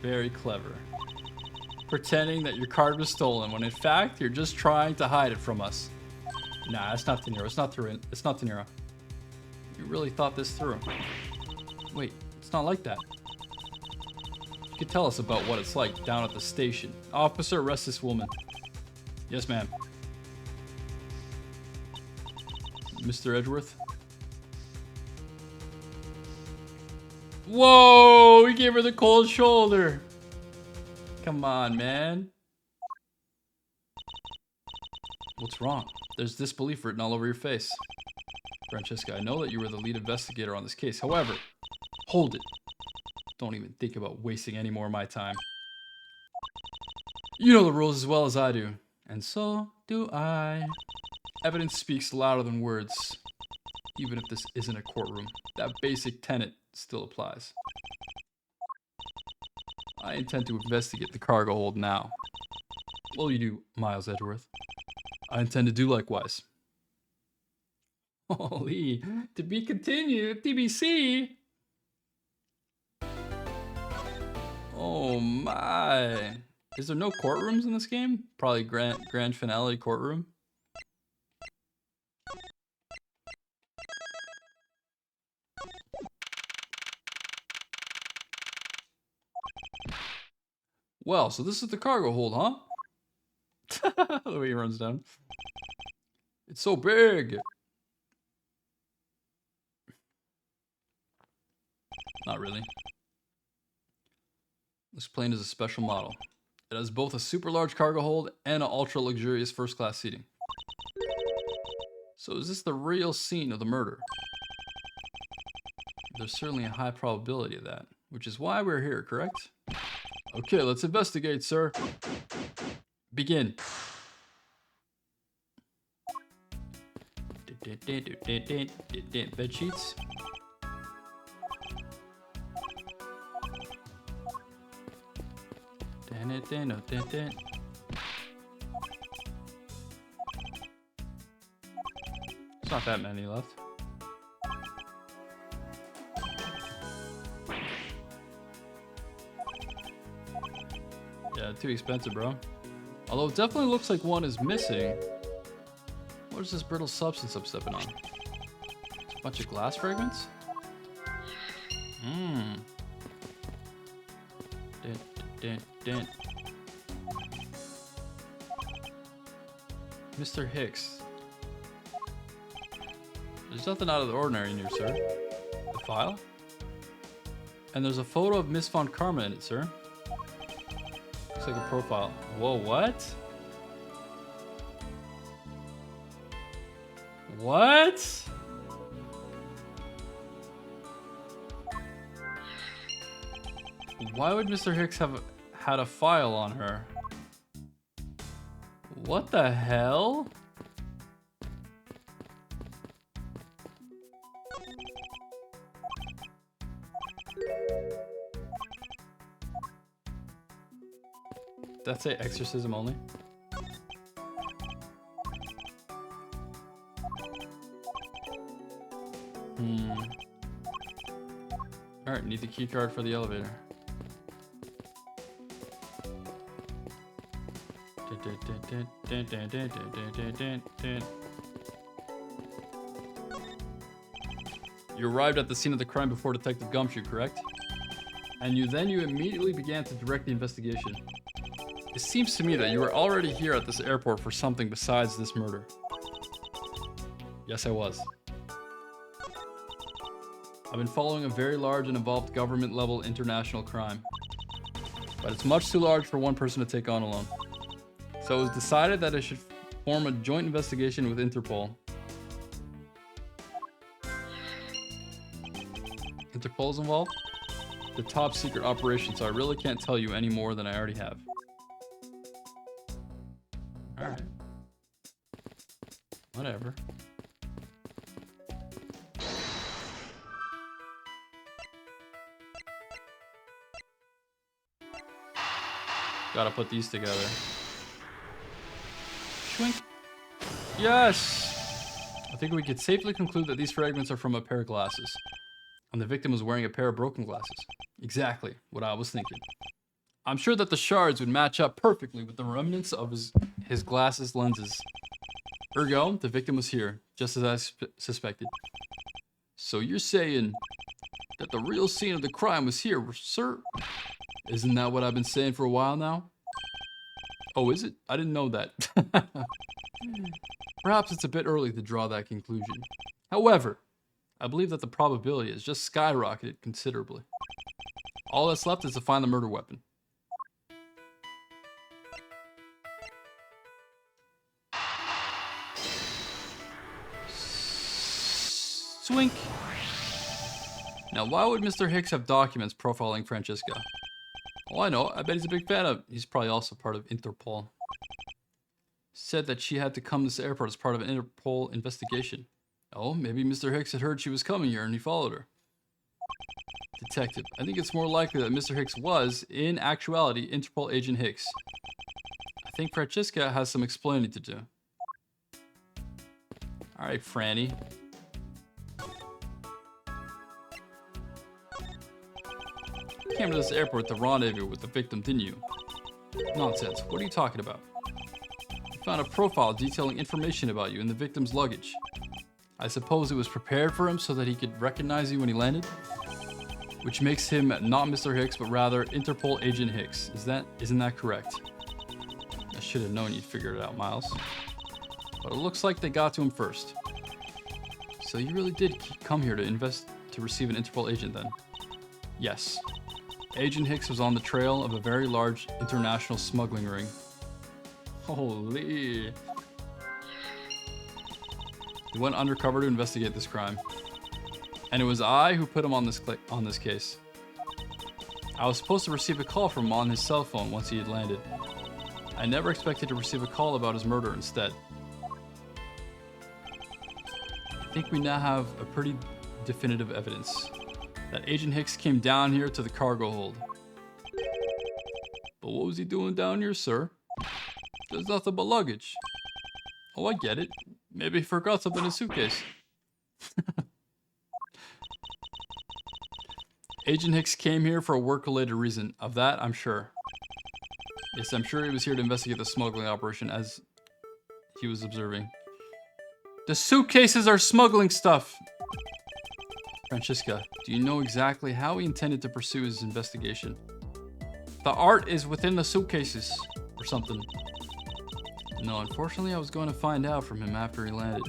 Very clever. Pretending that your card was stolen when in fact you're just trying to hide it from us. Nah, it's not Teniro. It's not through. It's not Teniro. You really thought this through. Wait, it's not like that. You could tell us about what it's like down at the station. Officer, arrest this woman. Yes, ma'am. Mr. Edgeworth? Whoa! He gave her the cold shoulder. Come on, man. What's wrong? There's disbelief written all over your face. Francesca, I know that you were the lead investigator on this case. However, hold it. Don't even think about wasting any more of my time. You know the rules as well as I do. And so do I. Evidence speaks louder than words. Even if this isn't a courtroom, that basic tenet still applies. I intend to investigate the cargo hold now. What will you do, Miles Edgeworth? I intend to do likewise. Holy, to be continued, TBC. Oh my. Is there no courtrooms in this game? Probably grand finale courtroom. Well, so this is the cargo hold, huh? The way he runs down. It's so big. Not really. This plane is a special model. It has both a super large cargo hold and an ultra luxurious first class seating. So is this the real scene of the murder? There's certainly a high probability of that, which is why we're here, correct? Okay, let's investigate, sir. Begin. Bed sheets. It's not that many left. Yeah, too expensive, bro. Although it definitely looks like one is missing. What is this brittle substance I'm stepping on? It's a bunch of glass fragments? Mmm. Mr. Hicks. There's nothing out of the ordinary in here, sir. The file? And there's a photo of Miss Von Karma in it, sir. Looks like a profile. Whoa, what? What? Why would Mr. Hicks have had a file on her? What the hell? Did that say exorcism only? Alright, need the key card for the elevator. You arrived at the scene of the crime before Detective Gumshoe, correct? And you immediately began to direct the investigation. It seems to me that you were already here at this airport for something besides this murder. Yes, I was. I've been following a very large and involved government-level international crime. But it's much too large for one person to take on alone. So it was decided that I should form a joint investigation with Interpol. Interpol's involved? The top secret operation, so I really can't tell you any more than I already have. Alright. Whatever. Gotta put these together. Schwink. Yes! I think we could safely conclude that these fragments are from a pair of glasses. And the victim was wearing a pair of broken glasses. Exactly what I was thinking. I'm sure that the shards would match up perfectly with the remnants of his glasses lenses. Ergo, the victim was here, just as I suspected. So you're saying that the real scene of the crime was here, sir? Isn't that what I've been saying for a while now? Oh, is it? I didn't know that. Perhaps it's a bit early to draw that conclusion. However, I believe that the probability has just skyrocketed considerably. All that's left is to find the murder weapon. Swink. Now, why would Mr. Hicks have documents profiling Francesca? Oh, I know. I bet he's a big fan of... He's probably also part of Interpol. Said that she had to come to this airport as part of an Interpol investigation. Oh, maybe Mr. Hicks had heard she was coming here and he followed her. Detective, I think it's more likely that Mr. Hicks was, in actuality, Interpol agent Hicks. I think Francesca has some explaining to do. Alright, Franny. You came to this airport to rendezvous with the victim, didn't you? Nonsense. What are you talking about? You found a profile detailing information about you in the victim's luggage. I suppose it was prepared for him so that he could recognize you when he landed? Which makes him not Mr. Hicks, but rather Interpol agent Hicks. Isn't that correct? I should have known you'd figure it out, Miles. But it looks like they got to him first. So you really did come here to receive an Interpol agent then? Yes. Agent Hicks was on the trail of a very large international smuggling ring. Holy. He went undercover to investigate this crime. And it was I who put him on this case. I was supposed to receive a call from him on his cell phone once he had landed. I never expected to receive a call about his murder instead. I think we now have a pretty definitive evidence that Agent Hicks came down here to the cargo hold. But what was he doing down here, sir? There's nothing but luggage. Oh, I get it. Maybe he forgot something in his suitcase. Agent Hicks came here for a work-related reason. Of that, I'm sure. Yes, I'm sure he was here to investigate the smuggling operation as he was observing. The suitcases are smuggling stuff! Francesca, do you know exactly how he intended to pursue his investigation? The art is within the suitcases, or something. No, unfortunately, I was going to find out from him after he landed.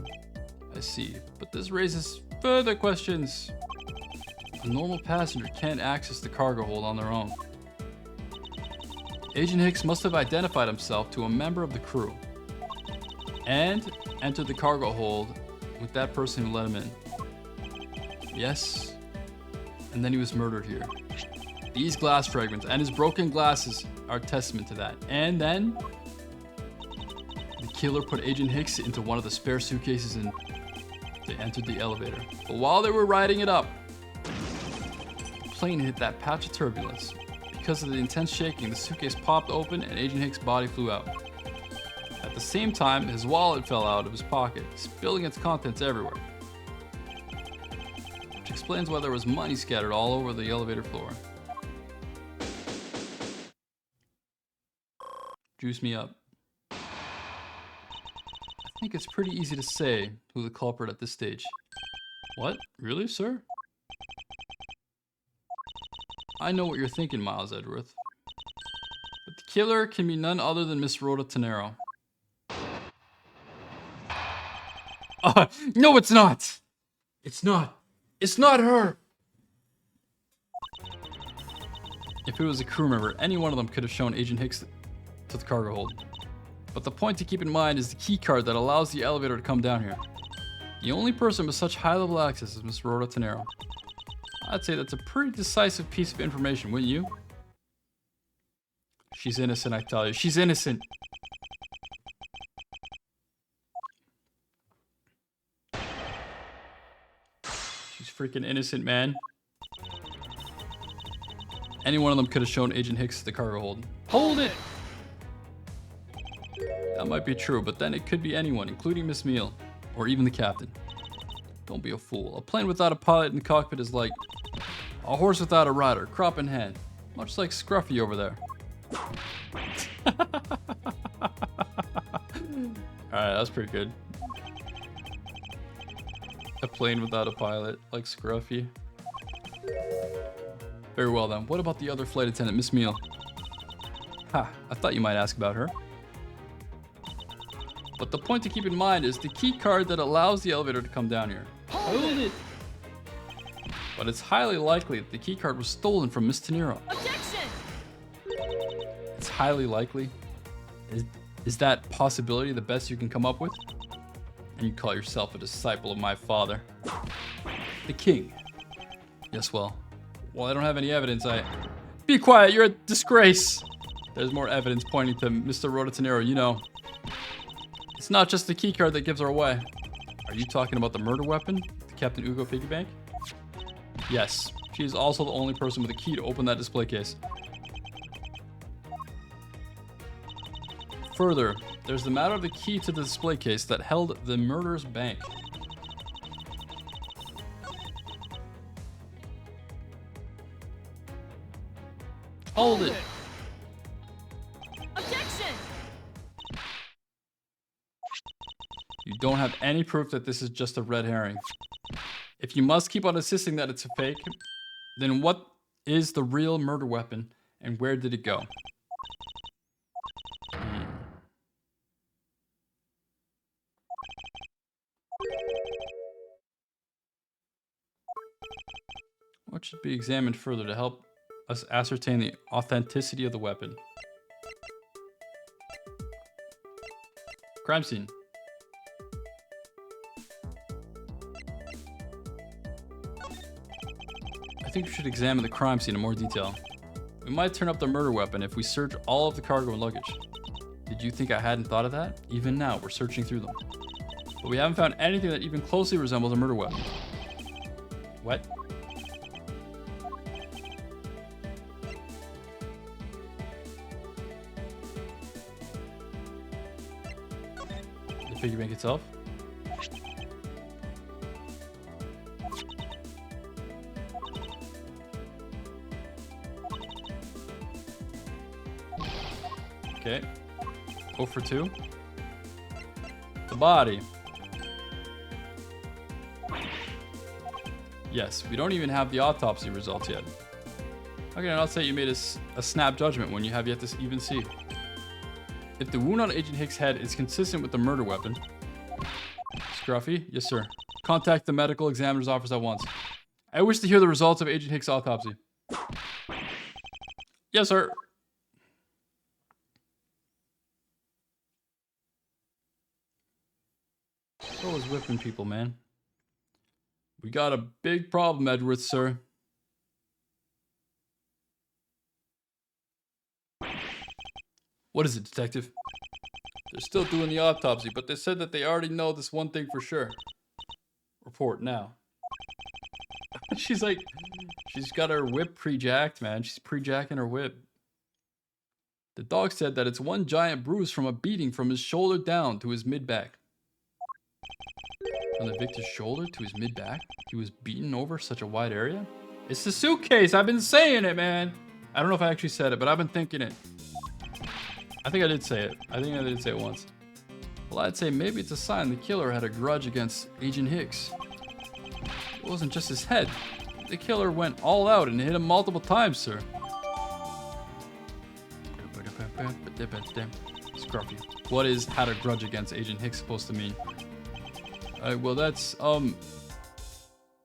I see, but this raises further questions. A normal passenger can't access the cargo hold on their own. Agent Hicks must have identified himself to a member of the crew and entered the cargo hold with that person who let him in. Yes. And then he was murdered here. These glass fragments and his broken glasses are a testament to that. And then the killer put Agent Hicks into one of the spare suitcases and they entered the elevator. But while they were riding it up, the plane hit that patch of turbulence. Because of the intense shaking, the suitcase popped open and Agent Hicks' body flew out. At the same time, his wallet fell out of his pocket, spilling its contents everywhere. Which explains why there was money scattered all over the elevator floor. Juice me up. I think it's pretty easy to say who the culprit at this stage. What? Really, sir? I know what you're thinking, Miles Edgeworth. But the killer can be none other than Miss Rhoda Tenero. No, it's not! It's not! It's not her! If it was a crew member, any one of them could have shown Agent Hicks to the cargo hold. But the point to keep in mind is the key card that allows the elevator to come down here. The only person with such high-level access is Miss Rhoda Tenero. I'd say that's a pretty decisive piece of information, wouldn't you? She's innocent, I tell you. She's innocent! She's freaking innocent, man. Any one of them could have shown Agent Hicks the cargo hold. Hold it! That might be true, but then it could be anyone, including Miss Meal, or even the captain. Don't be a fool. A plane without a pilot in the cockpit is like a horse without a rider, crop in hand. Much like Scruffy over there. Alright, that was pretty good. A plane without a pilot, like Scruffy. Very well then. What about the other flight attendant, Miss Meal? Ha, I thought you might ask about her. But the point to keep in mind is the key card that allows the elevator to come down here. Hold it! But it's highly likely that the key card was stolen from Miss Tenero. Objection! It's highly likely? Is that possibility the best you can come up with? And you call yourself a disciple of my father. The king. Yes, well, I don't have any evidence, Be quiet, you're a disgrace! There's more evidence pointing to Mr. Rhoda Tenero, you know. It's not just the keycard that gives her away. Are you talking about the murder weapon? The Captain Ugo piggy bank? Yes, she is also the only person with a key to open that display case. Further, there's the matter of the key to the display case that held the murderer's bank. Hold it! Objection! You don't have any proof that this is just a red herring. If you must keep on insisting that it's a fake, then what is the real murder weapon and where did it go? What should be examined further to help us ascertain the authenticity of the weapon? Crime scene. I think we should examine the crime scene in more detail. We might turn up the murder weapon if we search all of the cargo and luggage. Did you think I hadn't thought of that? Even now, we're searching through them. But we haven't found anything that even closely resembles a murder weapon. What? The piggy bank itself? Okay. 0 for 2. The body. Yes, we don't even have the autopsy results yet. Okay, I'll say you made a snap judgment when you have yet to even see. If the wound on Agent Hicks' head is consistent with the murder weapon... Scruffy? Yes, sir. Contact the medical examiner's office at once. I wish to hear the results of Agent Hicks' autopsy. Yes, sir. Always whipping people, man. We got a big problem, Edward, sir. What is it, detective? They're still doing the autopsy, but they said that they already know this one thing for sure. Report now. She's like, she's got her whip pre-jacked, man. She's pre-jacking her whip. The dog said that it's one giant bruise from a beating from his shoulder down to his mid-back. From the victor's shoulder to his mid-back? He was beaten over such a wide area? It's the suitcase! I've been saying it, man! I don't know if I actually said it, but I've been thinking it. I think I did say it. I think I did say it once. Well, I'd say maybe it's a sign the killer had a grudge against Agent Hicks. It wasn't just his head. The killer went all out and hit him multiple times, sir. Scruffy. What is had a grudge against Agent Hicks supposed to mean? Well, that's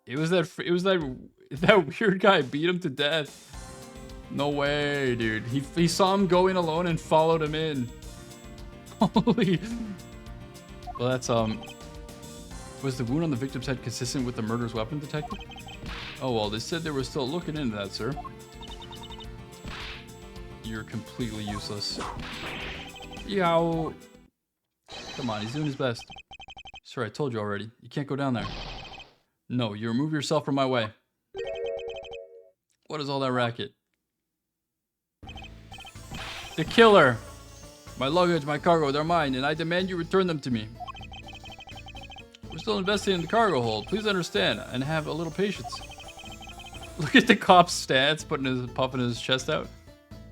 it was that weird guy beat him to death. No way, dude. He saw him going alone and followed him in. Holy. Well, that's was the wound on the victim's head consistent with the murderer's weapon, detective? Oh well, they said they were still looking into that, sir. You're completely useless. Yow. Come on, he's doing his best. Sir, I told you already. You can't go down there. No, you remove yourself from my way. What is all that racket? The killer! My luggage, my cargo, they're mine, and I demand you return them to me. We're still investigating the cargo hold. Please understand and have a little patience. Look at the cop's stance, puffing his chest out.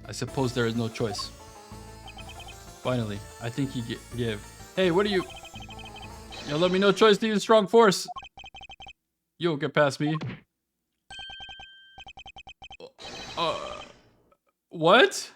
I suppose there is no choice. Finally, I think you give. Hey, what are you? You let me no choice to use strong force. You'll get past me. What?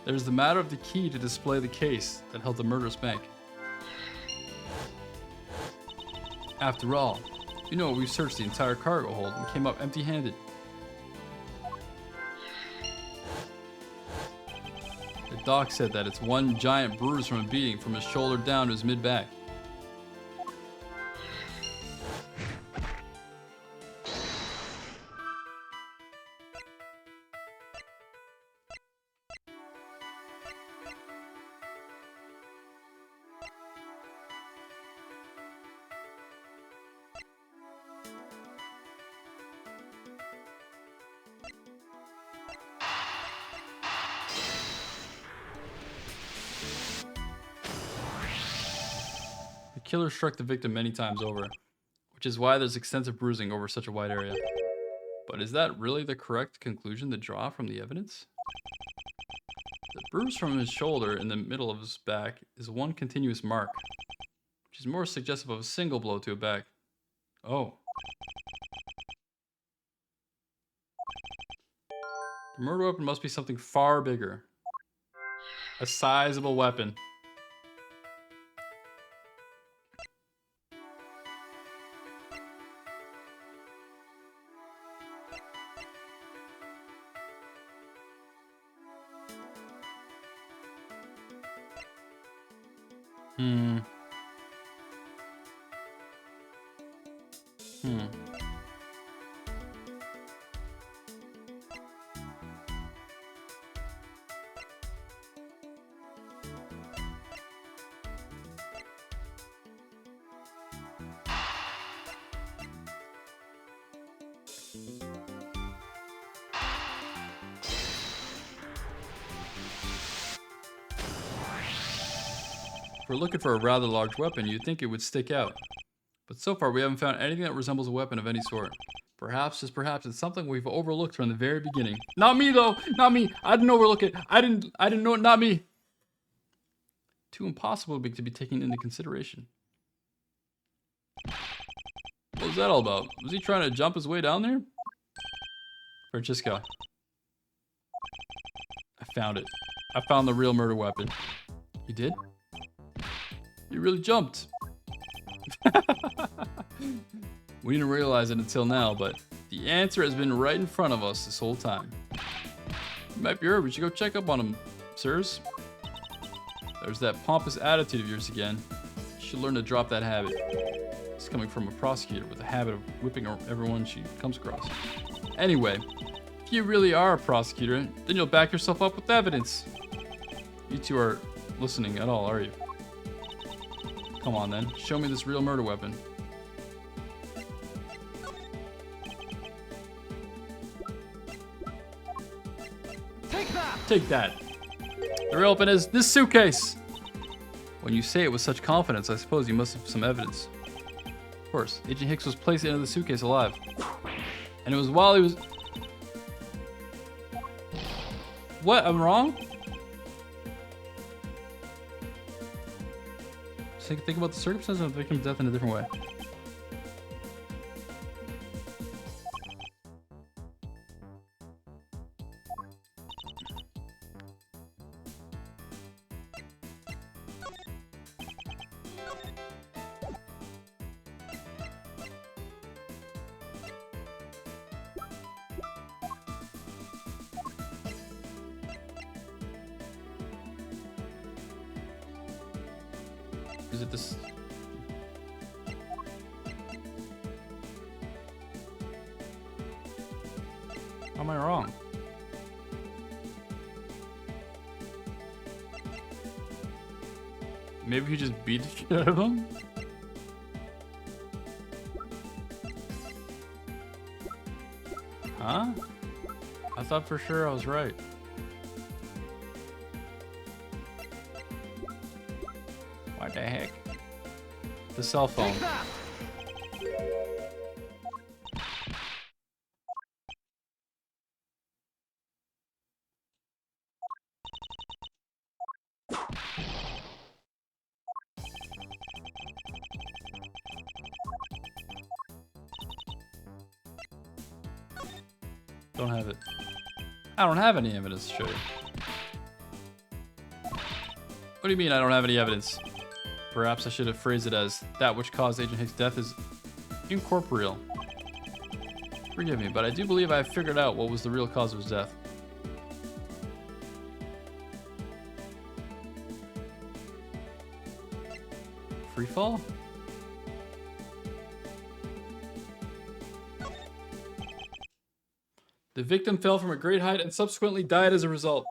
There's the matter of the key to display the case that held the murderous bank. After all, you know we've searched the entire cargo hold and came up empty-handed. The doc said that it's one giant bruise from a beating from his shoulder down to his mid-back. The killer struck the victim many times over, which is why there's extensive bruising over such a wide area. But is that really the correct conclusion to draw from the evidence? The bruise from his shoulder in the middle of his back is one continuous mark, which is more suggestive of a single blow to a back. Oh. The murder weapon must be something far bigger. A sizable weapon. If we're looking for a rather large weapon, you'd think it would stick out. But so far, we haven't found anything that resembles a weapon of any sort. Perhaps, just perhaps, it's something we've overlooked from the very beginning. Not me, though! Not me! I didn't overlook it! I didn't know it, not me! Too impossible to be taken into consideration. What was that all about? Was he trying to jump his way down there? Francesca. I found it. I found the real murder weapon. You did? You really jumped. We didn't realize it until now, but the answer has been right in front of us this whole time. You might be hurt, we should go check up on him, sirs. There's that pompous attitude of yours again. You should learn to drop that habit. It's coming from a prosecutor with a habit of whipping everyone she comes across. Anyway, if you really are a prosecutor, then you'll back yourself up with evidence. You two are listening at all, are you? Come on then, show me this real murder weapon. Take that! Take that. The real weapon is this suitcase. When you say it with such confidence, I suppose you must have some evidence. Of course, Agent Hicks was placed into the suitcase alive. And it was while he was... What? I'm wrong? So think about the circumstances of the victim's death in a different way. Is it this? How am I wrong? Maybe he just beat the shit out of him? Huh? I thought for sure I was right. What the heck? The cell phone. Don't have it. I don't have any evidence to show you. What do you mean I don't have any evidence? Perhaps I should have phrased it as, that which caused Agent Hicks' death is incorporeal. Forgive me, but I do believe I have figured out what was the real cause of his death. Free fall? The victim fell from a great height and subsequently died as a result.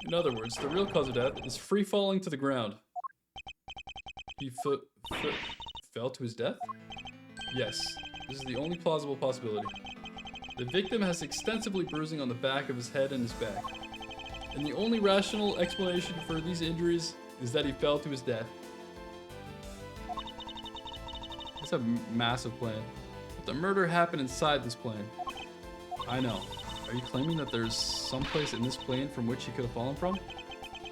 In other words, the real cause of death is free falling to the ground. He fell to his death? Yes, this is the only plausible possibility. The victim has extensively bruising on the back of his head and his back. And the only rational explanation for these injuries is that he fell to his death. It's a massive plane. But the murder happened inside this plane. I know. Are you claiming that there's some place in this plane from which he could have fallen from?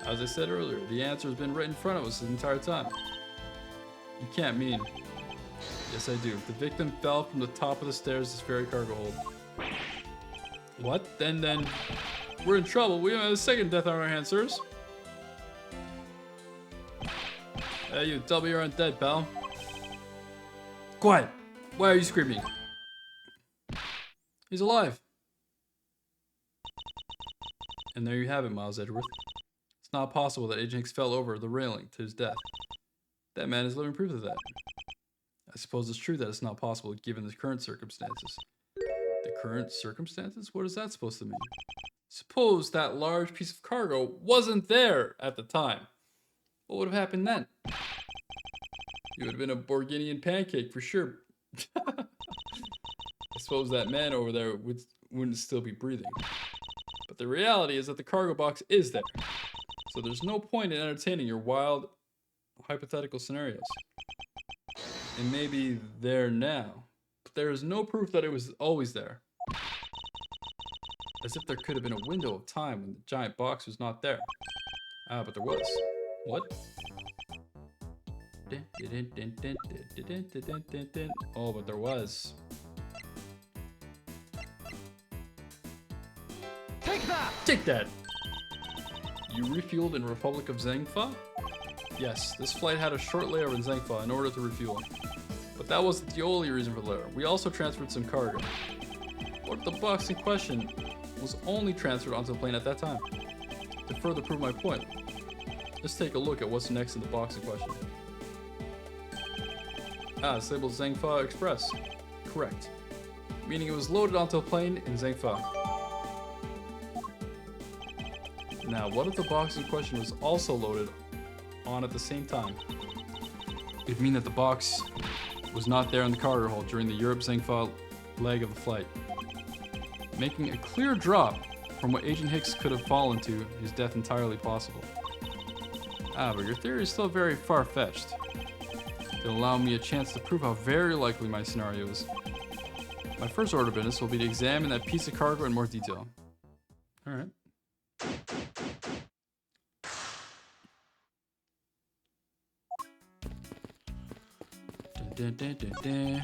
As I said earlier, the answer has been right in front of us the entire time. You can't mean. Yes, I do. The victim fell from the top of the stairs this very cargo hold. What? Then we're in trouble. We have a second death on our hands, sirs. Hey, you, tell me you're undead, pal. Quiet! Why are you screaming? He's alive. And there you have it, Miles Edgeworth. It's not possible that Agent Hicks fell over the railing to his death. That man is living proof of that. I suppose it's true that it's not possible given the current circumstances. The current circumstances? What is that supposed to mean? Suppose that large piece of cargo wasn't there at the time. What would have happened then? You would have been a Borginian pancake for sure. I suppose that man over there wouldn't still be breathing. But the reality is that the cargo box is there. So there's no point in entertaining your wild, hypothetical scenarios. It may be there now, but there is no proof that it was always there. As if there could have been a window of time when the giant box was not there. Ah, but there was. What? Oh, but there was. Take that! Take that! You refueled in Republic of Zangfa? Yes, this flight had a short layover in Zangfa in order to refuel. But that wasn't the only reason for the layover. We also transferred some cargo. What if the box in question was only transferred onto the plane at that time? To further prove my point, let's take a look at what's next in the box in question. Ah, it's labeled Zangfa Express. Correct. Meaning it was loaded onto a plane in Zangfa. Now, what if the box in question was also loaded on at the same time? It would mean that the box was not there in the cargo hold during the Europe-Zangfa leg of the flight, making a clear drop from what Agent Hicks could have fallen to his death entirely possible. Ah, but your theory is still very far-fetched. It'll allow me a chance to prove how very likely my scenario is. My first order of business will be to examine that piece of cargo in more detail. Alright. Dun, dun, dun, dun.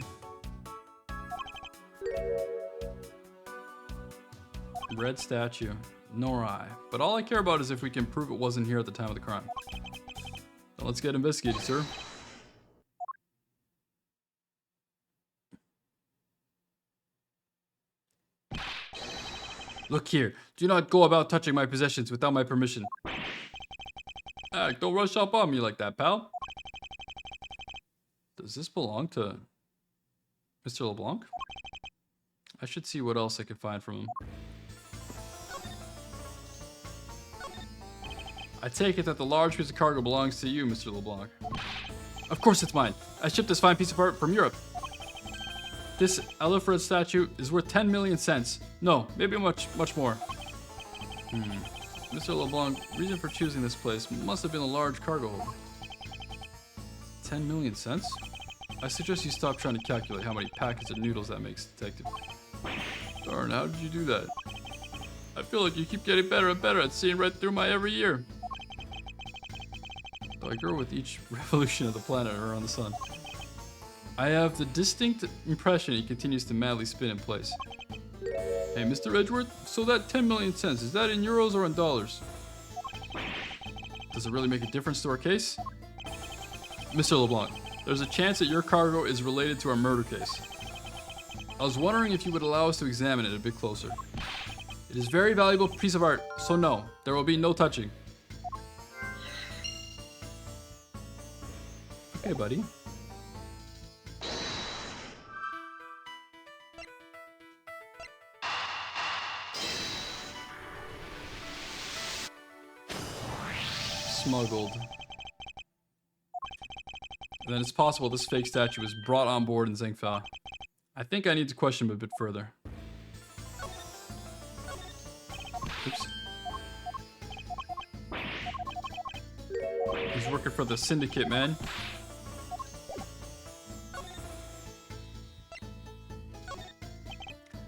Red statue. Nor I. But all I care about is if we can prove it wasn't here at the time of the crime. Now let's get investigated, sir. Look here. Do not go about touching my possessions without my permission. Don't rush up on me like that, pal. Does this belong to Mr. LeBlanc? I should see what else I can find from him. I take it that the large piece of cargo belongs to you, Mr. LeBlanc. Of course it's mine. I shipped this fine piece of art from Europe. This Alfred statue is worth 10 million cents. No, maybe much more. Mr. LeBlanc, reason for choosing this place must have been a large cargo hold. 10 million cents? I suggest you stop trying to calculate how many packets of noodles that makes, detective. Darn, how did you do that? I feel like you keep getting better and better at seeing right through my every year. Though I grow with each revolution of the planet around the sun. I have the distinct impression he continues to madly spin in place. Hey, Mr. Edgeworth, so that 10 million cents, is that in euros or in dollars? Does it really make a difference to our case? Mr. LeBlanc, there's a chance that your cargo is related to our murder case. I was wondering if you would allow us to examine it a bit closer. It is a very valuable piece of art, so no, there will be no touching. Okay, buddy. Smuggled. Then it's possible this fake statue was brought on board in Zangfa. I think I need to question him a bit further. Oops. He's working for the syndicate, man.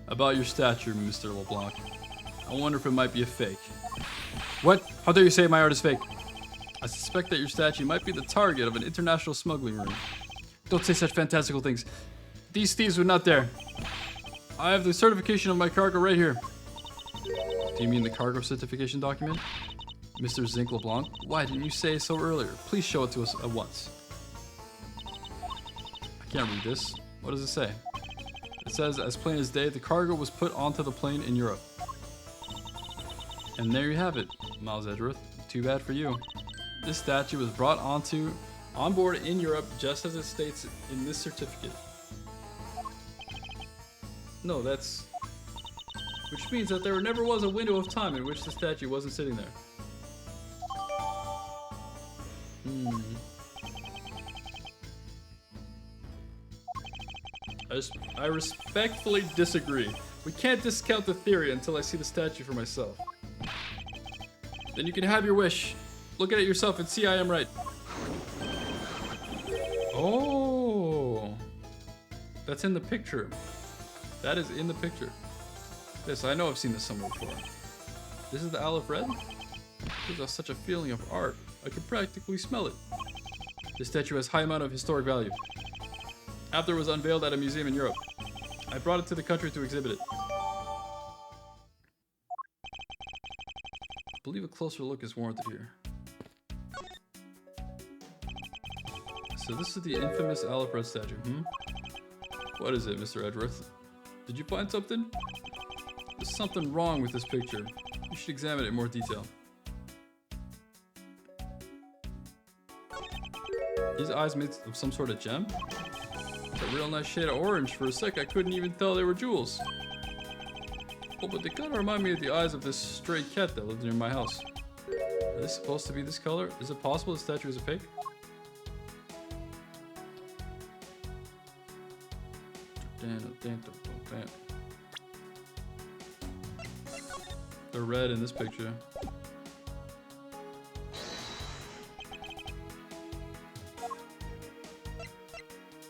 About your statue, Mr. LeBlanc. I wonder if it might be a fake. What? How dare you say my art is fake? I suspect that your statue might be the target of an international smuggling ring. Don't say such fantastical things. These thieves would not dare. I have the certification of my cargo right here. Do you mean the cargo certification document? Mr. Zinc LeBlanc, why didn't you say so earlier? Please show it to us at once. I can't read this. What does it say? It says, as plain as day, the cargo was put onto the plane in Europe. And there you have it, Miles Edgeworth. Too bad for you. This statue was brought on board in Europe just as it states in this certificate. No, that's... Which means that there never was a window of time in which the statue wasn't sitting there. I respectfully disagree. We can't discount the theory until I see the statue for myself. Then you can have your wish. Look at it yourself and see I am right. Oh, that's in the picture. That is in the picture. This, I know I've seen this somewhere before. This is the Aleph Red? Gives us such a feeling of art. I can practically smell it. This statue has high amount of historic value. After it was unveiled at a museum in Europe, I brought it to the country to exhibit it. I believe a closer look is warranted here. So this is the infamous Alfred statue, What is it, Mr. Edgeworth? Did you find something? There's something wrong with this picture. You should examine it in more detail. These eyes made of some sort of gem? It's a real nice shade of orange. For a sec, I couldn't even tell they were jewels. Oh, but they kind of remind me of the eyes of this stray cat that lived near my house. Are they supposed to be this color? Is it possible the statue is a fake? They're red in this picture.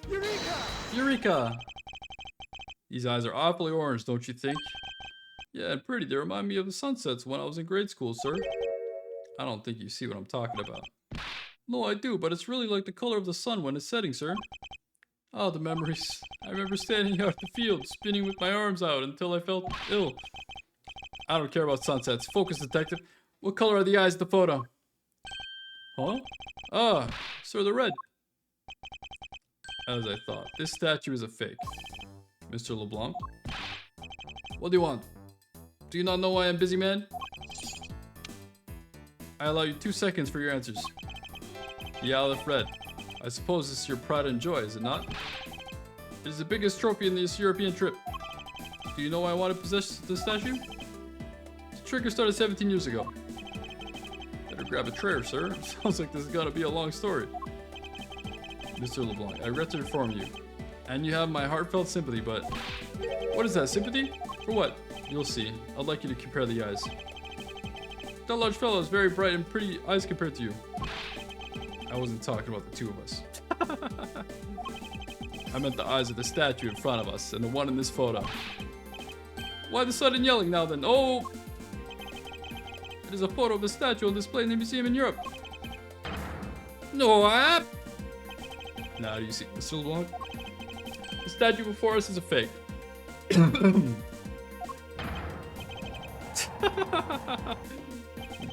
Eureka! Eureka! These eyes are awfully orange, don't you think? Yeah, and pretty. They remind me of the sunsets when I was in grade school, sir. I don't think you see what I'm talking about. No, I do, but it's really like the color of the sun when it's setting, sir. Oh, the memories. I remember standing out in the field, spinning with my arms out until I felt ill. I don't care about sunsets. Focus, detective. What color are the eyes in the photo? Huh? Ah, sir, they're red. As I thought, this statue is a fake. Mr. LeBlanc? What do you want? Do you not know I am busy, man? I allow you 2 seconds for your answers. The Aleph Red. I suppose this is your pride and joy, is it not? It is the biggest trophy in this European trip. Do you know why I want to possess this statue? The trigger started 17 years ago. Better grab a tray, sir. Sounds like this is gonna be a long story. Mr. LeBlanc, I regret to inform you. And you have my heartfelt sympathy, but... What is that, sympathy? For what? You'll see. I'd like you to compare the eyes. That large fellow has very bright and pretty eyes compared to you. I wasn't talking about the two of us. I meant the eyes of the statue in front of us and the one in this photo. Why the sudden yelling now then? Oh! It is a photo of the statue on display in the museum in Europe. No, Now do you see Mr. LeBlanc? The statue before us is a fake.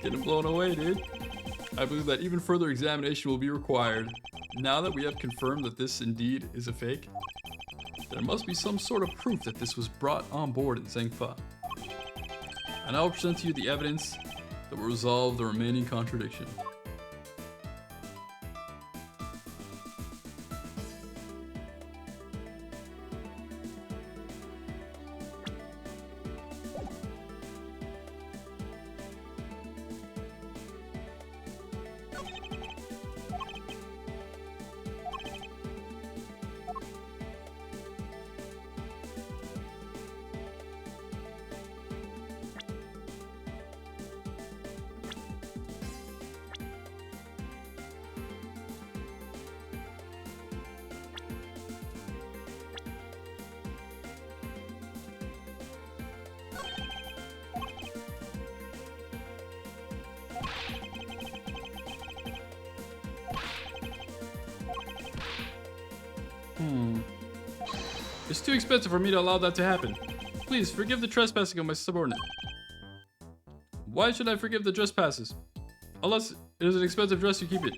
Getting blown away, dude. I believe that even further examination will be required. Now that we have confirmed that this indeed is a fake, there must be some sort of proof that this was brought on board in Zhengfa. And I will present to you the evidence that will resolve the remaining contradiction. It's too expensive for me to allow that to happen. Please, forgive the trespassing of my subordinate. Why should I forgive the trespasses? Unless it is an expensive dress, you keep it.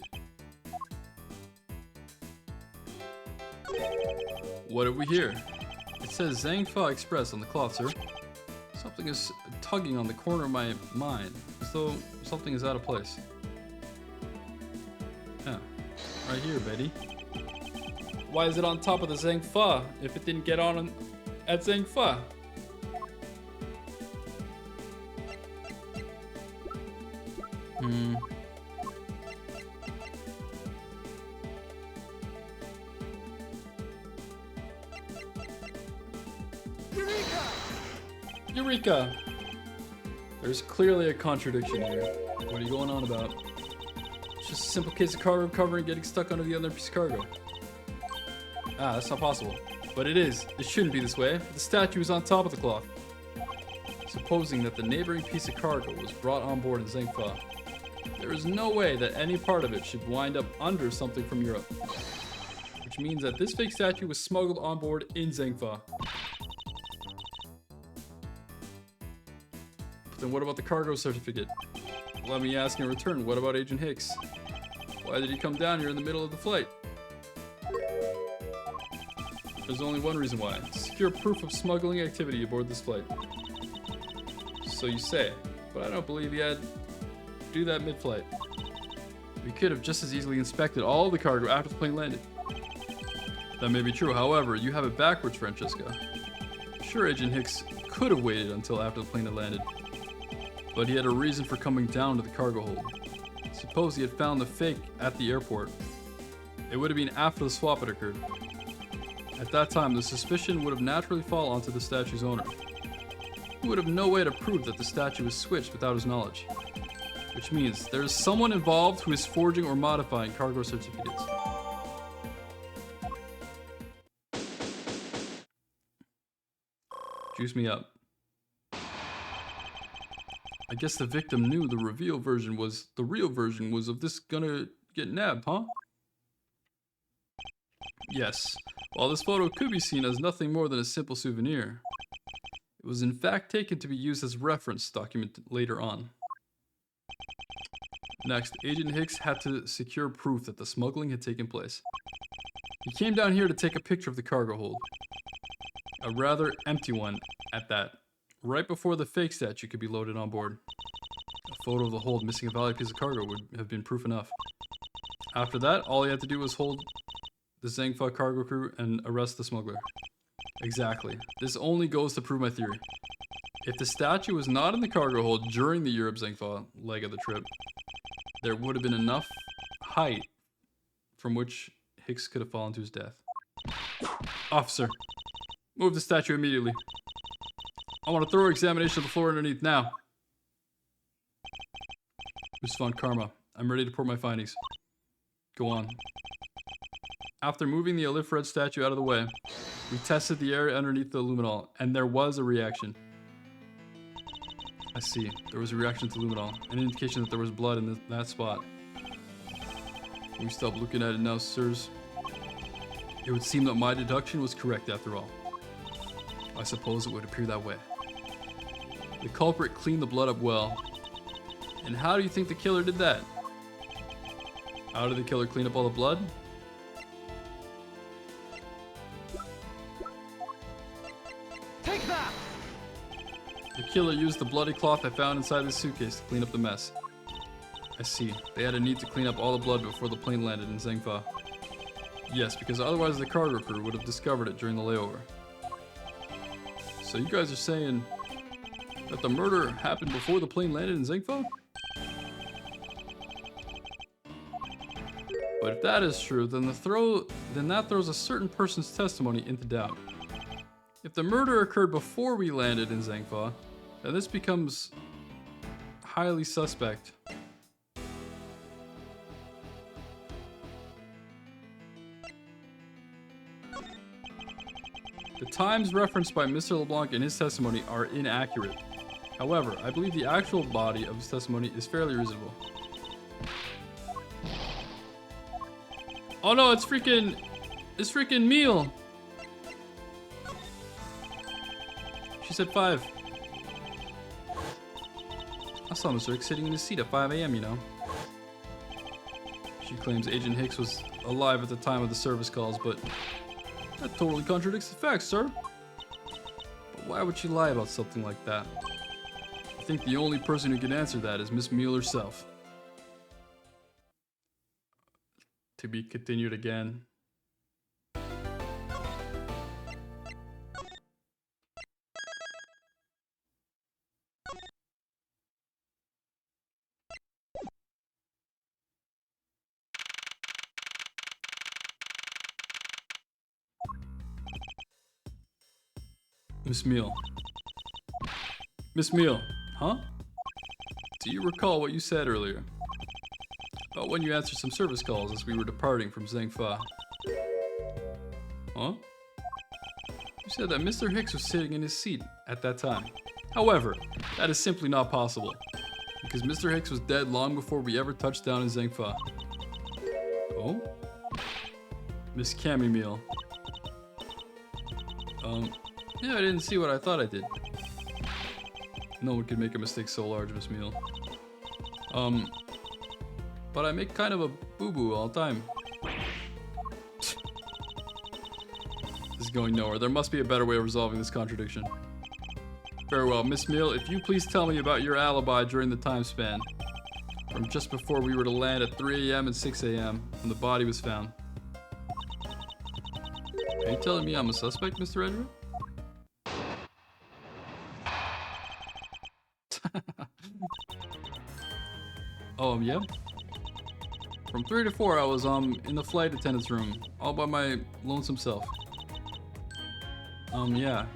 What have we here? It says Zhangfa Express on the cloth, sir. Something is tugging on the corner of my mind, as though something is out of place. Yeah, right here, Betty. Why is it on top of the Zhangfa if it didn't get on at Zhangfa? Eureka! Eureka! There's clearly a contradiction here. What are you going on about? It's just a simple case of cargo cover and getting stuck under the other piece of cargo. Ah, that's not possible. But it is. It shouldn't be this way. The statue is on top of the cloth. Supposing that the neighboring piece of cargo was brought on board in Zhangfa, there is no way that any part of it should wind up under something from Europe. Which means that this fake statue was smuggled on board in Zhangfa. But then what about the cargo certificate? Let me ask in return, what about Agent Hicks? Why did he come down here in the middle of the flight? There's only one reason why. To secure proof of smuggling activity aboard this flight. So you say, but I don't believe he had to do that mid-flight. We could have just as easily inspected all the cargo after the plane landed. That may be true, however, you have it backwards, Francesca. Sure, Agent Hicks could have waited until after the plane had landed, but he had a reason for coming down to the cargo hold. Suppose he had found the fake at the airport. It would have been after the swap had occurred. At that time, the suspicion would have naturally fallen onto the statue's owner, who would have no way to prove that the statue was switched without his knowledge. Which means there is someone involved who is forging or modifying cargo certificates. Juice me up. I guess the victim knew the real version was of this gonna get nabbed, huh? Yes. While this photo could be seen as nothing more than a simple souvenir, it was in fact taken to be used as reference document later on. Next, Agent Hicks had to secure proof that the smuggling had taken place. He came down here to take a picture of the cargo hold. A rather empty one at that, right before the fake statue could be loaded on board. A photo of the hold missing a valuable piece of cargo would have been proof enough. After that, all he had to do was hold the Zangfa cargo crew and arrest the smuggler. Exactly. This only goes to prove my theory. If the statue was not in the cargo hold during the Europe Zangfa leg of the trip, there would have been enough height from which Hicks could have fallen to his death. Officer, move the statue immediately. I want a thorough examination of the floor underneath now. Miss Von Karma, I'm ready to report my findings. Go on. After moving the Alifred statue out of the way, we tested the area underneath the luminol, and there was a reaction. I see. There was a reaction to luminol, an indication that there was blood in that spot. Can we stop looking at it now, sirs? It would seem that my deduction was correct after all. I suppose it would appear that way. The culprit cleaned the blood up well. And how do you think the killer did that? How did the killer clean up all the blood? Take that! The killer used the bloody cloth I found inside the suitcase to clean up the mess. I see. They had a need to clean up all the blood before the plane landed in Zangfa. Yes, because otherwise the cargo crew would have discovered it during the layover. So you guys are saying that the murder happened before the plane landed in Zangfa? But if that is true, then that throws a certain person's testimony into doubt. If the murder occurred before we landed in Zangfa, then this becomes highly suspect. The times referenced by Mr. LeBlanc in his testimony are inaccurate. However, I believe the actual body of his testimony is fairly reasonable. Oh no, it's freaking Meal. She said 5. I saw Mr. Hicks sitting in his seat at 5 a.m., you know. She claims Agent Hicks was alive at the time of the service calls, but that totally contradicts the facts, sir. But why would she lie about something like that? I think the only person who can answer that is Miss Meal herself. To be continued again. Miss Meal. Miss Meal, huh? Do you recall what you said earlier? About when you answered some service calls as we were departing from Zangfa. Huh? You said that Mr. Hicks was sitting in his seat at that time. However, that is simply not possible, because Mr. Hicks was dead long before we ever touched down in Zangfa. Oh? Miss Cammy Meal. Yeah, I didn't see what I thought I did. No one could make a mistake so large, Miss Meal. But I make kind of a boo-boo all the time. is going nowhere. There must be a better way of resolving this contradiction. Very well, Miss Meal, if you please tell me about your alibi during the time span. From just before we were to land at 3 a.m. and 6 a.m. when the body was found. Are you telling me I'm a suspect, Mr. Edgeworth? Oh, yeah? From 3 to 4, I was in the flight attendant's room, all by my lonesome self. Yeah.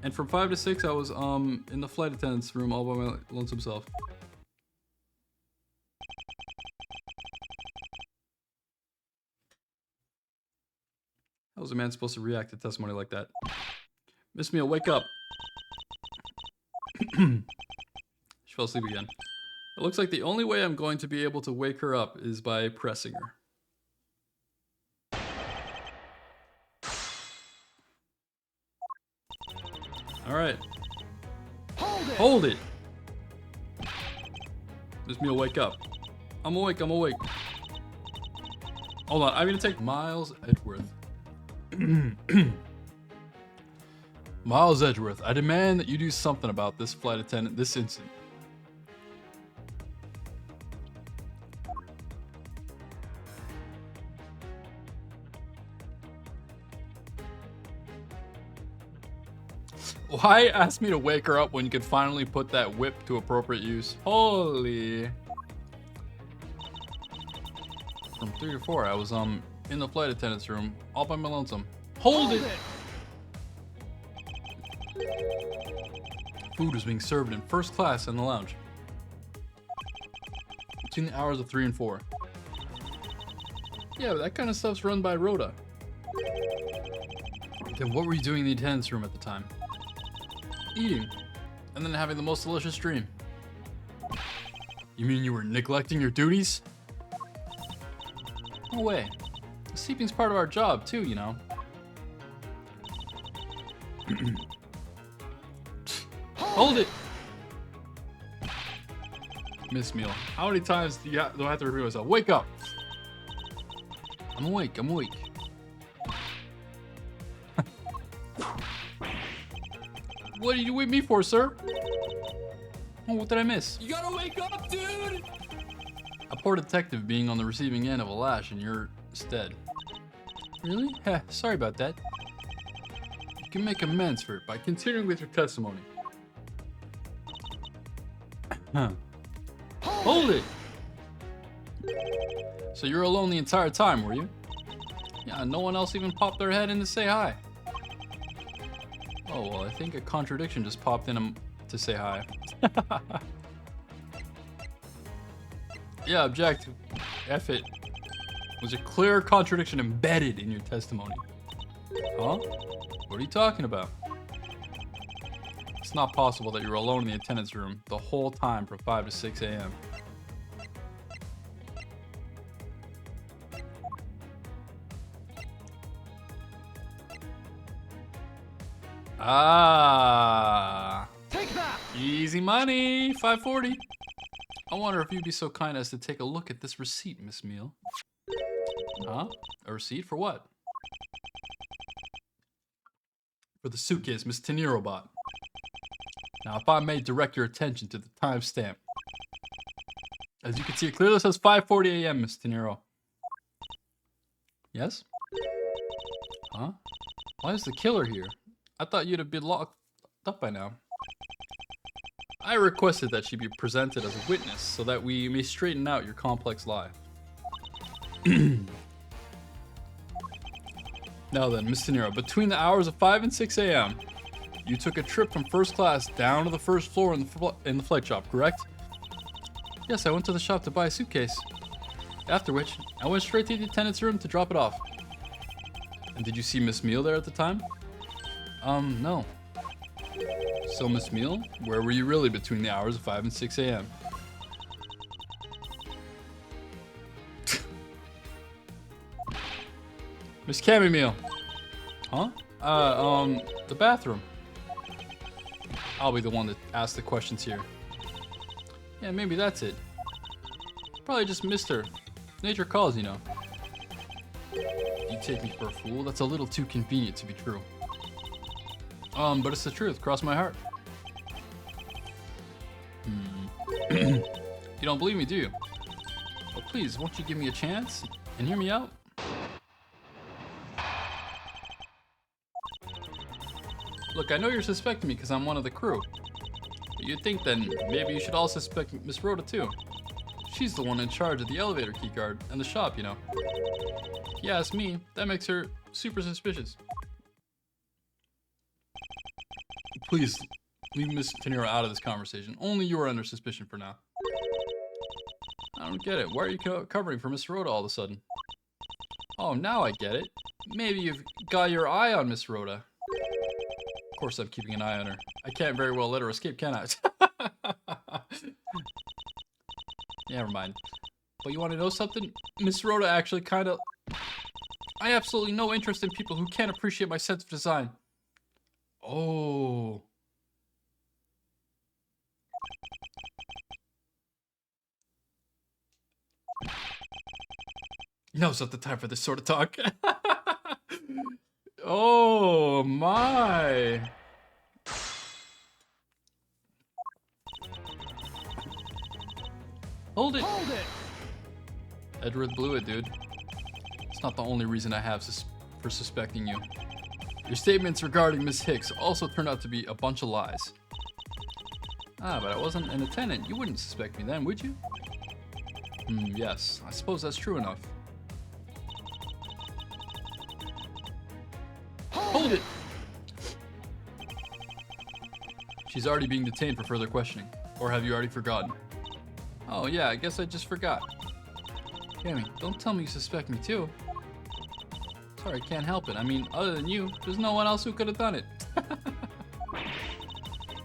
And from 5 to 6, I was in the flight attendant's room, all by my lonesome self. How was a man supposed to react to testimony like that? Miss Meal, wake up. She fell asleep again. It looks like the only way I'm going to be able to wake her up is by pressing her. Alright. Hold it! Miss Meal, wake up. I'm awake, I'm awake. Hold on, I'm gonna take Miles Edgeworth. Miles Edgeworth, I demand that you do something about this flight attendant this instant. Why ask me to wake her up when you could finally put that whip to appropriate use? Holy. From 3 to 4, I was in the flight attendant's room, all by my lonesome. Hold it! Food was being served in first class in the lounge. Between the hours of 3 and 4. Yeah, but that kind of stuff's run by Rhoda. Then what were you doing in the attendance room at the time? Eating. And then having the most delicious dream. You mean you were neglecting your duties? No way. Sleeping's part of our job too, you know. Hold it! Miss Meal, how many times do I have to repeat myself? Wake up! I'm awake, I'm awake. What did you wake me for, sir? Oh, what did I miss? You gotta wake up, dude! A poor detective being on the receiving end of a lash in your stead. Really? Heh, sorry about that. You can make amends for it by continuing with your testimony. Hold it! So you were alone the entire time, were you? Yeah, no one else even popped their head in to say hi. Oh, well, I think a contradiction just popped in to say hi. Yeah, object. F it. Was a clear contradiction embedded in your testimony. Huh? What are you talking about? It's not possible that you were alone in the attendance room the whole time from 5 to 6 a.m. Ah. Take that! Easy money. 540. I wonder if you'd be so kind as to take a look at this receipt, Miss Meal. Huh? A receipt for what? For the suitcase Miss Tenero bought. Now, if I may direct your attention to the timestamp. As you can see, it clearly says 5:40 a.m., Miss Tenero. Yes? Huh? Why is the killer here? I thought you'd have been locked up by now. I requested that she be presented as a witness so that we may straighten out your complex lie. Now then, Miss Tenero, between the hours of 5 and 6 a.m., you took a trip from first class down to the first floor in the flight shop, correct? Yes, I went to the shop to buy a suitcase. After which, I went straight to the attendant's room to drop it off. And did you see Miss Meal there at the time? No. So, Miss Meal, where were you really between the hours of 5 and 6 a.m.? Miss Cammy Meal. Huh? The bathroom. I'll be the one to ask the questions here. Yeah, maybe that's it. Probably just missed her. Nature calls, you know. You take me for a fool? That's a little too convenient to be true. But it's the truth. Cross my heart. You don't believe me, do you? Well, please, won't you give me a chance and hear me out? Look, I know you're suspecting me because I'm one of the crew. But you'd think then maybe you should all suspect Miss Rhoda too. She's the one in charge of the elevator keycard and the shop, you know. If you ask me, that makes her super suspicious. Please, leave Miss Tenero out of this conversation. Only you are under suspicion for now. I don't get it. Why are you covering for Miss Rhoda all of a sudden? Oh, now I get it. Maybe you've got your eye on Miss Rhoda. Of course I'm keeping an eye on her. I can't very well let her escape, can I? Never mind. But you want to know something? Miss Rhoda actually kind of... I have absolutely no interest in people who can't appreciate my sense of design. Oh... Now's not the time for this sort of talk. Oh my. Hold it. Hold it! Edward blew it, dude. It's not the only reason I have for suspecting you. Your statements regarding Miss Hicks also turned out to be a bunch of lies. Ah, but I wasn't an attendant. You wouldn't suspect me then, would you? Yes. I suppose that's true enough. Hold it! She's already being detained for further questioning. Or have you already forgotten? Oh yeah, I guess I just forgot. Cammy, don't tell me you suspect me too. Sorry, can't help it. I mean, other than you, there's no one else who could have done it.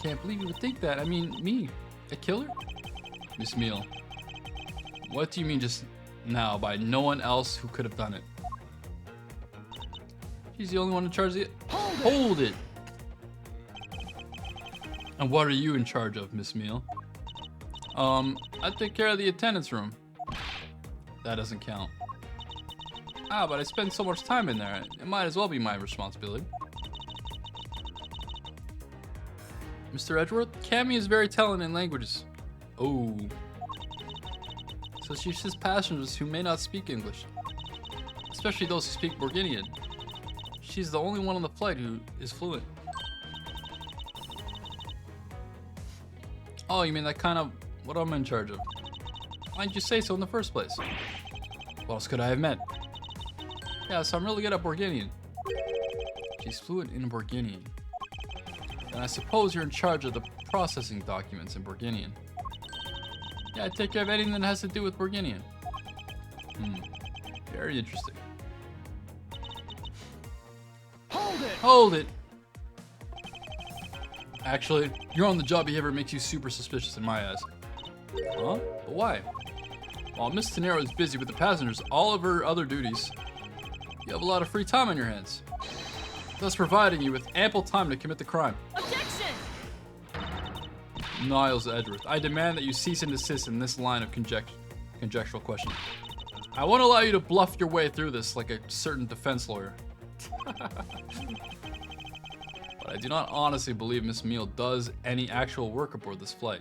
Can't believe you would think that. I mean, me. A killer? Miss Meal. What do you mean just now by no one else who could have done it? She's the only one in charge of it. Hold it! And what are you in charge of, Miss Meal? I take care of the attendance room. That doesn't count. Ah, but I spend so much time in there. It might as well be my responsibility. Mr. Edgeworth, Cammy is very talented in languages. Oh. So she assists passengers who may not speak English. Especially those who speak Borginian. She's the only one on the flight who is fluent. Oh, you mean that kind of what I'm in charge of? Why didn't you say so in the first place? What else could I have meant? Yeah, so I'm really good at Borginian. She's fluent in Borginian. And I suppose you're in charge of the processing documents in Borginian. Yeah, I take care of anything that has to do with Borginian. Very interesting. Hold it! Actually, your on-the-job behavior makes you super suspicious in my eyes. Huh? But why? While Miss Tenero is busy with the passengers, all of her other duties, you have a lot of free time on your hands, thus providing you with ample time to commit the crime. Objection! Niles Edgeworth, I demand that you cease and desist in this line of conjectural questioning. I won't allow you to bluff your way through this like a certain defense lawyer. But I do not honestly believe Miss Meal does any actual work aboard this flight.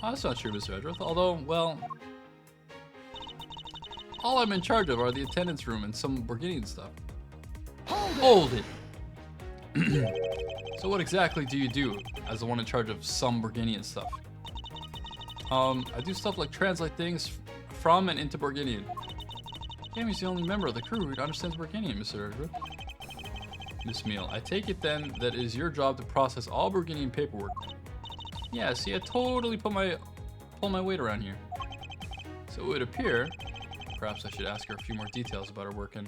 Oh, that's not true, Mr. Edgeworth, although, well... all I'm in charge of are the attendance room and some Borginian stuff. Hold it! So what exactly do you do as the one in charge of some Borginian stuff? I do stuff like translate things from and into Borginian. Cammy's the only member of the crew who understands Borginian, Mr. Edgeworth. Miss Meal, I take it then that it is your job to process all Borginian paperwork. Yeah, see, I totally pull my weight around here. So it would appear, perhaps I should ask her a few more details about her work in.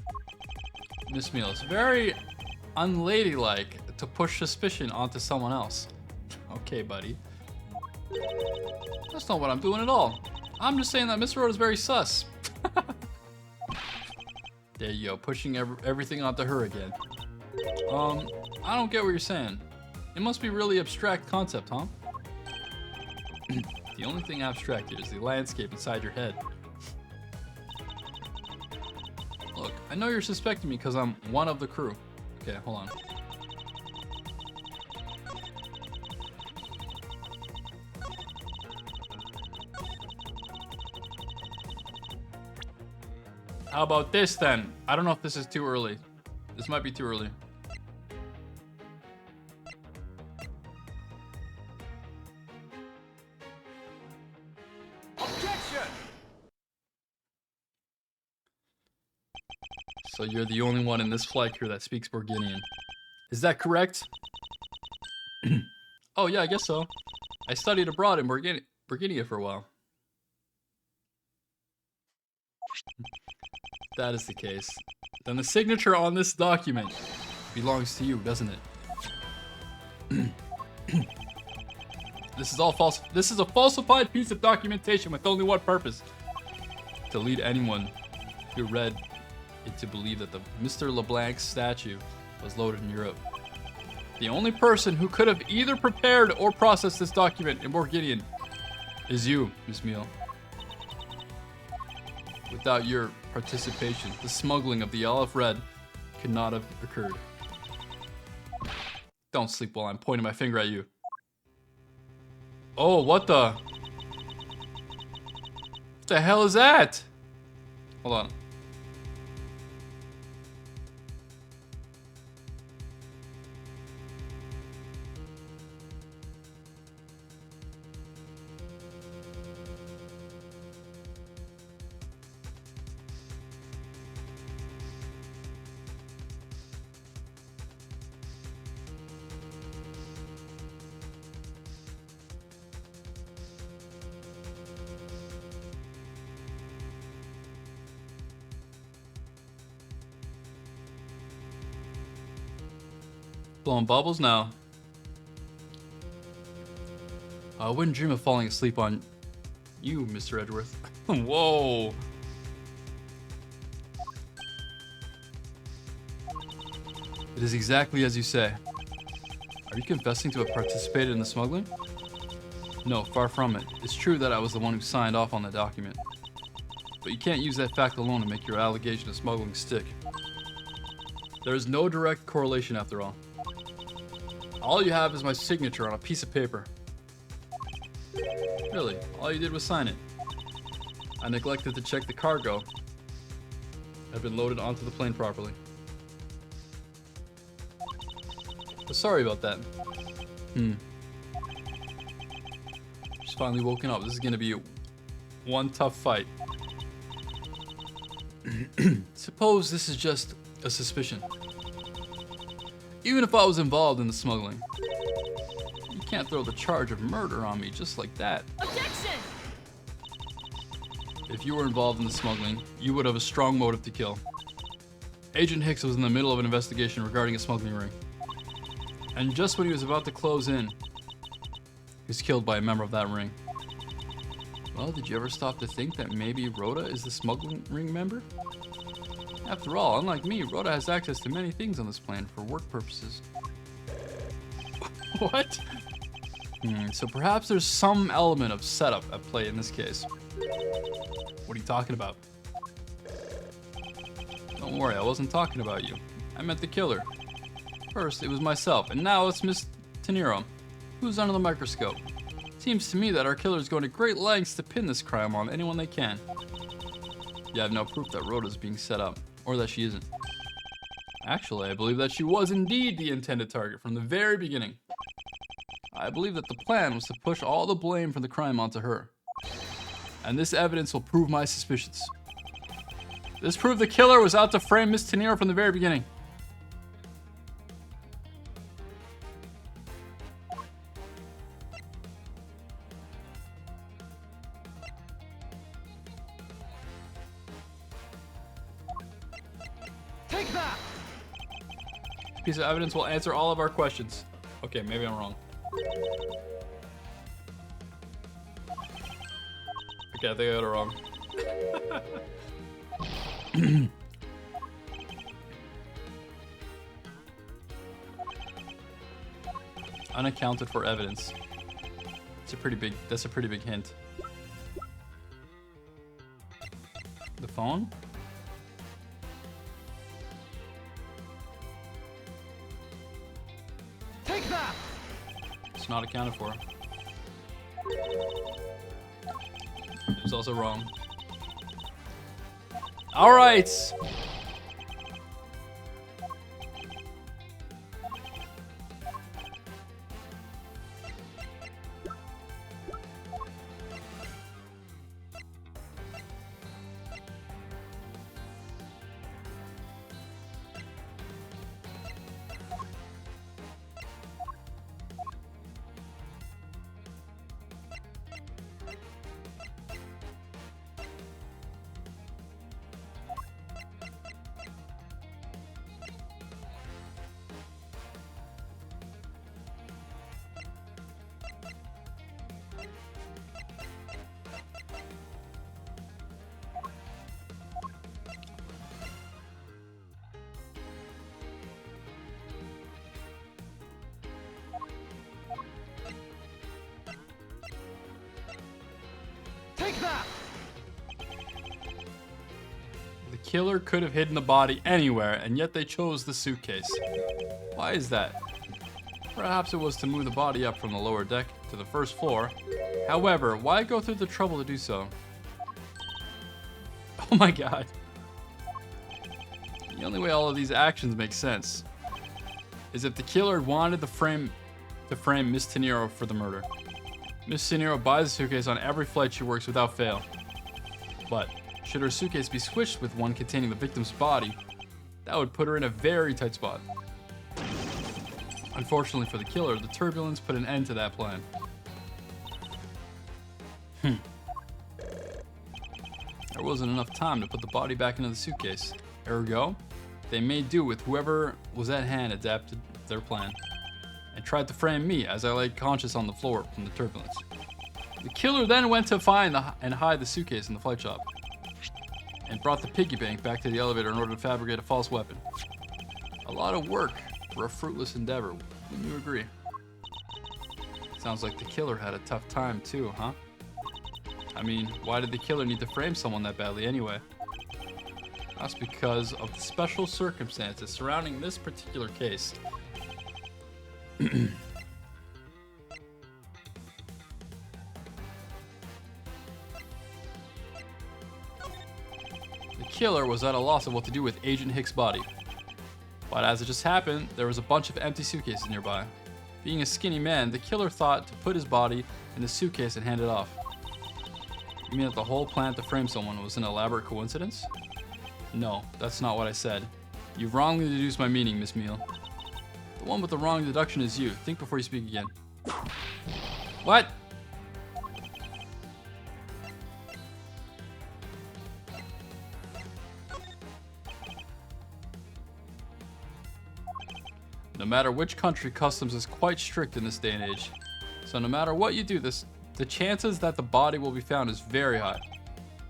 Miss Meal, it's very unladylike to push suspicion onto someone else. Okay, buddy. That's not what I'm doing at all. I'm just saying that Miss Rhoda is very sus. There you go, pushing everything onto her again. I don't get what you're saying. It must be a really abstract concept, huh? The only thing abstract here is the landscape inside your head. Look, I know you're suspecting me because I'm one of the crew. Okay, hold on. How about this then? I don't know if this is too early. This might be too early. Objection! So you're the only one in this flight crew that speaks Borginian. Is that correct? Oh yeah, I guess so. I studied abroad in Borginia for a while. If that is the case, then the signature on this document belongs to you, doesn't it? This is all false. This is a falsified piece of documentation with only one purpose: to lead anyone who read it to believe that the Mr. LeBlanc statue was loaded in Europe. The only person who could have either prepared or processed this document in Borginian is you, Miss Meal. Without your participation, the smuggling of the olive red could not have occurred. Don't sleep while I'm pointing my finger at you. Oh, what the hell is that? Hold on. Blowing bubbles now. I wouldn't dream of falling asleep on you, Mr. Edgeworth. Whoa. It is exactly as you say. Are you confessing to have participated in the smuggling? No, far from it. It's true that I was the one who signed off on the document. But you can't use that fact alone to make your allegation of smuggling stick. There is no direct correlation after all. All you have is my signature on a piece of paper. Really, all you did was sign it. I neglected to check the cargo had been loaded onto the plane properly. But sorry about that. Just finally woken up. This is gonna be one tough fight. Suppose this is just a suspicion. Even if I was involved in the smuggling, you can't throw the charge of murder on me just like that. Objection! If you were involved in the smuggling, you would have a strong motive to kill. Agent Hicks was in the middle of an investigation regarding a smuggling ring. And just when he was about to close in, he was killed by a member of that ring. Well, did you ever stop to think that maybe Rhoda is the smuggling ring member? After all, unlike me, Rhoda has access to many things on this plane for work purposes. What? So perhaps there's some element of setup at play in this case. What are you talking about? Don't worry, I wasn't talking about you. I meant the killer. First, it was myself, and now it's Miss Tenero, who's under the microscope. Seems to me that our killers go to great lengths to pin this crime on anyone they can. You have no proof that Rhoda's being set up, or that she isn't. Actually, I believe that she was indeed the intended target from the very beginning. I believe that the plan was to push all the blame for the crime onto her. And this evidence will prove my suspicions. This proved the killer was out to frame Miss Tenero from the very beginning. Take that! Piece of evidence will answer all of our questions. Okay, maybe I'm wrong. Okay, I think I got it wrong. Unaccounted for evidence. That's a pretty big hint. The phone? Take that! It's not accounted for. It was also wrong. All right. Take that! The killer could have hidden the body anywhere, and yet they chose the suitcase. Why is that? Perhaps it was to move the body up from the lower deck to the first floor. However, why go through the trouble to do so? Oh my god. The only way all of these actions make sense is if the killer wanted to frame Miss Tenero for the murder. Miss Tenero buys a suitcase on every flight she works without fail. But should her suitcase be switched with one containing the victim's body, that would put her in a very tight spot. Unfortunately for the killer, the turbulence put an end to that plan. There wasn't enough time to put the body back into the suitcase. Ergo, they made do with whoever was at hand adapted their plan, and tried to frame me as I lay conscious on the floor from the turbulence. The killer then went to find and hide the suitcase in the flight shop, and brought the piggy bank back to the elevator in order to fabricate a false weapon. A lot of work for a fruitless endeavor, wouldn't you agree? Sounds like the killer had a tough time too, huh? I mean, why did the killer need to frame someone that badly anyway? That's because of the special circumstances surrounding this particular case. The killer was at a loss of what to do with Agent Hicks' body. But as it just happened, there was a bunch of empty suitcases nearby. Being a skinny man, the killer thought to put his body in the suitcase and hand it off. You mean that the whole plan to frame someone was an elaborate coincidence? No, that's not what I said. You've wrongly deduced my meaning, Miss Meal. The one with the wrong deduction is you. Think before you speak again. What? No matter which country, customs is quite strict in this day and age. So no matter what you do, the chances that the body will be found is very high.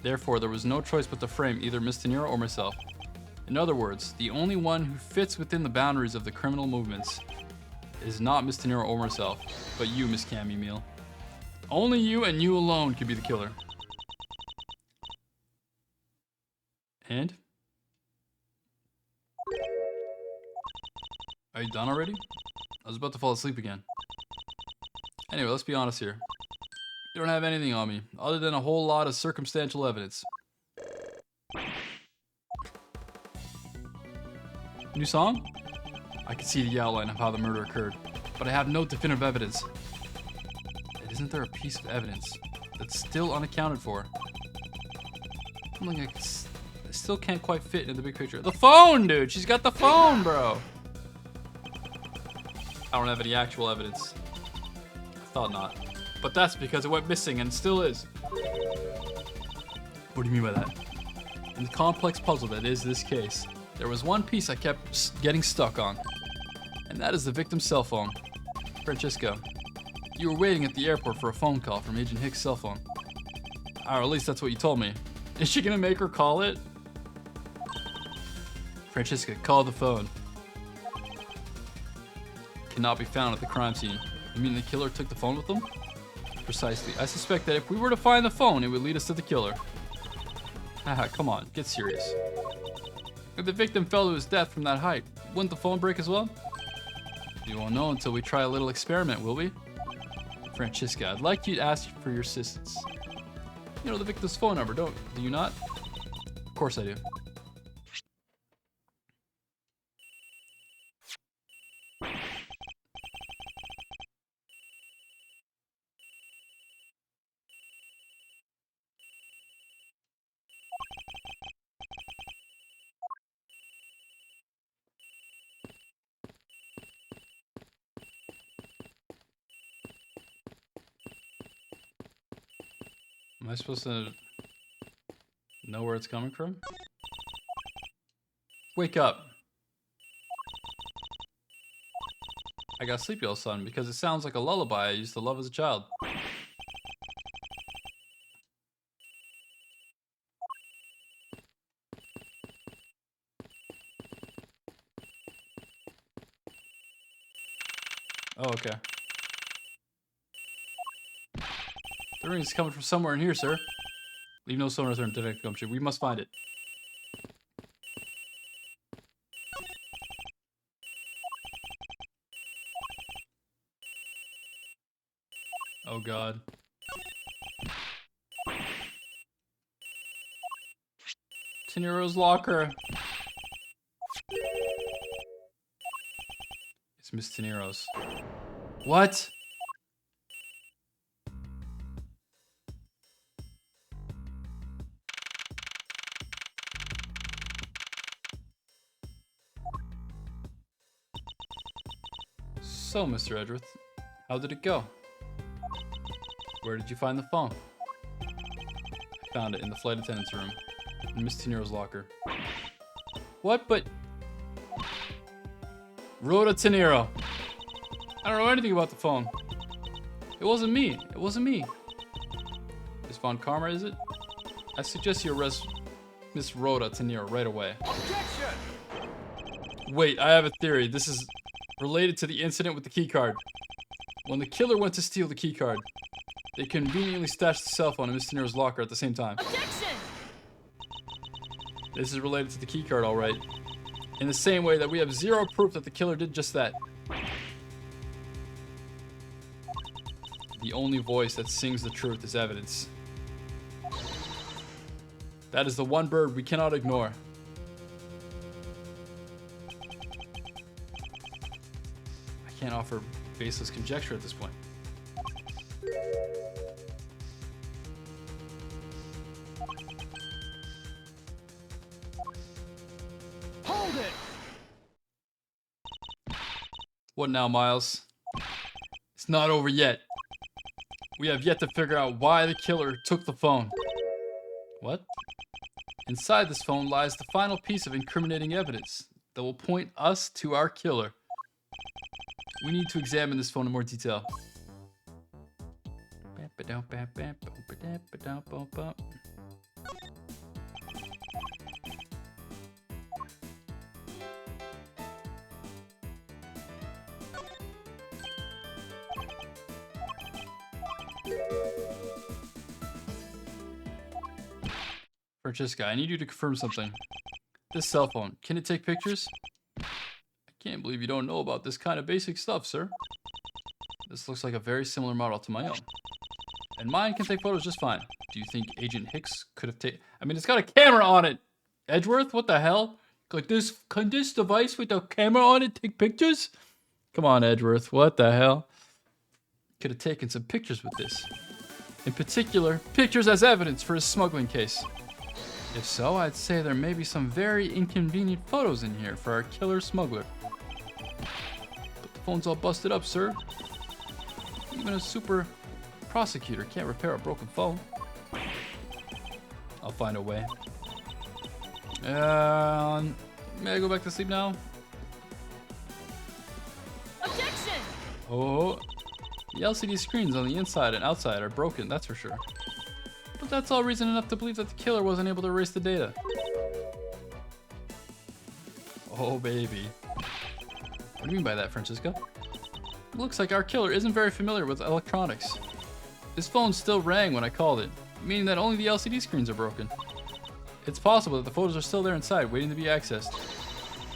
Therefore, there was no choice but to frame either Miss Tenero or myself. In other words, the only one who fits within the boundaries of the criminal movements is not Miss Tenero or myself, but you, Miss Cammy Meal. Only you and you alone could be the killer. And? Are you done already? I was about to fall asleep again. Anyway, let's be honest here. You don't have anything on me, other than a whole lot of circumstantial evidence. New song? I can see the outline of how the murder occurred, but I have no definitive evidence. And isn't there a piece of evidence that's still unaccounted for? Something I still can't quite fit into the big picture. The phone, dude! She's got the phone, bro! I don't have any actual evidence. I thought not. But that's because it went missing and still is. What do you mean by that? In the complex puzzle that is this case, there was one piece I kept getting stuck on. And that is the victim's cell phone. Francisco, you were waiting at the airport for a phone call from Agent Hicks' cell phone. Or at least that's what you told me. Is she gonna make her call it? Francisca, call the phone. Cannot be found at the crime scene. You mean the killer took the phone with them? Precisely. I suspect that if we were to find the phone, it would lead us to the killer. Haha, come on, get serious. If the victim fell to his death from that height, wouldn't the phone break as well? We won't know until we try a little experiment, will we? Francisca, I'd like you to ask for your assistance. You know the victim's phone number, do you not? Of course I do. Am I supposed to know where it's coming from? Wake up. I got sleepy all of a sudden because it sounds like a lullaby I used to love as a child. Oh, okay. The ring is coming from somewhere in here, sir. Leave no stone unturned, Detective Gumshoe. We must find it. Oh, God. Tenero's locker. It's Miss Tenero's. What? So, Mr. Edgeworth, how did it go? Where did you find the phone? I found it in the flight attendant's room, in Miss Tenero's locker. What? But... Rhoda Tenero. I don't know anything about the phone. It wasn't me. It wasn't me. Miss Von Karma, is it? I suggest you arrest Miss Rhoda Tenero right away. Objection! Wait, I have a theory. This is related to the incident with the keycard. When the killer went to steal the keycard, they conveniently stashed the cell phone in Miss Tenero's locker at the same time. Objection! This is related to the keycard, all right. In the same way that we have zero proof that the killer did just that. The only voice that sings the truth is evidence. That is the one bird we cannot ignore. I can't offer baseless conjecture at this point. Hold it! What now, Miles? It's not over yet. We have yet to figure out why the killer took the phone. What? Inside this phone lies the final piece of incriminating evidence that will point us to our killer. We need to examine this phone in more detail. Francesca, I need you to confirm something. This cell phone, can it take pictures? I can't believe you don't know about this kind of basic stuff, sir. This looks like a very similar model to my own. And mine can take photos just fine. Do you think Agent Hicks could have taken... I mean, it's got a camera on it! Edgeworth, what the hell? Like this, can this device with a camera on it take pictures? Come on, Edgeworth, what the hell? Could have taken some pictures with this. In particular, pictures as evidence for his smuggling case. If so, I'd say there may be some very inconvenient photos in here for our killer smuggler. But the phone's all busted up, sir. Even a super prosecutor can't repair a broken phone. I'll find a way. May I go back to sleep now? Objection! Oh, the LCD screens on the inside and outside are broken, that's for sure. But that's all reason enough to believe that the killer wasn't able to erase the data. Oh, baby. What do you mean by that, Francesca? It looks like our killer isn't very familiar with electronics. His phone still rang when I called it, meaning that only the LCD screens are broken. It's possible that the photos are still there inside, waiting to be accessed.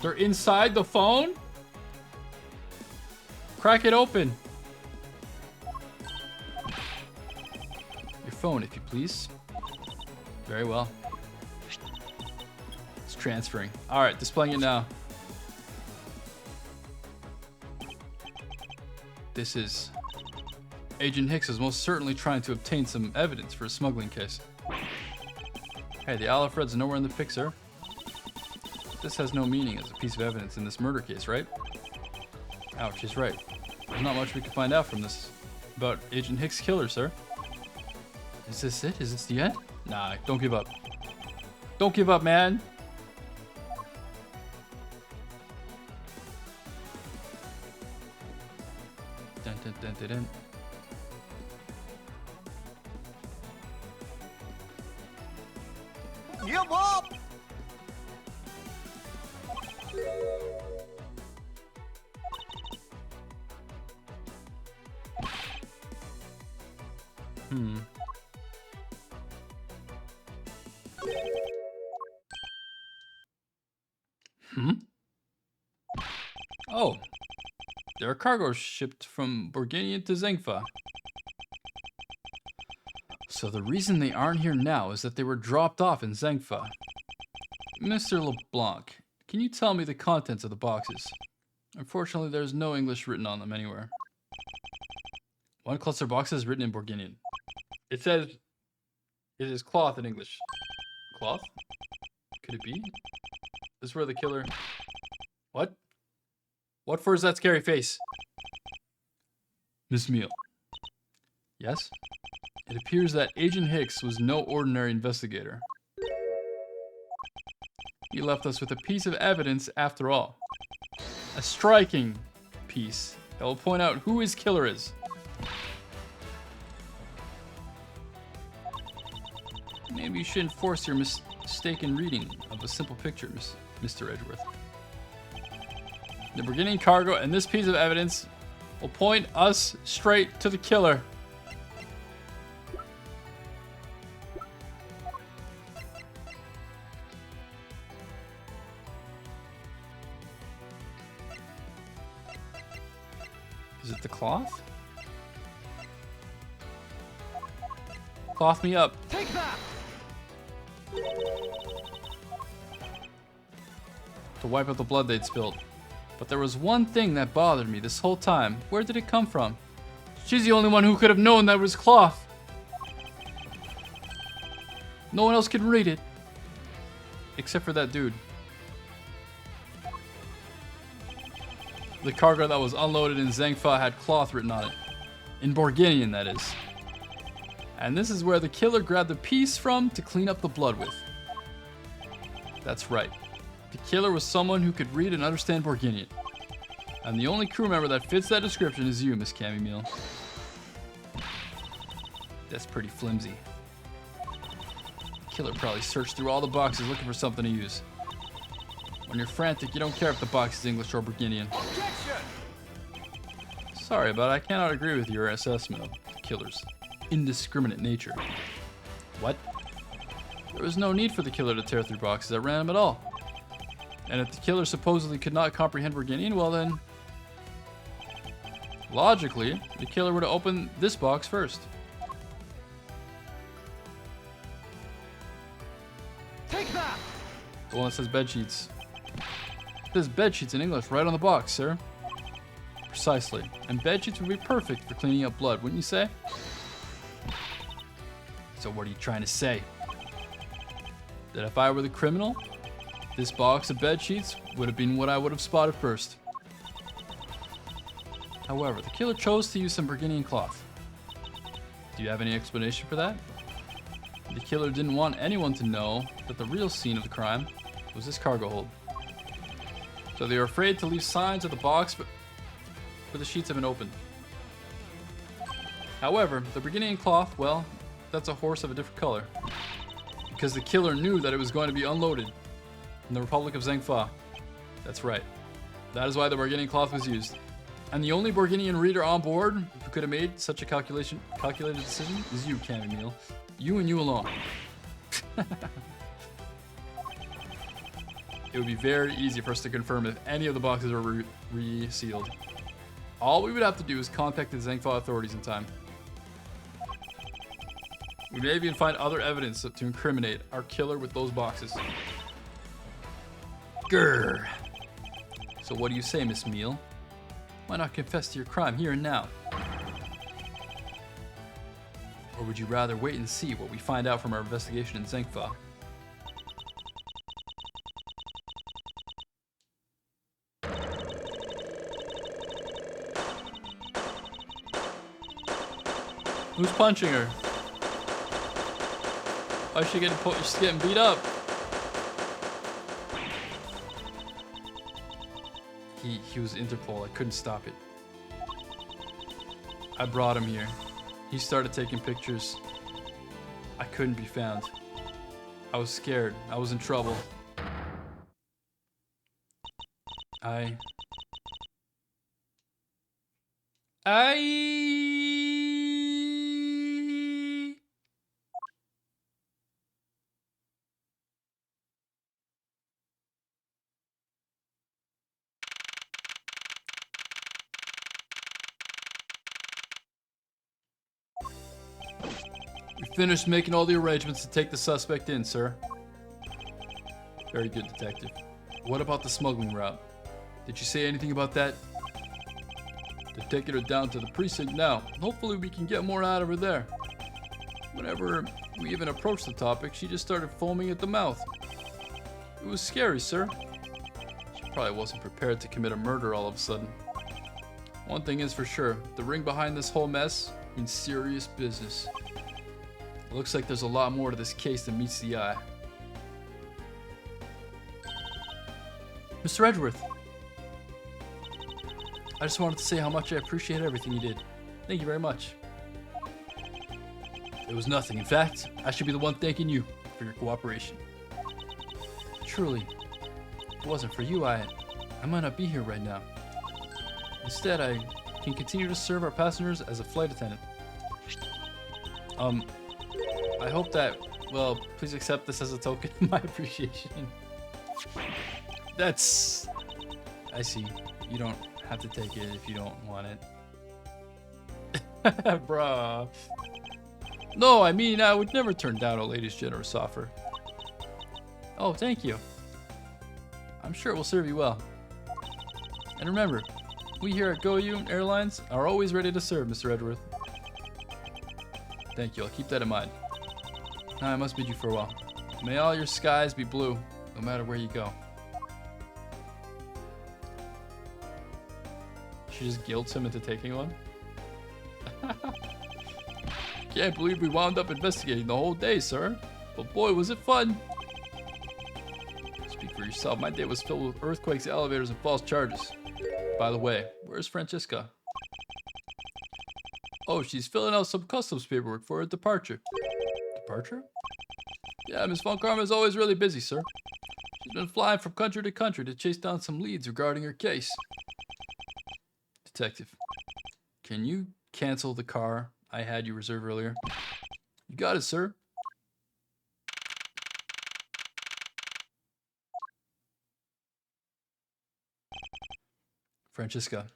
They're inside the phone? Crack it open. Your phone, if you please. Very well. transferring. Alright, displaying it now. This is... Agent Hicks is most certainly trying to obtain some evidence for a smuggling case. Hey, the Isle of Red's nowhere in the pic, sir. This has no meaning as a piece of evidence in this murder case, right? Ouch, he's right. There's not much we can find out from this about Agent Hicks' killer, sir. Is this it? Is this the end? Nah, don't give up. Don't give up, man! Dun, dun, dun, dun, dun. Give up! Oh. There are cargoes shipped from Borginian to Zengfa. So the reason they aren't here now is that they were dropped off in Zengfa. Mr. LeBlanc, can you tell me the contents of the boxes? Unfortunately, there's no English written on them anywhere. One cluster box is written in Borginian. It says it is cloth in English. Cloth? Could it be? This is where the killer... What? What for is that scary face? Miss Meal. Yes? It appears that Agent Hicks was no ordinary investigator. He left us with a piece of evidence after all. A striking piece that will point out who his killer is. Maybe you shouldn't force your mistaken reading of a simple picture, Mr. Edgeworth. The beginning cargo and this piece of evidence will point us straight to the killer. Is it the cloth? Cloth me up. Take that! To wipe out the blood they'd spilled. But there was one thing that bothered me this whole time. Where did it come from? She's the only one who could have known that it was cloth. No one else could read it. Except for that dude. The cargo that was unloaded in Zengfa had cloth written on it. In Borginian, that is. And this is where the killer grabbed the piece from to clean up the blood with. That's right. The killer was someone who could read and understand Borginian. And the only crew member that fits that description is you, Miss Cammy Meal. That's pretty flimsy. The killer probably searched through all the boxes looking for something to use. When you're frantic, you don't care if the box is English or Borginian. Objection! Sorry, but I cannot agree with your assessment of the killer's indiscriminate nature. What? There was no need for the killer to tear through boxes at random at all. And if the killer supposedly could not comprehend Borginian, well then... logically, the killer would have opened this box first. Take that! The one that says bed sheets. It says bed sheets in English right on the box, sir. Precisely. And bed sheets would be perfect for cleaning up blood, wouldn't you say? So what are you trying to say? That if I were the criminal, this box of bed sheets would have been what I would have spotted first. However, the killer chose to use some Borginian cloth. Do you have any explanation for that? The killer didn't want anyone to know that the real scene of the crime was this cargo hold. So they were afraid to leave signs of the box where the sheets have been opened. However, the Borginian cloth, well, that's a horse of a different color. Because the killer knew that it was going to be unloaded in the Republic of Zengfa. That's right. That is why the Borginian cloth was used. And the only Borginian reader on board who could have made such a calculated decision is you, Cammy Meal. You and you alone. It would be very easy for us to confirm if any of the boxes were resealed. All we would have to do is contact the Zengfa authorities in time. We may even find other evidence to incriminate our killer with those boxes. Grr. So what do you say, Miss Meal? Why not confess to your crime here and now? Or would you rather wait and see what we find out from our investigation in Zengfa? Who's punching her? Why is she getting she's getting beat up? He was Interpol. I couldn't stop it. I brought him here. He started taking pictures. I couldn't be found. I was scared. I was in trouble. I We finished making all the arrangements to take the suspect in, sir. Very good, detective. What about the smuggling route? Did you say anything about that? They're taking her down to the precinct now. Hopefully we can get more out of her there. Whenever we even approached the topic, she just started foaming at the mouth. It was scary, sir. She probably wasn't prepared to commit a murder all of a sudden. One thing is for sure, the ring behind this whole mess means serious business. It looks like there's a lot more to this case than meets the eye. Mr. Edgeworth, I just wanted to say how much I appreciate everything you did. Thank you very much. It was nothing. In fact, I should be the one thanking you for your cooperation. Truly, if it wasn't for you, I might not be here right now. Instead, I can continue to serve our passengers as a flight attendant. I hope that, well, please accept this as a token of my appreciation. That's... I see. You don't have to take it if you don't want it. Bruh. No, I mean, I would never turn down a lady's generous offer. Oh, thank you. I'm sure it will serve you well. And remember, we here at GoYu Airlines are always ready to serve, Mr. Edgeworth. Thank you, I'll keep that in mind. Now I must bid you farewell. May all your skies be blue, no matter where you go. She just guilts him into taking one? Can't believe we wound up investigating the whole day, sir. But boy, was it fun. Speak for yourself, my day was filled with earthquakes, elevators, and false charges. By the way, where's Francisca? Oh, she's filling out some customs paperwork for her departure. Departure? Yeah, Miss Von Karma is always really busy, sir. She's been flying from country to country to chase down some leads regarding her case. Detective, can you cancel the car I had you reserve earlier? You got it, sir. Francisca.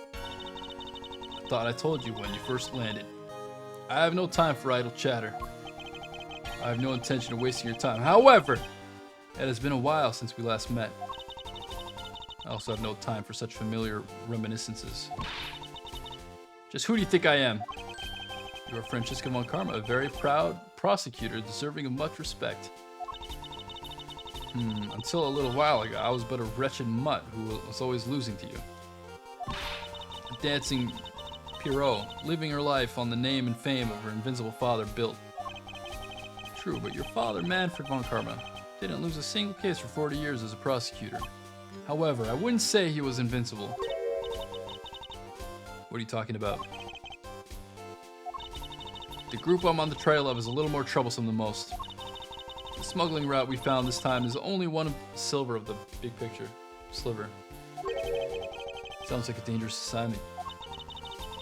I thought I told you when you first landed. I have no time for idle chatter. I have no intention of wasting your time. However, it has been a while since we last met. I also have no time for such familiar reminiscences. Just who do you think I am? You are Francisca Von Karma, a very proud prosecutor deserving of much respect. Until a little while ago, I was but a wretched mutt who was always losing to you. A dancing Pierrot, living her life on the name and fame of her invincible father, Bill. True, but your father, Manfred Von Karma, didn't lose a single case for 40 years as a prosecutor. However, I wouldn't say he was invincible. What are you talking about? The group I'm on the trail of is a little more troublesome than most. The smuggling route we found this time is only one silver of the big picture. Sliver. Sounds like a dangerous assignment.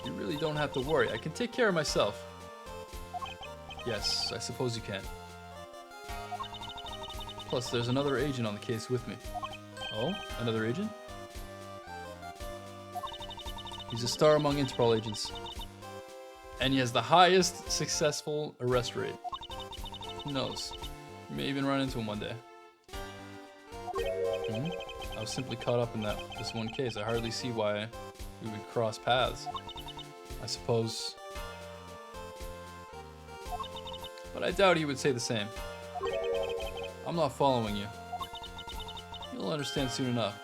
You really don't have to worry. I can take care of myself. Yes, I suppose you can. Plus, there's another agent on the case with me. Oh, another agent? He's a star among Interpol agents. And he has the highest successful arrest rate. Who knows? You may even run into him one day. Hmm? I was simply caught up in this one case. I hardly see why we would cross paths. I suppose... But I doubt he would say the same. I'm not following you. You'll understand soon enough.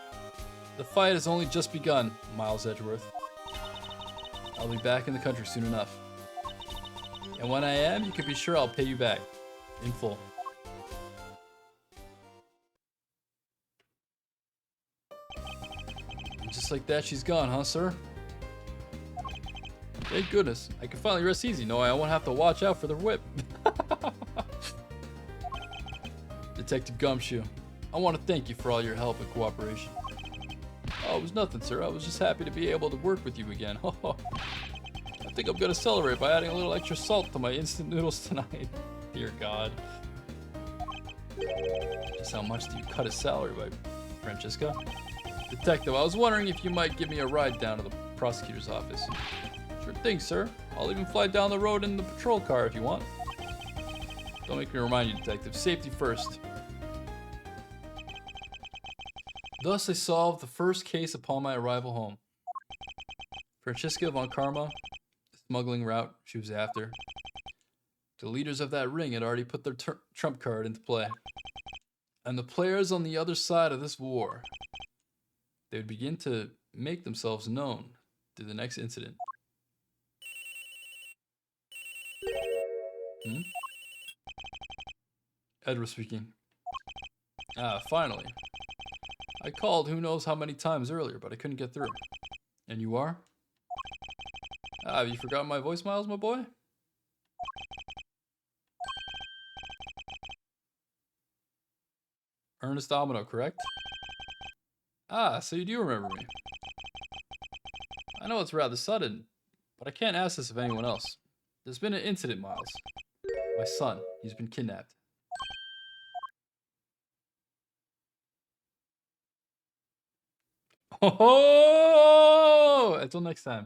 The fight has only just begun, Miles Edgeworth. I'll be back in the country soon enough. And when I am, you can be sure I'll pay you back. In full. And just like that, she's gone, huh, sir? Thank goodness. I can finally rest easy, knowing I won't have to watch out for the whip. Detective Gumshoe, I want to thank you for all your help and cooperation. Oh, it was nothing, sir. I was just happy to be able to work with you again. I think I'm gonna celebrate by adding a little extra salt to my instant noodles tonight. Dear God. Just how much do you cut his salary by, Francesca? Detective, I was wondering if you might give me a ride down to the prosecutor's office. Sure thing, sir. I'll even fly down the road in the patrol car if you want. Don't make me remind you, Detective. Safety first. Thus, I solved the first case upon my arrival home. Francesca von Karma, the smuggling route she was after. The leaders of that ring had already put their trump card into play. And the players on the other side of this war, they would begin to make themselves known through the next incident. Edward speaking. Ah, finally. I called who knows how many times earlier, but I couldn't get through. And you are? Ah, have you forgotten my voice, Miles, my boy? Ernest Domino, correct? Ah, so you do remember me. I know it's rather sudden, but I can't ask this of anyone else. There's been an incident, Miles. My son, he's been kidnapped. Oh! Until next time.